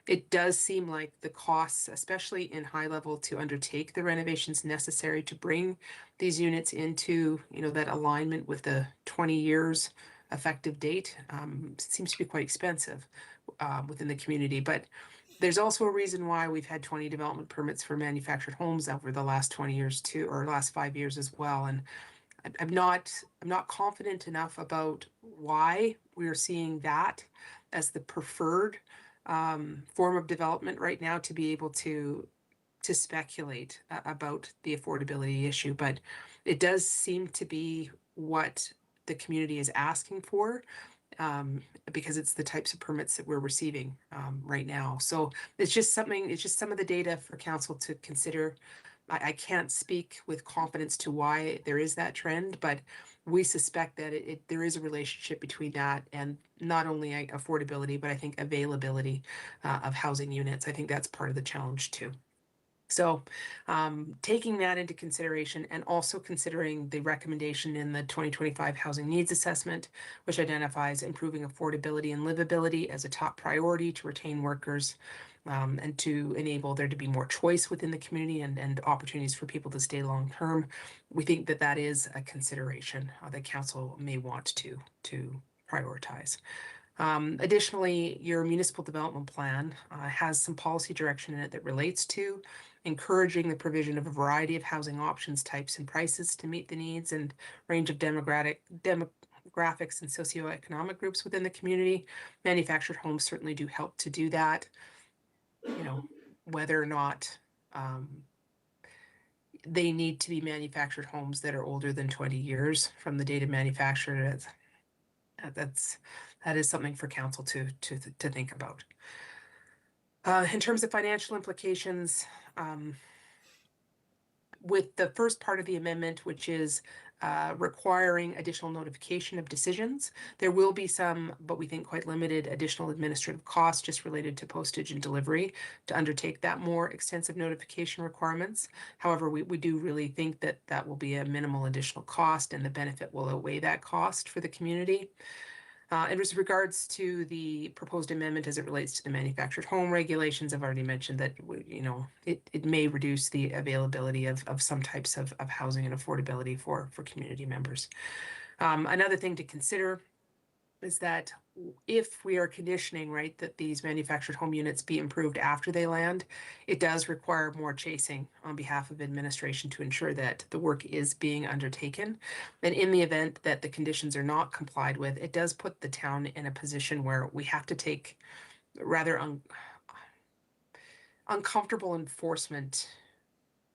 It does seem like the costs, especially in high level, to undertake the renovations necessary to bring these units into, you know, that alignment with the 20 years effective date seems to be quite expensive within the community. But there's also a reason why we've had 20 development permits for manufactured homes over the last 20 years too, or last 5 years as well. And I'm not confident enough about why we are seeing that as the preferred form of development right now to be able to speculate about the affordability issue. But it does seem to be what the community is asking for because it's the types of permits that we're receiving right now. So it's just some of the data for council to consider. I can't speak with confidence to why there is that trend, but we suspect that there is a relationship between that and not only affordability, but I think availability of housing units. I think that's part of the challenge too. So, taking that into consideration and also considering the recommendation in the 2025 Housing Needs Assessment, which identifies improving affordability and livability as a top priority to retain workers and to enable there to be more choice within the community and opportunities for people to stay long term, we think that that is a consideration that council may want to prioritize. Additionally, your municipal development plan has some policy direction in it that relates to encouraging the provision of a variety of housing options, types, and prices to meet the needs and range of demographics and socioeconomic groups within the community. Manufactured homes certainly do help to do that. You know, whether or not they need to be manufactured homes that are older than 20 years from the date of manufacture, that is something for council to think about. In terms of financial implications, with the first part of the amendment, which is requiring additional notification of decisions, there will be some, but we think quite limited, additional administrative costs just related to postage and delivery to undertake that more extensive notification requirements. However, we do really think that that will be a minimal additional cost and the benefit will outweigh that cost for the community. And with regards to the proposed amendment as it relates to the manufactured home regulations, I've already mentioned that, you know, it may reduce the availability of some types of housing and affordability for community members. Another thing to consider is that if we are conditioning, right, that these manufactured home units be improved after they land, it does require more chasing on behalf of administration to ensure that the work is being undertaken. And in the event that the conditions are not complied with, it does put the town in a position where we have to take rather uncomfortable enforcement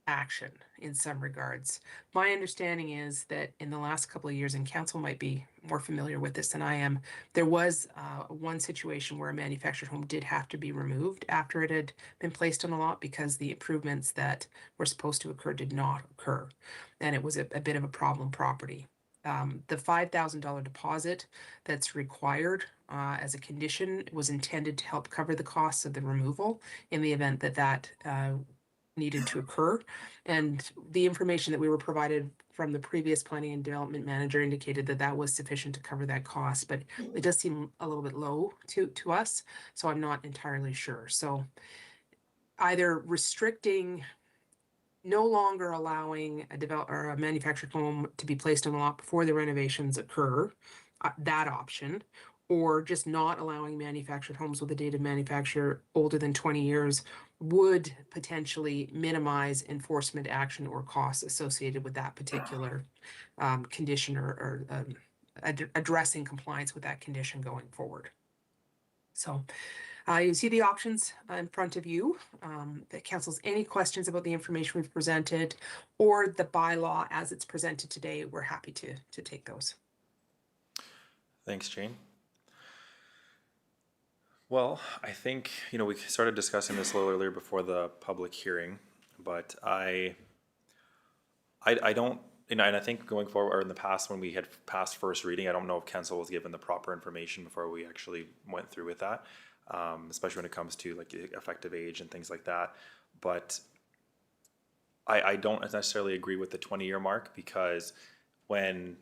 action in some regards. My understanding is that in the last couple of years, and council might be more familiar with this than I am, there was one situation where a manufactured home did have to be removed after it had been placed on the lot because the improvements that were supposed to occur did not occur. And it was a bit of a problem property. The $5,000 deposit that's required as a condition was intended to help cover the costs of the removal in the event that needed to occur. And the information that we were provided from the previous planning and development manager indicated that that was sufficient to cover that cost, but it does seem a little bit low to us, so I'm not entirely sure. So either restricting, no longer allowing a manufactured home to be placed on the lot before the renovations occur, that option, or just not allowing manufactured homes with a date of manufacture older than 20 years would potentially minimize enforcement action or costs associated with that particular condition or addressing compliance with that condition going forward. So you see the options in front of you. That council's any questions about the information we've presented or the bylaw as it's presented today, we're happy to take those. Thanks, Jane. Well, I think, you know, we started discussing this a little earlier before the public hearing, but I don't, you know, and I think going forward, or in the past when we had passed first reading, I don't know if council was given the proper information before we actually went through with that, especially when it comes to like effective age and things like that. But I don't necessarily agree with the 20-year mark, because when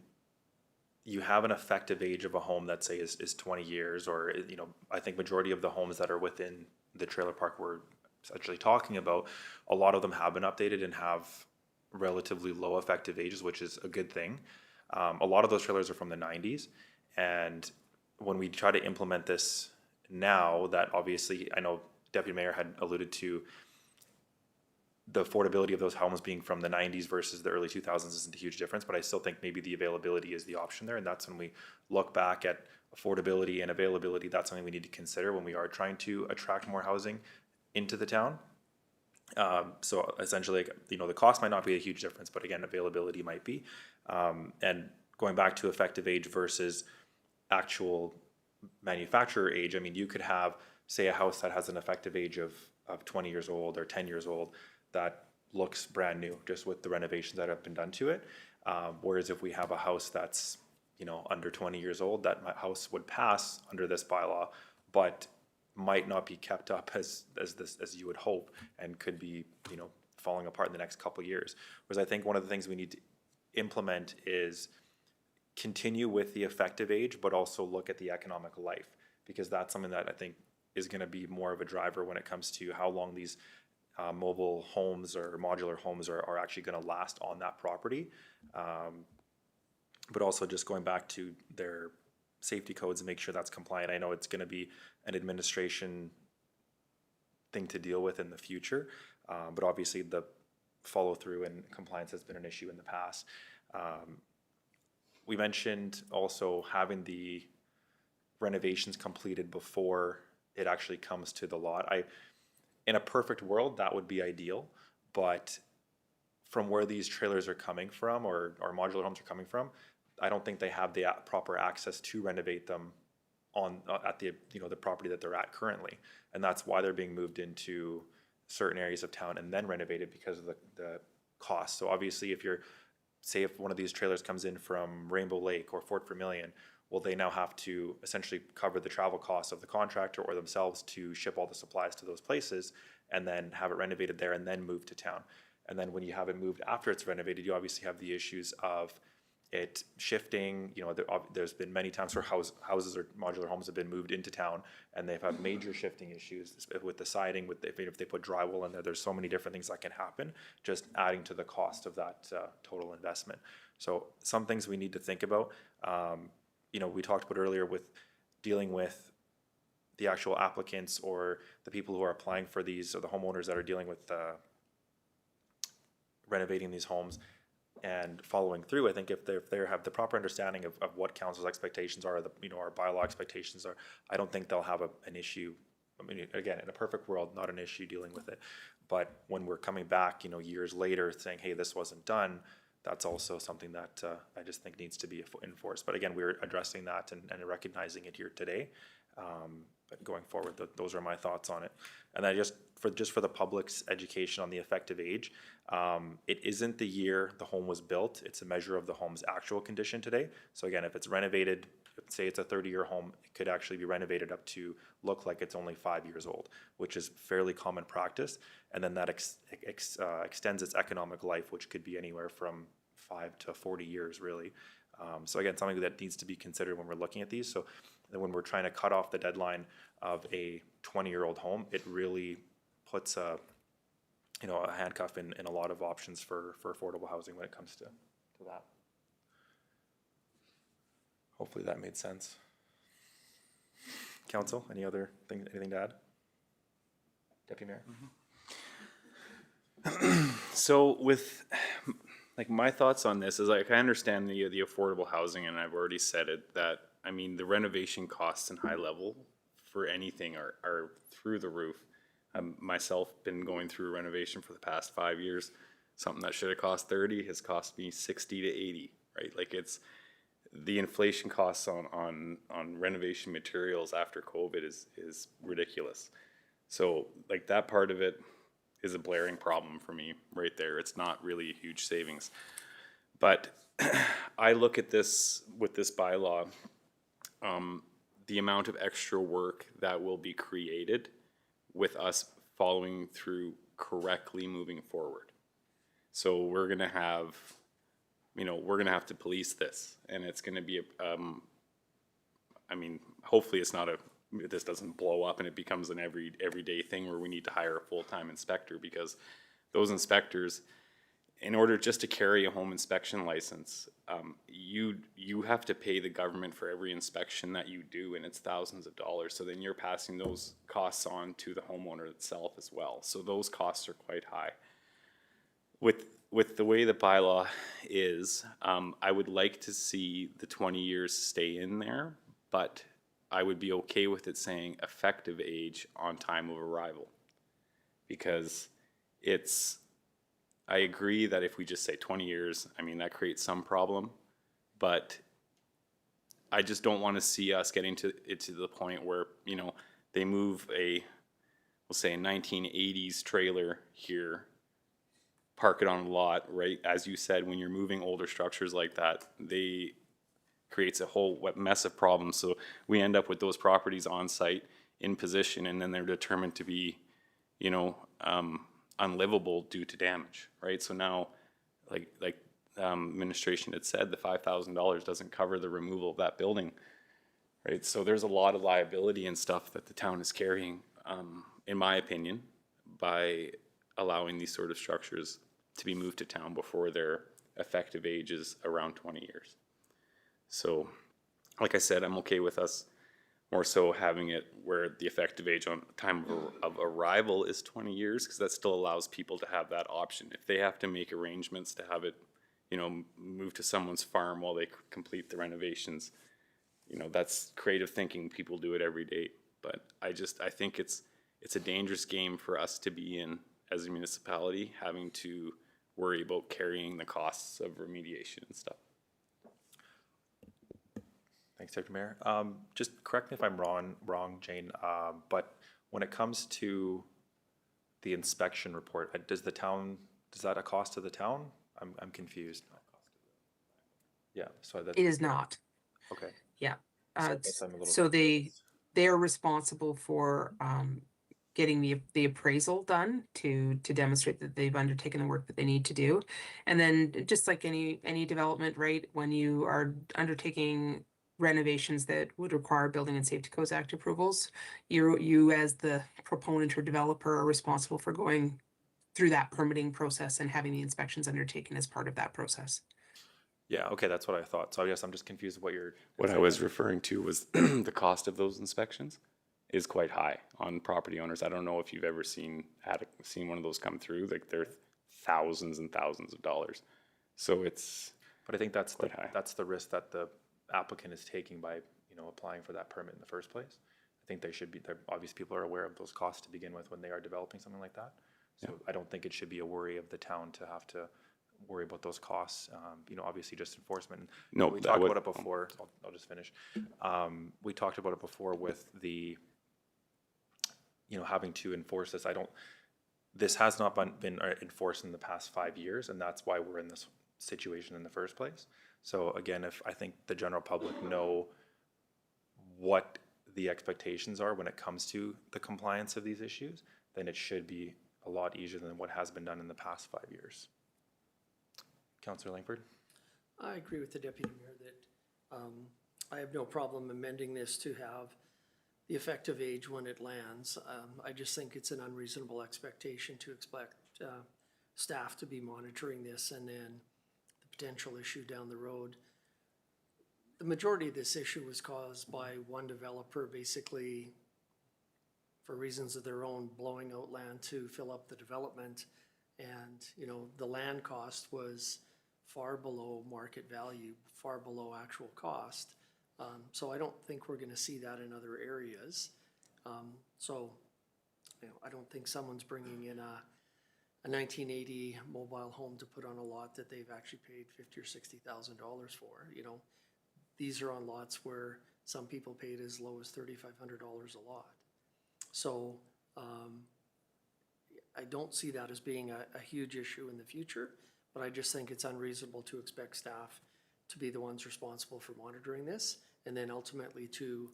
you have an effective age of a home that say is 20 years, or, you know, I think majority of the homes that are within the trailer park we're essentially talking about, a lot of them have been updated and have relatively low effective ages, which is a good thing. A lot of those trailers are from the 90s. And when we try to implement this now, that obviously, I know Deputy Mayor had alluded to the affordability of those homes being from the 90s versus the early 2000s isn't a huge difference, but I still think maybe the availability is the option there. And that's when we look back at affordability and availability, that's something we need to consider when we are trying to attract more housing into the town. So essentially, you know, the cost might not be a huge difference, but again, availability might be. And going back to effective age versus actual manufacturer age, I mean, you could have, say, a house that has an effective age of 20 years old or 10 years old that looks brand new just with the renovations that have been done to it. Whereas if we have a house that's, you know, under 20 years old, that house would pass under this bylaw, but might not be kept up as you would hope, and could be, you know, falling apart in the next couple of years. Whereas I think one of the things we need to implement is continue with the effective age, but also look at the economic life, because that's something that I think is going to be more of a driver when it comes to how long these mobile homes or modular homes are actually going to last on that property. But also just going back to their safety codes and make sure that's compliant. I know it's going to be an administration thing to deal with in the future, but obviously the follow through and compliance has been an issue in the past. We mentioned also having the renovations completed before it actually comes to the lot. In a perfect world, that would be ideal, but from where these trailers are coming from or modular homes are coming from, I don't think they have the proper access to renovate them at the the property that they're at currently, and that's why they're being moved into certain areas of town and then renovated because of the cost. So obviously, if one of these trailers comes in from Rainbow Lake or Fort Vermilion, well, they now have to essentially cover the travel costs of the contractor or themselves to ship all the supplies to those places and then have it renovated there and then move to town. And then when you have it moved after it's renovated, you obviously have the issues of it shifting. There's been many times where houses or modular homes have been moved into town and they've had major shifting issues with the siding, if they put drywall in there. There's so many different things that can happen, just adding to the cost of that total investment. So some things we need to think about. We talked about earlier with dealing with the actual applicants or the people who are applying for these, or the homeowners that are dealing with renovating these homes and following through. I think if they have the proper understanding of what council's expectations are, our bylaw expectations are, I don't think they'll have an issue. I mean, again, in a perfect world, not an issue dealing with it. But when we're coming back, years later saying, hey, this wasn't done, that's also something that I just think needs to be enforced. But again, we're addressing that and recognizing it here today. But going forward, those are my thoughts on it. And then just for the public's education on the effective age, it isn't the year the home was built. It's a measure of the home's actual condition today. So again, if it's renovated, say it's a 30-year home, it could actually be renovated up to look like it's only 5 years old, which is fairly common practice. And then that extends its economic life, which could be anywhere from 5 to 40 years, really. So again, something that needs to be considered when we're looking at these. So when we're trying to cut off the deadline of a 20-year-old home, it really puts a handcuff in a lot of options for affordable housing when it comes to that. Hopefully that made sense. Council, anything to add? Deputy Mayor? So with my thoughts on this is I understand the affordable housing, and I've already said it, that the renovation costs in high level for anything are through the roof. Myself been going through a renovation for the past 5 years. Something that should have cost 30 has cost me 60 to 80, right? It's the inflation costs on renovation materials after COVID is ridiculous. So that part of it is a blaring problem for me right there. It's not really a huge savings. But I look at this with this bylaw, the amount of extra work that will be created with us following through correctly moving forward. So we're gonna have to police this, and it's gonna be hopefully this doesn't blow up and it becomes an everyday thing where we need to hire a full-time inspector, because those inspectors, in order just to carry a home inspection license, you have to pay the government for every inspection that you do, and it's thousands of dollars. So then you're passing those costs on to the homeowner itself as well. So those costs are quite high. With the way the bylaw is, I would like to see the 20 years stay in there, but I would be okay with it saying effective age on time of arrival, because I agree that if we just say 20 years, that creates some problem, but I just don't want to see us getting to the point where, they move we'll say a 1980s trailer here, park it on a lot, right? As you said, when you're moving older structures like that, they creates a whole mess of problems. So we end up with those properties on site in position, and then they're determined to be, unlivable due to damage, right? So now, like administration had said, the $5,000 doesn't cover the removal of that building, right? So there's a lot of liability and stuff that the town is carrying, in my opinion, by allowing these sort of structures to be moved to town before their effective age is around 20 years. So, like I said, I'm okay with us more so having it where the effective age on time of arrival is 20 years, because that still allows people to have that option. If they have to make arrangements to have it, you know, move to someone's farm while they complete the renovations, you know, that's creative thinking. People do it every day. But I think it's a dangerous game for us to be in as a municipality, having to worry about carrying the costs of remediation and stuff. Thanks, Dr. Mayor. Just correct me if I'm wrong, Jane, but when it comes to the inspection report, does that a cost to the town? I'm confused. Yeah, so that. It is not. Okay. Yeah. So I guess I'm a little So they are responsible for getting the appraisal done to demonstrate that they've undertaken the work that they need to do. And then just like any development, right, when you are undertaking renovations that would require Building and Safety Codes Act approvals, you as the proponent or developer are responsible for going through that permitting process and having the inspections undertaken as part of that process. Yeah, okay, that's what I thought. So I guess I'm just confused What I was referring to was the cost of those inspections is quite high on property owners. I don't know if you've ever seen one of those come through. Like they're thousands and thousands of dollars. So it's. But I think that's high. That's the risk that the applicant is taking by, you know, applying for that permit in the first place. I think they should be. Obviously, people are aware of those costs to begin with when they are developing something like that. So yeah. I don't think it should be a worry of the town to have to worry about those costs. You know, obviously just enforcement. No, we talked about it before. I'll just finish. We talked about it before with the, you know, having to enforce this. This has not been enforced in the past 5 years, and that's why we're in this situation in the first place. So again, if I think the general public know what the expectations are when it comes to the compliance of these issues, then it should be a lot easier than what has been done in the past 5 years. Councillor Langford? I agree with the Deputy Mayor that I have no problem amending this to have the effective age when it lands. I just think it's an unreasonable expectation to expect staff to be monitoring this and then the potential issue down the road. The majority of this issue was caused by one developer basically for reasons of their own blowing out land to fill up the development. And, you know, the land cost was far below market value, far below actual cost. So I don't think we're gonna see that in other areas. So, you know, I don't think someone's bringing in a 1980 mobile home to put on a lot that they've actually paid $50,000 or $60,000 for. You know, these are on lots where some people paid as low as $3,500 a lot. So I don't see that as being a huge issue in the future, but I just think it's unreasonable to expect staff to be the ones responsible for monitoring this and then ultimately to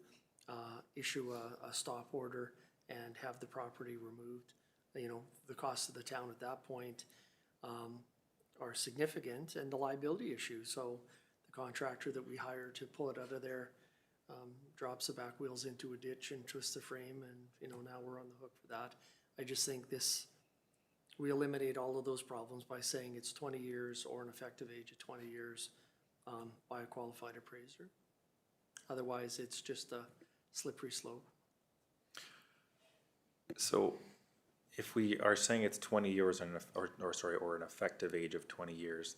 issue a stop order and have the property removed. You know, the costs of the town at that point are significant and the liability issue. So the contractor that we hire to pull it out of there drops the back wheels into a ditch and twists the frame, and you know, now we're on the hook for that. I just think we eliminate all of those problems by saying it's 20 years or an effective age of 20 years by a qualified appraiser. Otherwise, it's just a slippery slope. So if we are saying it's 20 years or an effective age of 20 years,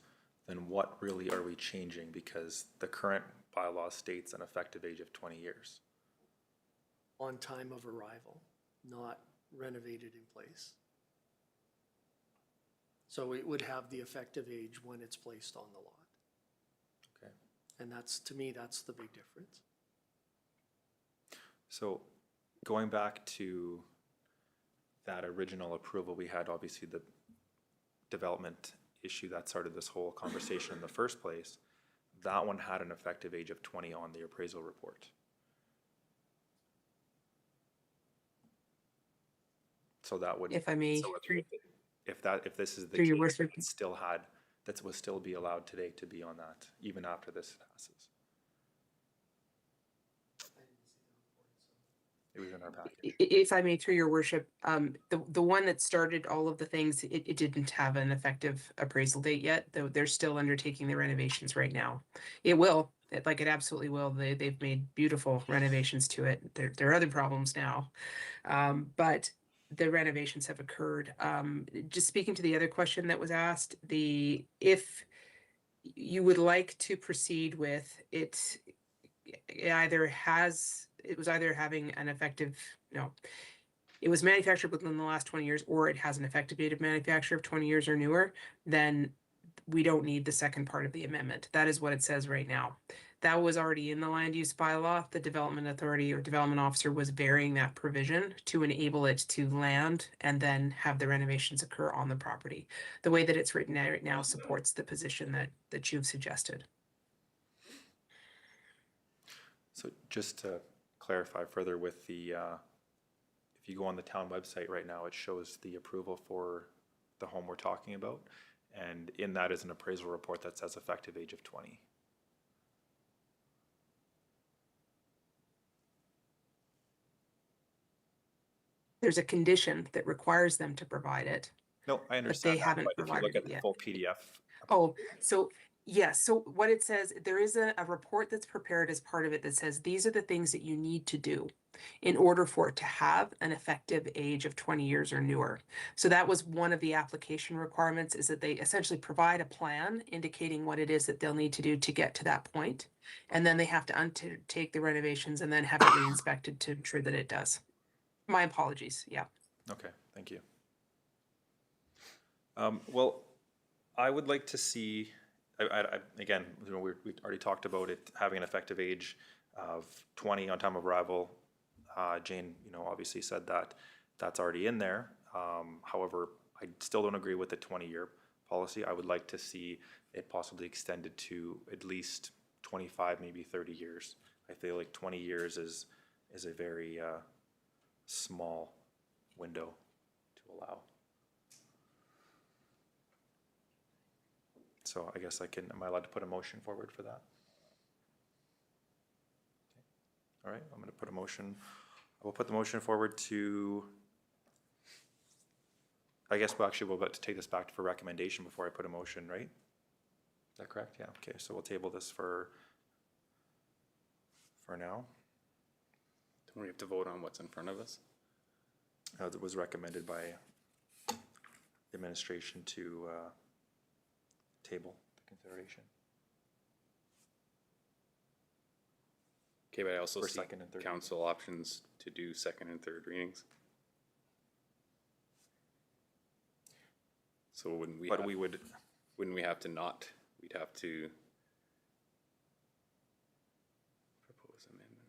then what really are we changing? Because the current bylaw states an effective age of 20 years. On time of arrival, not renovated in place. So it would have the effective age when it's placed on the lot. Okay. And that's, to me, that's the big difference. So going back to that original approval, we had obviously the development issue that started this whole conversation in the first place. That one had an effective age of 20 on the appraisal report. So that would, If I may, if this is the Through your case, worship. it still had, that would still be allowed today to be on that, even after this passes. It was in our package. If I may, through your worship, the one that started all of the things, it didn't have an effective appraisal date yet, though they're still undertaking the renovations right now. It will, it absolutely will. They've made beautiful renovations to it. There are other problems now. But the renovations have occurred. Just speaking to the other question that was asked, if you would like to proceed with it, it was either having an effective, no, it was manufactured within the last 20 years, or it has an effective date of manufacture of 20 years or newer, then we don't need the second part of the amendment. That is what it says right now. That was already in the land use bylaw. The development authority or development officer was varying that provision to enable it to land and then have the renovations occur on the property. The way that it's written right now supports the position that you've suggested. So just to clarify further with the, if you go on the town website right now, it shows the approval for the home we're talking about. And in that is an appraisal report that says effective age of 20. There's a condition that requires them to provide it. No, I understand they that, haven't but if you look provided at it the yet. full PDF, Oh, so yes, so what it says, there is a report that's prepared as part of it that says these are the things that you need to do in order for it to have an effective age of 20 years or newer. So that was one of the application requirements, is that they essentially provide a plan indicating what it is that they'll need to do to get to that point. And then they have to undertake the renovations and then have it re-inspected to ensure that it does. My apologies, yeah. okay, thank you. Well, I would like to see, again, you know, we already talked about it having an effective age of 20 on time of arrival. Jane, you know, obviously said that that's already in there. However, I still don't agree with the 20-year policy. I would like to see it possibly extended to at least 25, maybe 30 years. I feel like 20 years is a very small window to allow. So I guess am I allowed to put a motion forward for that? Okay. All right, I'm gonna put a motion, I will put the motion forward to, I guess we'll about to take this back for recommendation before I put a motion, right? Is that correct? Yeah, okay, so we'll table this for now. Don't we have to vote on what's in front of us? It was recommended by the administration to table the consideration. Okay, but I also For see second and third. council options to do second and third readings. So wouldn't we? But we would, Wouldn't we have to not? We'd have to propose amendment.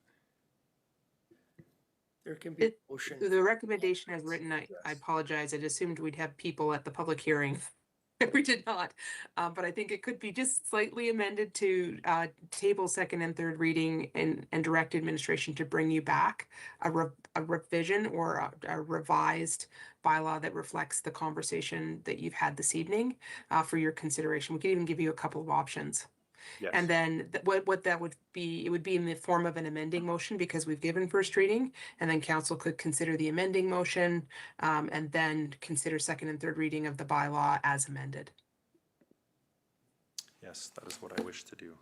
There can be a motion. The recommendation as written, I apologize, I'd assumed we'd have people at the public hearing. We did not, but I think it could be just slightly amended to table second and third reading and direct administration to bring you back a revision or a revised bylaw that reflects the conversation that you've had this evening for your consideration. We could even give you a couple of options. yes. And then what that would be, it would be in the form of an amending motion because we've given first reading, and then council could consider the amending motion and then consider second and third reading of the bylaw as amended. Yes, that is what I wish to do.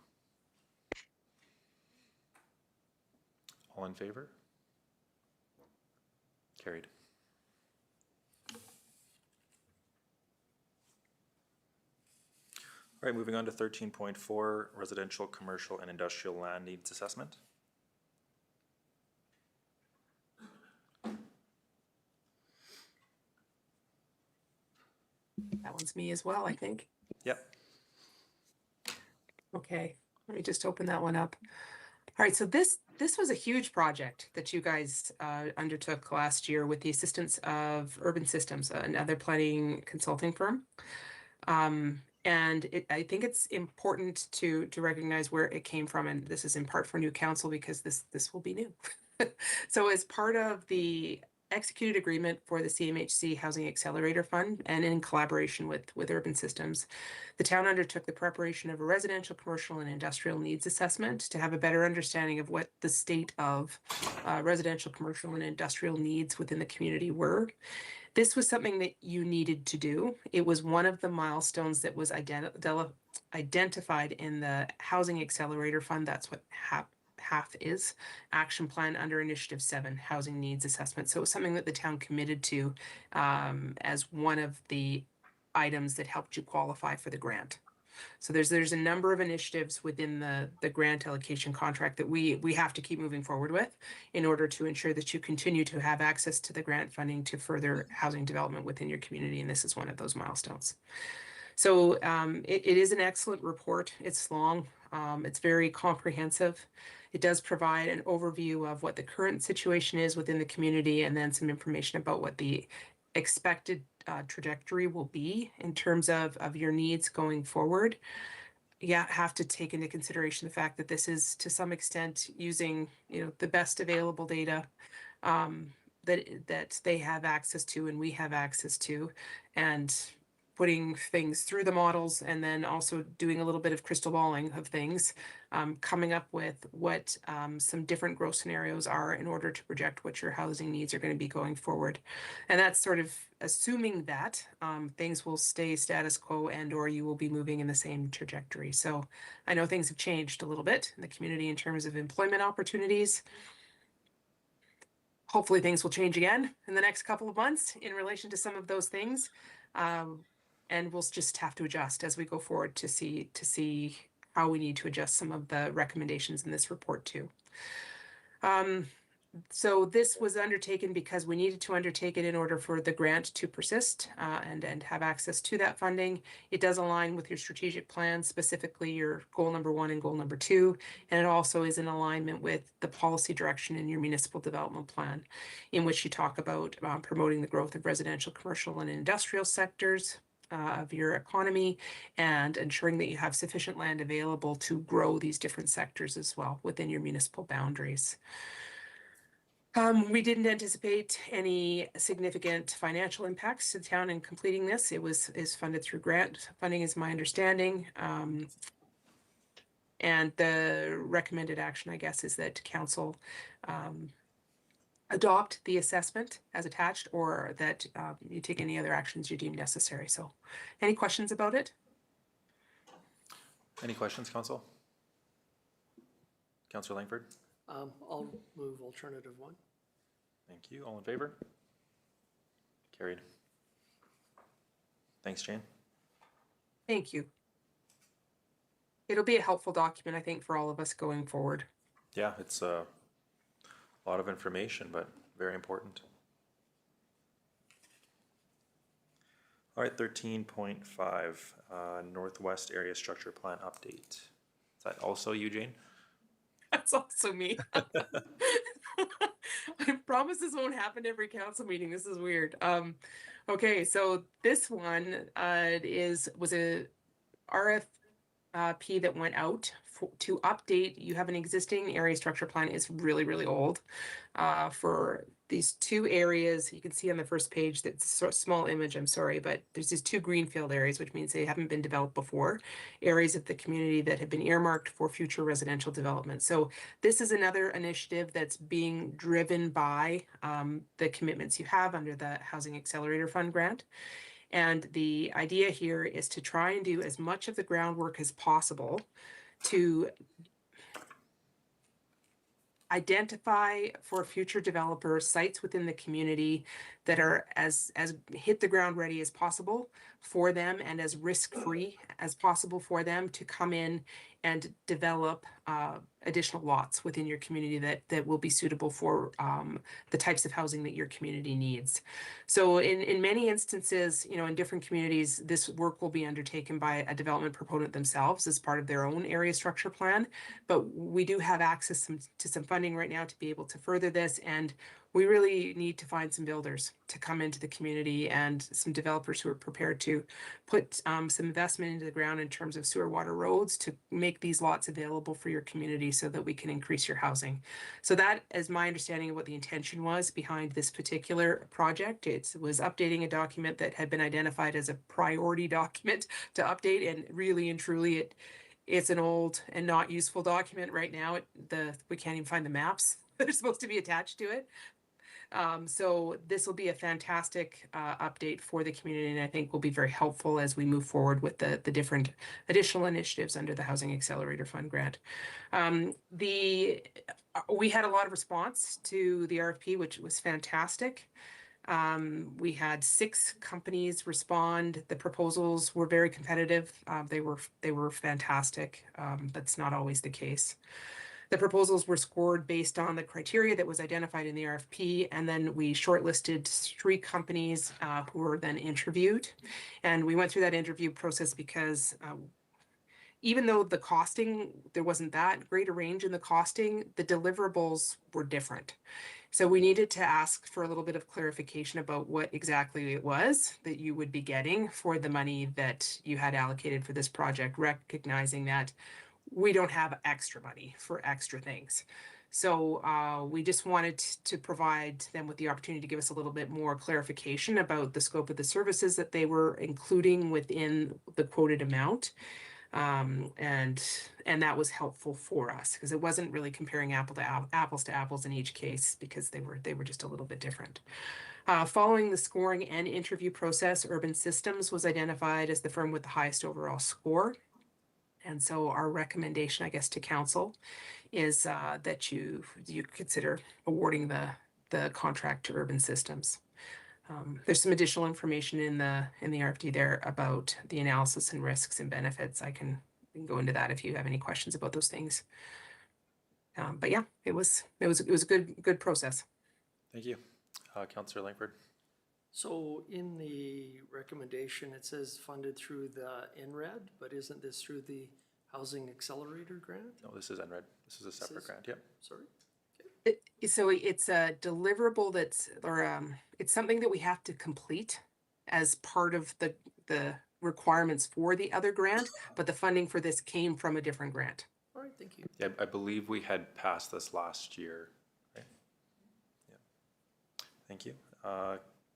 All in favor? Carried. All right, moving on to 13.4, residential, commercial, and industrial land needs assessment. That one's me as well, I think. Yep. Okay, let me just open that one up. All right, so this was a huge project that you guys undertook last year with the assistance of Urban Systems, another planning consulting firm. And I think it's important to recognize where it came from, and this is in part for new council because this will be new. So as part of the executed agreement for the CMHC Housing Accelerator Fund, and in collaboration with Urban Systems, the town undertook the preparation of a residential, commercial, and industrial needs assessment to have a better understanding of what the state of residential, commercial, and industrial needs within the community were. This was something that you needed to do. It was one of the milestones that was identified in the Housing Accelerator Fund. That's what HAF is, Action Plan under Initiative 7, Housing Needs Assessment. So it was something that the town committed to as one of the items that helped you qualify for the grant. So there's a number of initiatives within the grant allocation contract that we have to keep moving forward with in order to ensure that you continue to have access to the grant funding to further housing development within your community, and this is one of those milestones. So it is an excellent report. It's long. It's very comprehensive. It does provide an overview of what the current situation is within the community, and then some information about what the expected trajectory will be in terms of your needs going forward. You have to take into consideration the fact that this is to some extent using, you know, the best available data that they have access to and we have access to, and putting things through the models, and then also doing a little bit of crystal balling of things, coming up with what some different growth scenarios are in order to project what your housing needs are going to be going forward. And that's sort of assuming that things will stay status quo and or you will be moving in the same trajectory. So I know things have changed a little bit in the community in terms of employment opportunities. Hopefully things will change again in the next couple of months in relation to some of those things. And we'll just have to adjust as we go forward to see how we need to adjust some of the recommendations in this report too. So this was undertaken because we needed to undertake it in order for the grant to persist and have access to that funding. It does align with your strategic plan, specifically your goal number 1 and goal number 2. And it also is in alignment with the policy direction in your municipal development plan, in which you talk about promoting the growth of residential, commercial, and industrial sectors of your economy, and ensuring that you have sufficient land available to grow these different sectors as well within your municipal boundaries. We didn't anticipate any significant financial impacts to the town in completing this. It is funded through grant funding, is my understanding. And the recommended action, I guess, is that council adopt the assessment as attached, or that you take any other actions you deem necessary. So any questions about it? Any questions, Council? Councillor Langford? I'll move alternative 1. Thank you. All in favor? Carried. Thanks, Jane. Thank you. It'll be a helpful document, I think, for all of us going forward. Yeah, it's a lot of information, but very important. All right, 13.5, Northwest Area Structure Plan Update. Is that also you, Jane? That's also me. I promise this won't happen every council meeting. This is weird. Okay, so this one was a RFP that went out to update. You have an existing area structure plan. It's really, really old. For these 2 areas, you can see on the first page, that's a small image, I'm sorry, but there's these 2 greenfield areas, which means they haven't been developed before, areas of the community that have been earmarked for future residential development. So this is another initiative that's being driven by the commitments you have under the Housing Accelerator Fund grant. And the idea here is to try and do as much of the groundwork as possible to identify for future developers sites within the community that are as hit the ground ready as possible for them, and as risk-free as possible for them to come in and develop additional lots within your community that will be suitable for the types of housing that your community needs. So in many instances, you know, in different communities, this work will be undertaken by a development proponent themselves as part of their own area structure plan. But we do have access to some funding right now to be able to further this, and we really need to find some builders to come into the community and some developers who are prepared to put some investment into the ground in terms of sewer water roads to make these lots available for your community so that we can increase your housing. So that is my understanding of what the intention was behind this particular project. It was updating a document that had been identified as a priority document to update, and really and truly it's an old and not useful document right now. We can't even find the maps that are supposed to be attached to it. So this will be a fantastic update for the community, and I think will be very helpful as we move forward with the different additional initiatives under the Housing Accelerator Fund grant. We had a lot of response to the RFP, which was fantastic. We had 6 companies respond. The proposals were very competitive. They were fantastic. That's not always the case. The proposals were scored based on the criteria that was identified in the RFP, and then we shortlisted 3 companies who were then interviewed. And we went through that interview process because even though the costing, there wasn't that great a range in the costing, the deliverables were different. So we needed to ask for a little bit of clarification about what exactly it was that you would be getting for the money that you had allocated for this project, recognizing that we don't have extra money for extra things. So we just wanted to provide them with the opportunity to give us a little bit more clarification about the scope of the services that they were including within the quoted amount. And that was helpful for us because it wasn't really comparing apples to apples in each case, because they were just a little bit different. Following the scoring and interview process, Urban Systems was identified as the firm with the highest overall score. And so our recommendation, I guess, to council is that you consider awarding the contract to Urban Systems. There's some additional information in the RFD there about the analysis and risks and benefits. I can go into that if you have any questions about those things. But yeah, it was a good process. Thank you. Councillor Langford. So in the recommendation, it says funded through the NRED, but isn't this through the Housing Accelerator grant? No, this is NRED. This is a separate grant. Yep. Sorry? So it's a deliverable it's something that we have to complete as part of the requirements for the other grant, but the funding for this came from a different grant. All right, thank you. Yeah, I believe we had passed this last year. Right? Yeah. Thank you.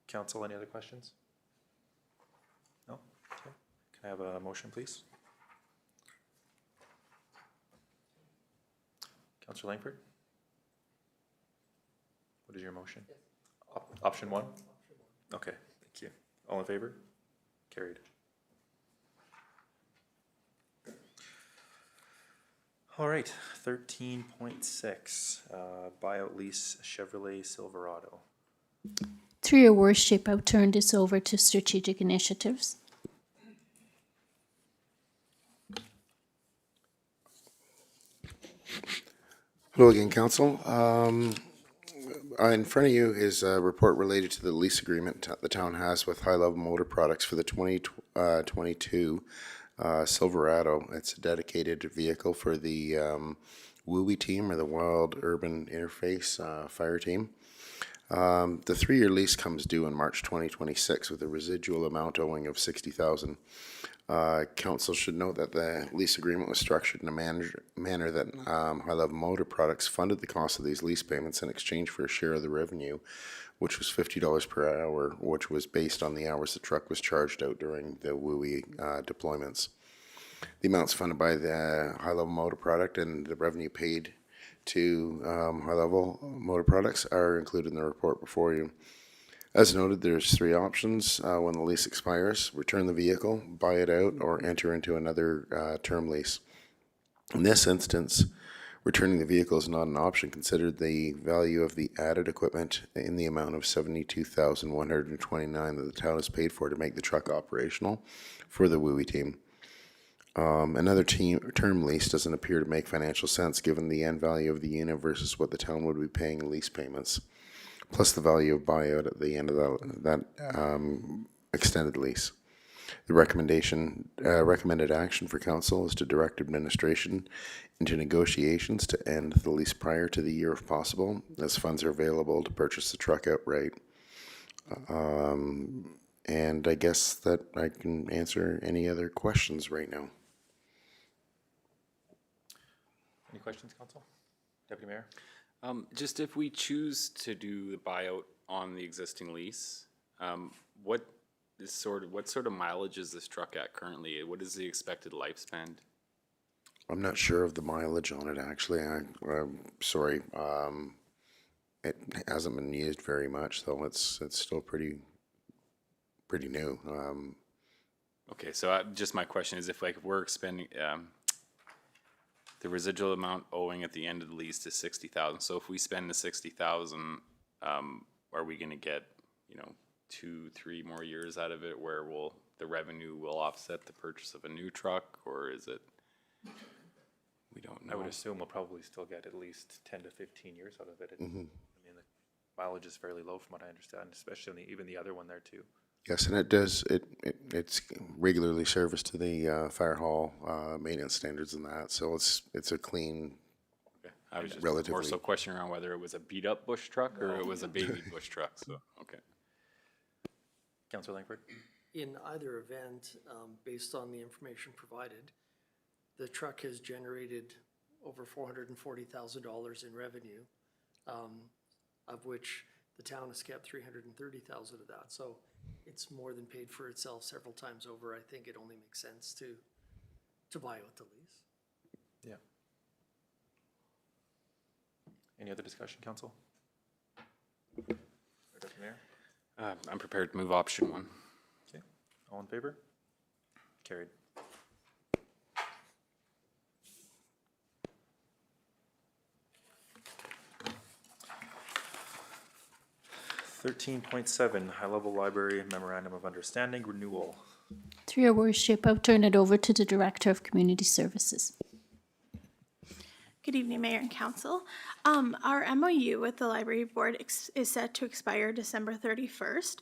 Council, any other questions? No? Okay. Can I have a motion, please? Councillor Langford? What is your motion? Option 1? Okay, thank you. All in favor? Carried. All right, 13.6, buyout lease Chevrolet Silverado. Through your worship, I'll turn this over to strategic initiatives. Hello again, Council. In front of you is a report related to the lease agreement the town has with High Level Motor Products for the 2022 Silverado. It's a dedicated vehicle for the WUI team, or the Wild Urban Interface fire team. The 3-year lease comes due in March 2026 with a residual amount owing of $60,000. Council should note that the lease agreement was structured in a manner that High Level Motor Products funded the cost of these lease payments in exchange for a share of the revenue, which was $50 per hour, which was based on the hours the truck was charged out during the WUI deployments. The amounts funded by the High Level Motor Product and the revenue paid to High Level Motor Products are included in the report before you. As noted, there's 3 options when the lease expires: return the vehicle, buy it out, or enter into another term lease. In this instance, returning the vehicle is not an option, considered the value of the added equipment in the amount of $72,129 that the town has paid for to make the truck operational for the WUI team. Another term lease doesn't appear to make financial sense given the end value of the unit versus what the town would be paying in lease payments, plus the value of buyout at the end of that extended lease. The recommended action for council is to direct administration into negotiations to end the lease prior to the year if possible, as funds are available to purchase the truck outright. And I guess that I can answer any other questions right now. Any questions, council? Deputy Mayor? Just if we choose to do the buyout on the existing lease, what sort of mileage is this truck at currently? What is the expected lifespan? I'm not sure of the mileage on it, actually. I'm sorry. It hasn't been used very much, though. It's still pretty new. Okay, so just my question is, if we're expending, the residual amount owing at the end of the lease is 60,000. So if we spend the 60,000, are we going to get, 2-3 more years out of it where the revenue will offset the purchase of a new truck, or is it? We don't know. I would assume we'll probably still get at least 10 to 15 years out of it. I mean, the mileage is fairly low from what I understand, especially even the other one there too. Yes, and it's regularly serviced to the fire hall maintenance standards and that, so it's a clean. Okay. I was just relatively more so questioning around whether it was a beat up bush truck or it was a baby bush truck. So okay. Councilor Langford? In either event, based on the information provided, the truck has generated over $440,000 in revenue, of which the town has kept $330,000 of that. So it's more than paid for itself several times over. I think it only makes sense to buy out the lease. Yeah. Any other discussion, council? Or Deputy Mayor? I'm prepared to move option 1. Okay. All in favor? Carried. 13.7, high-level library memorandum of understanding renewal. Through your worship, I'll turn it over to the Director of Community Services. Good evening, Mayor and Council. Our MOU with the Library Board is set to expire December 31st.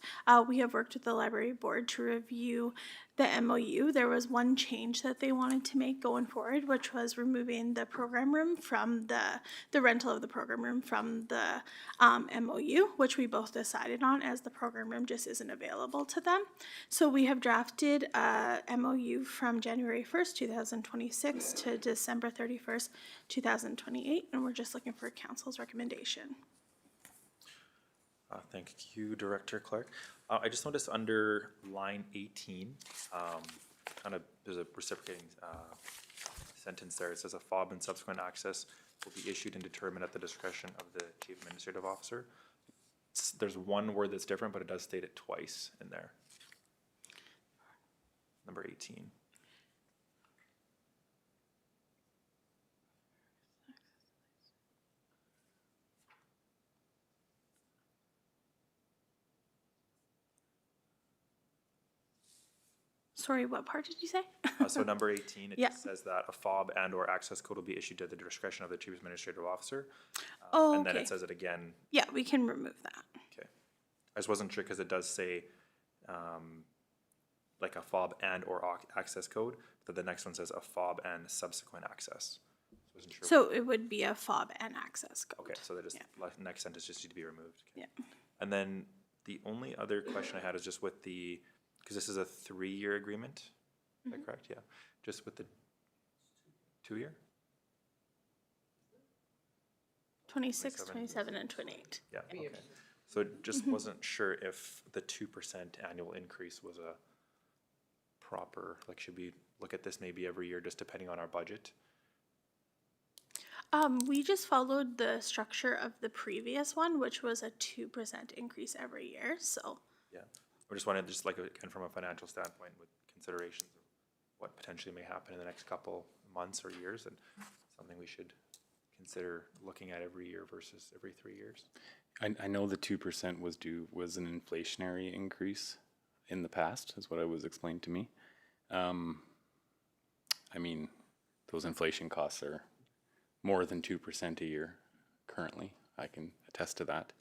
We have worked with the Library Board to review the MOU. There was one change that they wanted to make going forward, which was removing the program room from the rental of the program room from the MOU, which we both decided on, as the program room just isn't available to them. So we have drafted a MOU from January 1st, 2026 to December 31st, 2028, and we're just looking for council's recommendation. Thank you, Director Clark. I just noticed under line 18, there's a reciprocating sentence there. It says a fob and subsequent access will be issued and determined at the discretion of the Chief Administrative Officer. There's one word that's different, but it does state it twice in there. Number 18. Sorry, what part did you say? So number 18, it Yeah. just says that a fob and or access code will be issued at the discretion of the Chief Administrative Officer. Oh, And then okay. it says it again. Yeah, we can remove that. Okay. I just wasn't sure because it does say like a fob and or access code, but the next one says a fob and subsequent access. Wasn't sure. So it would be a fob and access code. Okay, so next sentence just need to be removed. Okay. Yeah. And then the only other question I had is just with because this is a 3-year agreement, is that correct? Yeah, just with the 2-year? 26, 27. 27, and 28. Yeah, okay. So just wasn't sure if the 2% annual increase was a proper, should we look at this maybe every year, just depending on our budget? We just followed the structure of the previous one, which was a 2% increase every year, so. Yeah, I just wanted, again, from a financial standpoint, with considerations of what potentially may happen in the next couple months or years, and something we should consider looking at every year versus every 3 years. I know the 2% was an inflationary increase in the past, is what it was explained to me. I mean, those inflation costs are more than 2% a year currently. I can attest to that.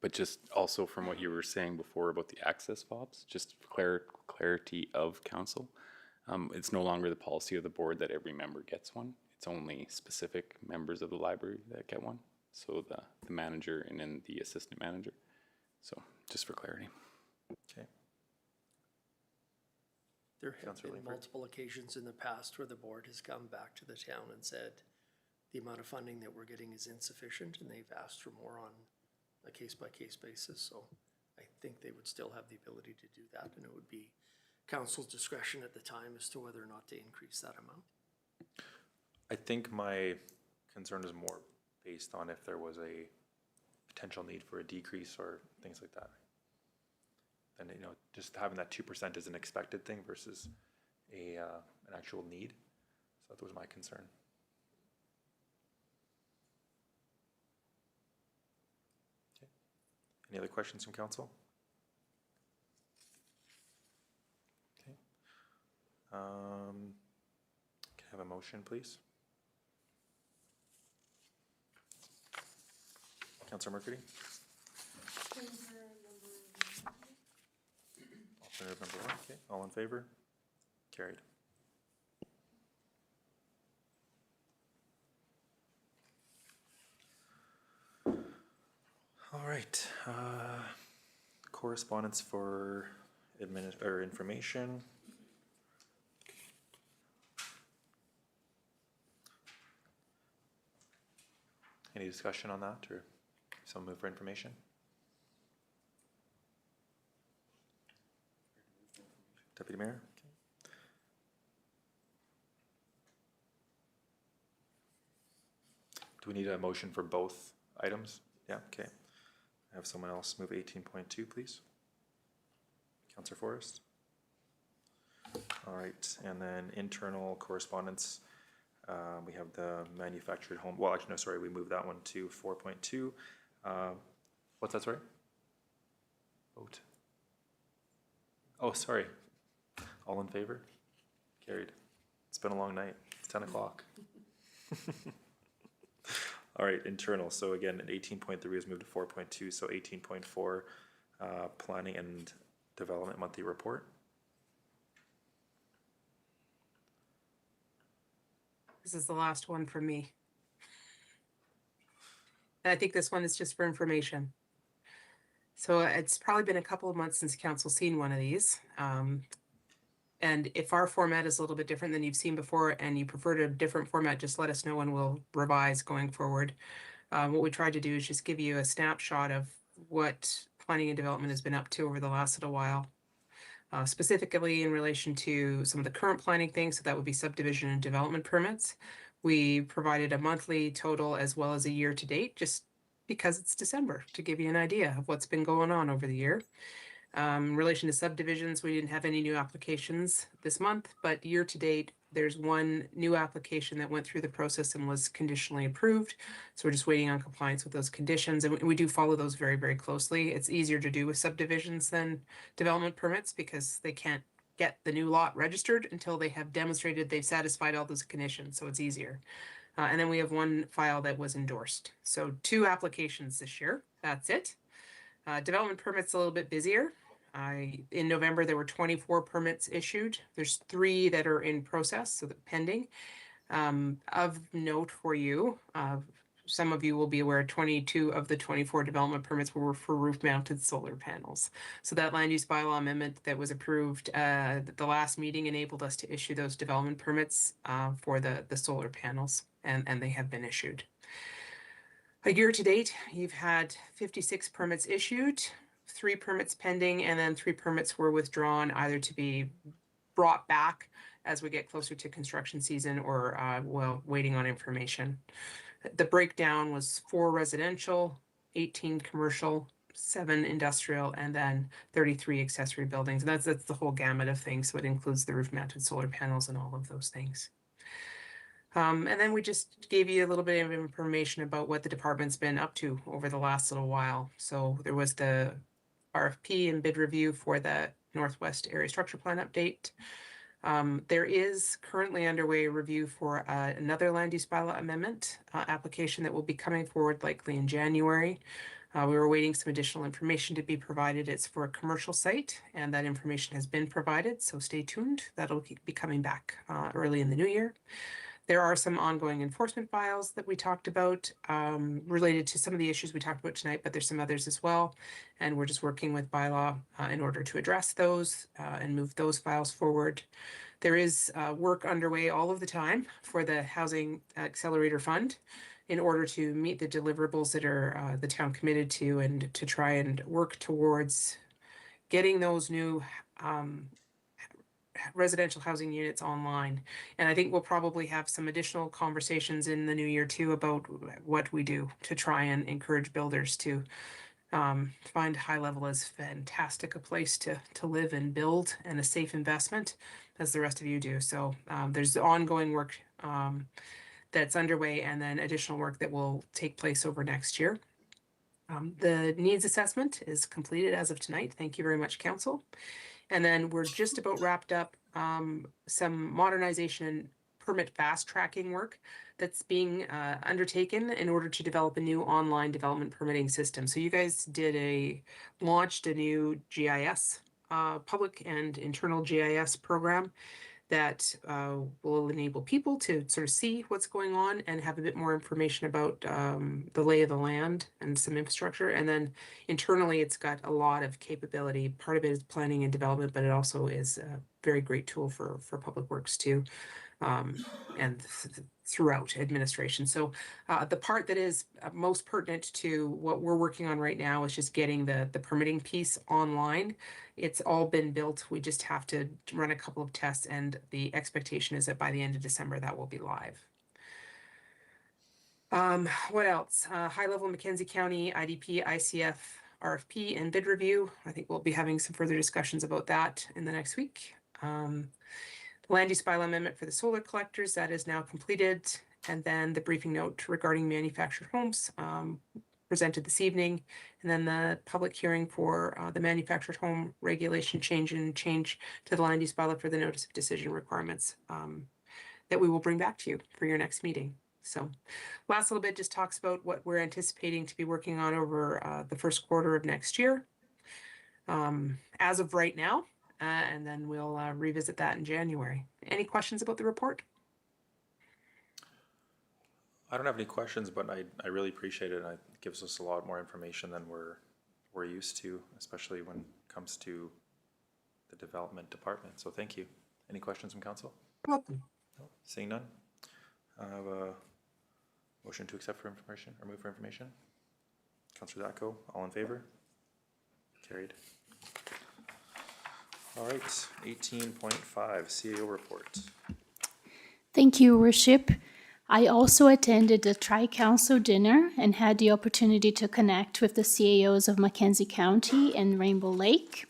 But just also from what you were saying before about the access fobs, just clarity of council. It's no longer the policy of the board that every member gets one. It's only specific members of the library that get one. So the manager and then the assistant manager. So just for clarity. Okay. There have Councillor been Langford. multiple occasions in the past where the board has come back to the town and said the amount of funding that we're getting is insufficient, and they've asked for more on a case-by-case basis. So I think they would still have the ability to do that, and it would be council's discretion at the time as to whether or not to increase that amount. I think my concern is more based on if there was a potential need for a decrease or things like that. Then, you know, just having that 2% is an expected thing versus an actual need. So that was my concern. Okay. Any other questions from council? Okay. Can I have a motion, please? Councillor Mercury? Alternative number 1, okay, all in favor? Carried. All right, correspondence for information. Any discussion on that, or some move for information? Deputy Mayor? Okay. Do we need a motion for both items? Yeah, okay. I have someone else move 18.2, please. Councillor Forrest. All right, and then internal correspondence. We have the manufactured home, well, actually, no, sorry, we moved that one to 4.2. What's that, sorry? Vote. Oh, sorry. All in favor? Carried. It's been a long night. It's 10 o'clock. All right, internal. So again, 18.3 was moved to 4.2, so 18.4, planning and development monthly report. This is the last one from me. And I think this one is just for information. So it's probably been a couple of months since council's seen one of these. And if our format is a little bit different than you've seen before and you prefer a different format, just let us know and we'll revise going forward. What we tried to do is just give you a snapshot of what planning and development has been up to over the last little while. Specifically in relation to some of the current planning things, so that would be subdivision and development permits. We provided a monthly total as well as a year to date, just because it's December, to give you an idea of what's been going on over the year. In relation to subdivisions, we didn't have any new applications this month, but year to date, there's one new application that went through the process and was conditionally approved. So we're just waiting on compliance with those conditions. And we do follow those very, very closely. It's easier to do with subdivisions than development permits because they can't get the new lot registered until they have demonstrated they've satisfied all those conditions. So it's easier. And then we have one file that was endorsed. So 2 applications this year. That's it. Development permits a little bit busier. In November, there were 24 permits issued. There's 3 that are in process, so that pending. Of note for you, some of you will be aware 22 of the 24 development permits were for roof-mounted solar panels. So that land use bylaw amendment that was approved at the last meeting enabled us to issue those development permits for the solar panels, and they have been issued. A year to date, you've had 56 permits issued, 3 permits pending, and then 3 permits were withdrawn either to be brought back as we get closer to construction season or, well, waiting on information. The breakdown was 4 residential, 18 commercial, 7 industrial, and then 33 accessory buildings. And that's the whole gamut of things. So it includes the roof-mounted solar panels and all of those things. And then we just gave you a little bit of information about what the department's been up to over the last little while. So there was the RFP and bid review for the Northwest Area Structure Plan update. There is currently underway a review for another land use bylaw amendment application that will be coming forward likely in January. We were waiting some additional information to be provided. It's for a commercial site, and that information has been provided, so stay tuned. That'll be coming back early in the new year. There are some ongoing enforcement files that we talked about related to some of the issues we talked about tonight, but there's some others as well. And we're just working with bylaw in order to address those and move those files forward. There is work underway all of the time for the Housing Accelerator Fund in order to meet the deliverables that are the town committed to, and to try and work towards getting those new residential housing units online. And I think we'll probably have some additional conversations in the new year too about what we do to try and encourage builders to find High Level as fantastic a place to live and build, and a safe investment, as the rest of you do. So there's ongoing work that's underway, and then additional work that will take place over next year. The needs assessment is completed as of tonight. Thank you very much, Council. And then we're just about wrapped up some modernization and permit fast tracking work that's being undertaken in order to develop a new online development permitting system. So you guys launched a new GIS, public and internal GIS program that will enable people to sort of see what's going on and have a bit more information about the lay of the land and some infrastructure. And then internally, it's got a lot of capability. Part of it is planning and development, but it also is a very great tool for Public Works too, and throughout administration. So the part that is most pertinent to what we're working on right now is just getting the permitting piece online. It's all been built. We just have to run a couple of tests, and the expectation is that by the end of December, that will be live. What else? High Level Mackenzie County, IDP, ICF, RFP, and bid review. I think we'll be having some further discussions about that in the next week. Land use bylaw amendment for the solar collectors, that is now completed. And then the briefing note regarding manufactured homes presented this evening. And then the public hearing for the manufactured home regulation change to the land use bylaw for the notice of decision requirements that we will bring back to you for your next meeting. So last little bit just talks about what we're anticipating to be working on over the first quarter of next year as of right now. And then we'll revisit that in January. Any questions about the report? I don't have any questions, but I really appreciate it. It gives us a lot more information than we're used to, especially when it comes to the development department. So thank you. Any questions from council? Welcome. No? Seeing none. I have a motion to accept for information or move for information. Councilor Zacco, all in favor? Carried. All right, 18.5 CAO report. Thank you, Worship. I also attended the Tri-Council dinner and had the opportunity to connect with the CAOs of Mackenzie County and Rainbow Lake.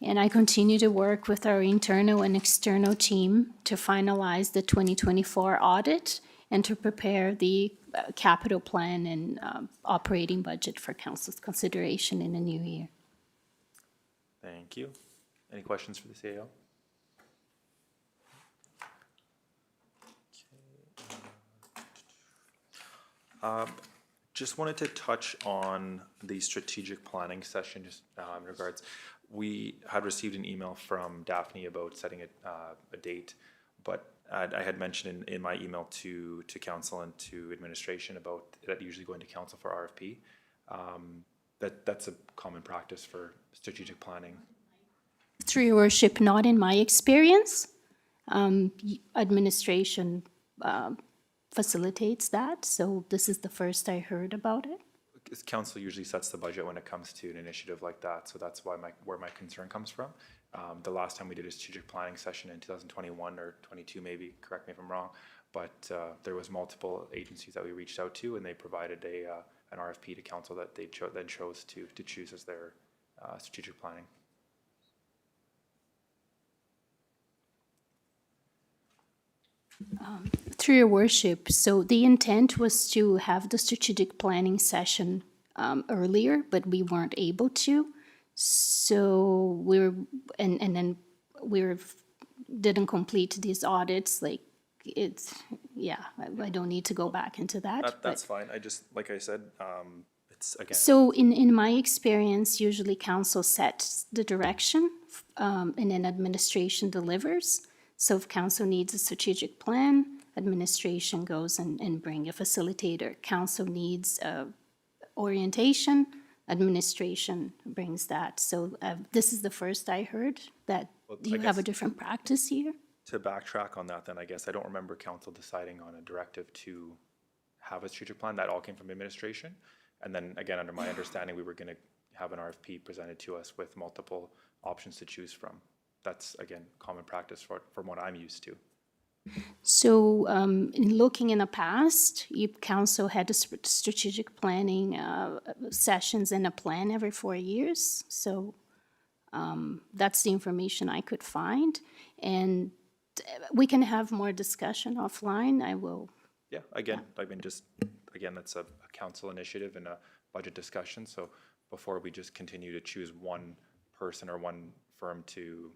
And I continue to work with our internal and external team to finalize the 2024 audit and to prepare the capital plan and operating budget for council's consideration in the new year. Thank you. Any questions for the CAO? Just wanted to touch on the strategic planning session just in regards. We had received an email from Daphne about setting a date, but I had mentioned in my email to council and to administration about that usually going to council for RFP. That's a common practice for strategic planning. Through your worship, not in my experience. Administration facilitates that, so this is the first I heard about it. Council usually sets the budget when it comes to an initiative like that, so that's why where my concern comes from. The last time we did a strategic planning session in 2021 or 22 maybe, correct me if I'm wrong, but there was multiple agencies that we reached out to, and they provided an RFP to council that they then chose to choose as their strategic planning. Through your worship, so the intent was to have the strategic planning session earlier, but we weren't able to. So then didn't complete these audits. Like I don't need to go back into that. That's fine. I just, like I said, it's again, So in my experience, usually council sets the direction, and then administration delivers. So if council needs a strategic plan, administration goes and bring a facilitator. Council needs orientation, administration brings that. So this is the first I heard that you have a different practice here. to backtrack on that, then I guess I don't remember council deciding on a directive to have a strategic plan. That all came from administration. And then again, under my understanding, we were gonna have an RFP presented to us with multiple options to choose from. That's again, common practice from what I'm used to. So, in looking in the past, council had a strategic planning sessions and a plan every 4 years. So, that's the information I could find, and we can have more discussion offline. I will. Yeah, again, I mean, just, again, that's a council initiative and a budget discussion, so before we just continue to choose one person or one firm to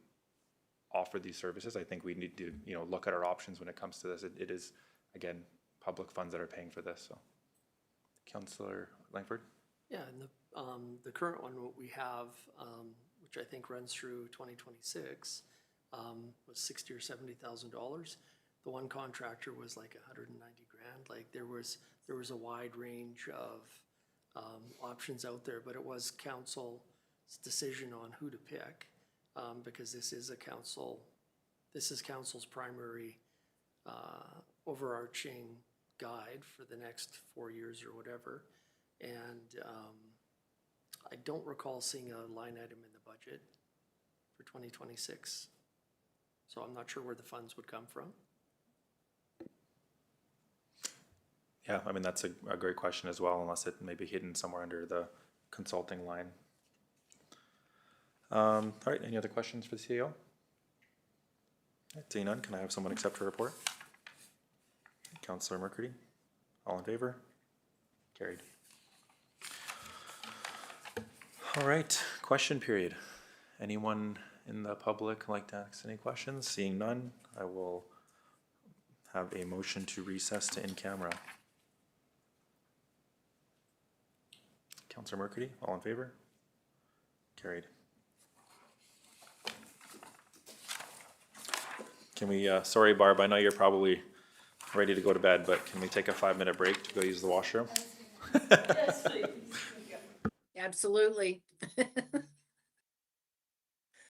offer these services, I think we need to, you know, look at our options when it comes to this. It is, again, public funds that are paying for this, so. Councillor Langford? Yeah, and the current one, what we have, which I think runs through 2026, was $60,000 or $70,000. The one contractor was like 190 grand. Like there was a wide range of options out there, but it was council's decision on who to pick, because this is council's primary overarching guide for the next 4 years or whatever. And I don't recall seeing a line item in the budget for 2026. So I'm not sure where the funds would come from. Yeah, I mean, that's a great question as well, unless it may be hidden somewhere under the consulting line. All right, any other questions for the CEO? Seeing none, can I have someone accept her report? Councillor Mercredi, all in favor? Carried. All right, question period. Anyone in the public like to ask any questions? Seeing none, I will have a motion to recess to in camera. Councillor Mercredi, all in favor? Carried. Can we, sorry Barb, I know you're probably ready to go to bed, but can we take a 5-minute break to go use the washroom? Absolutely.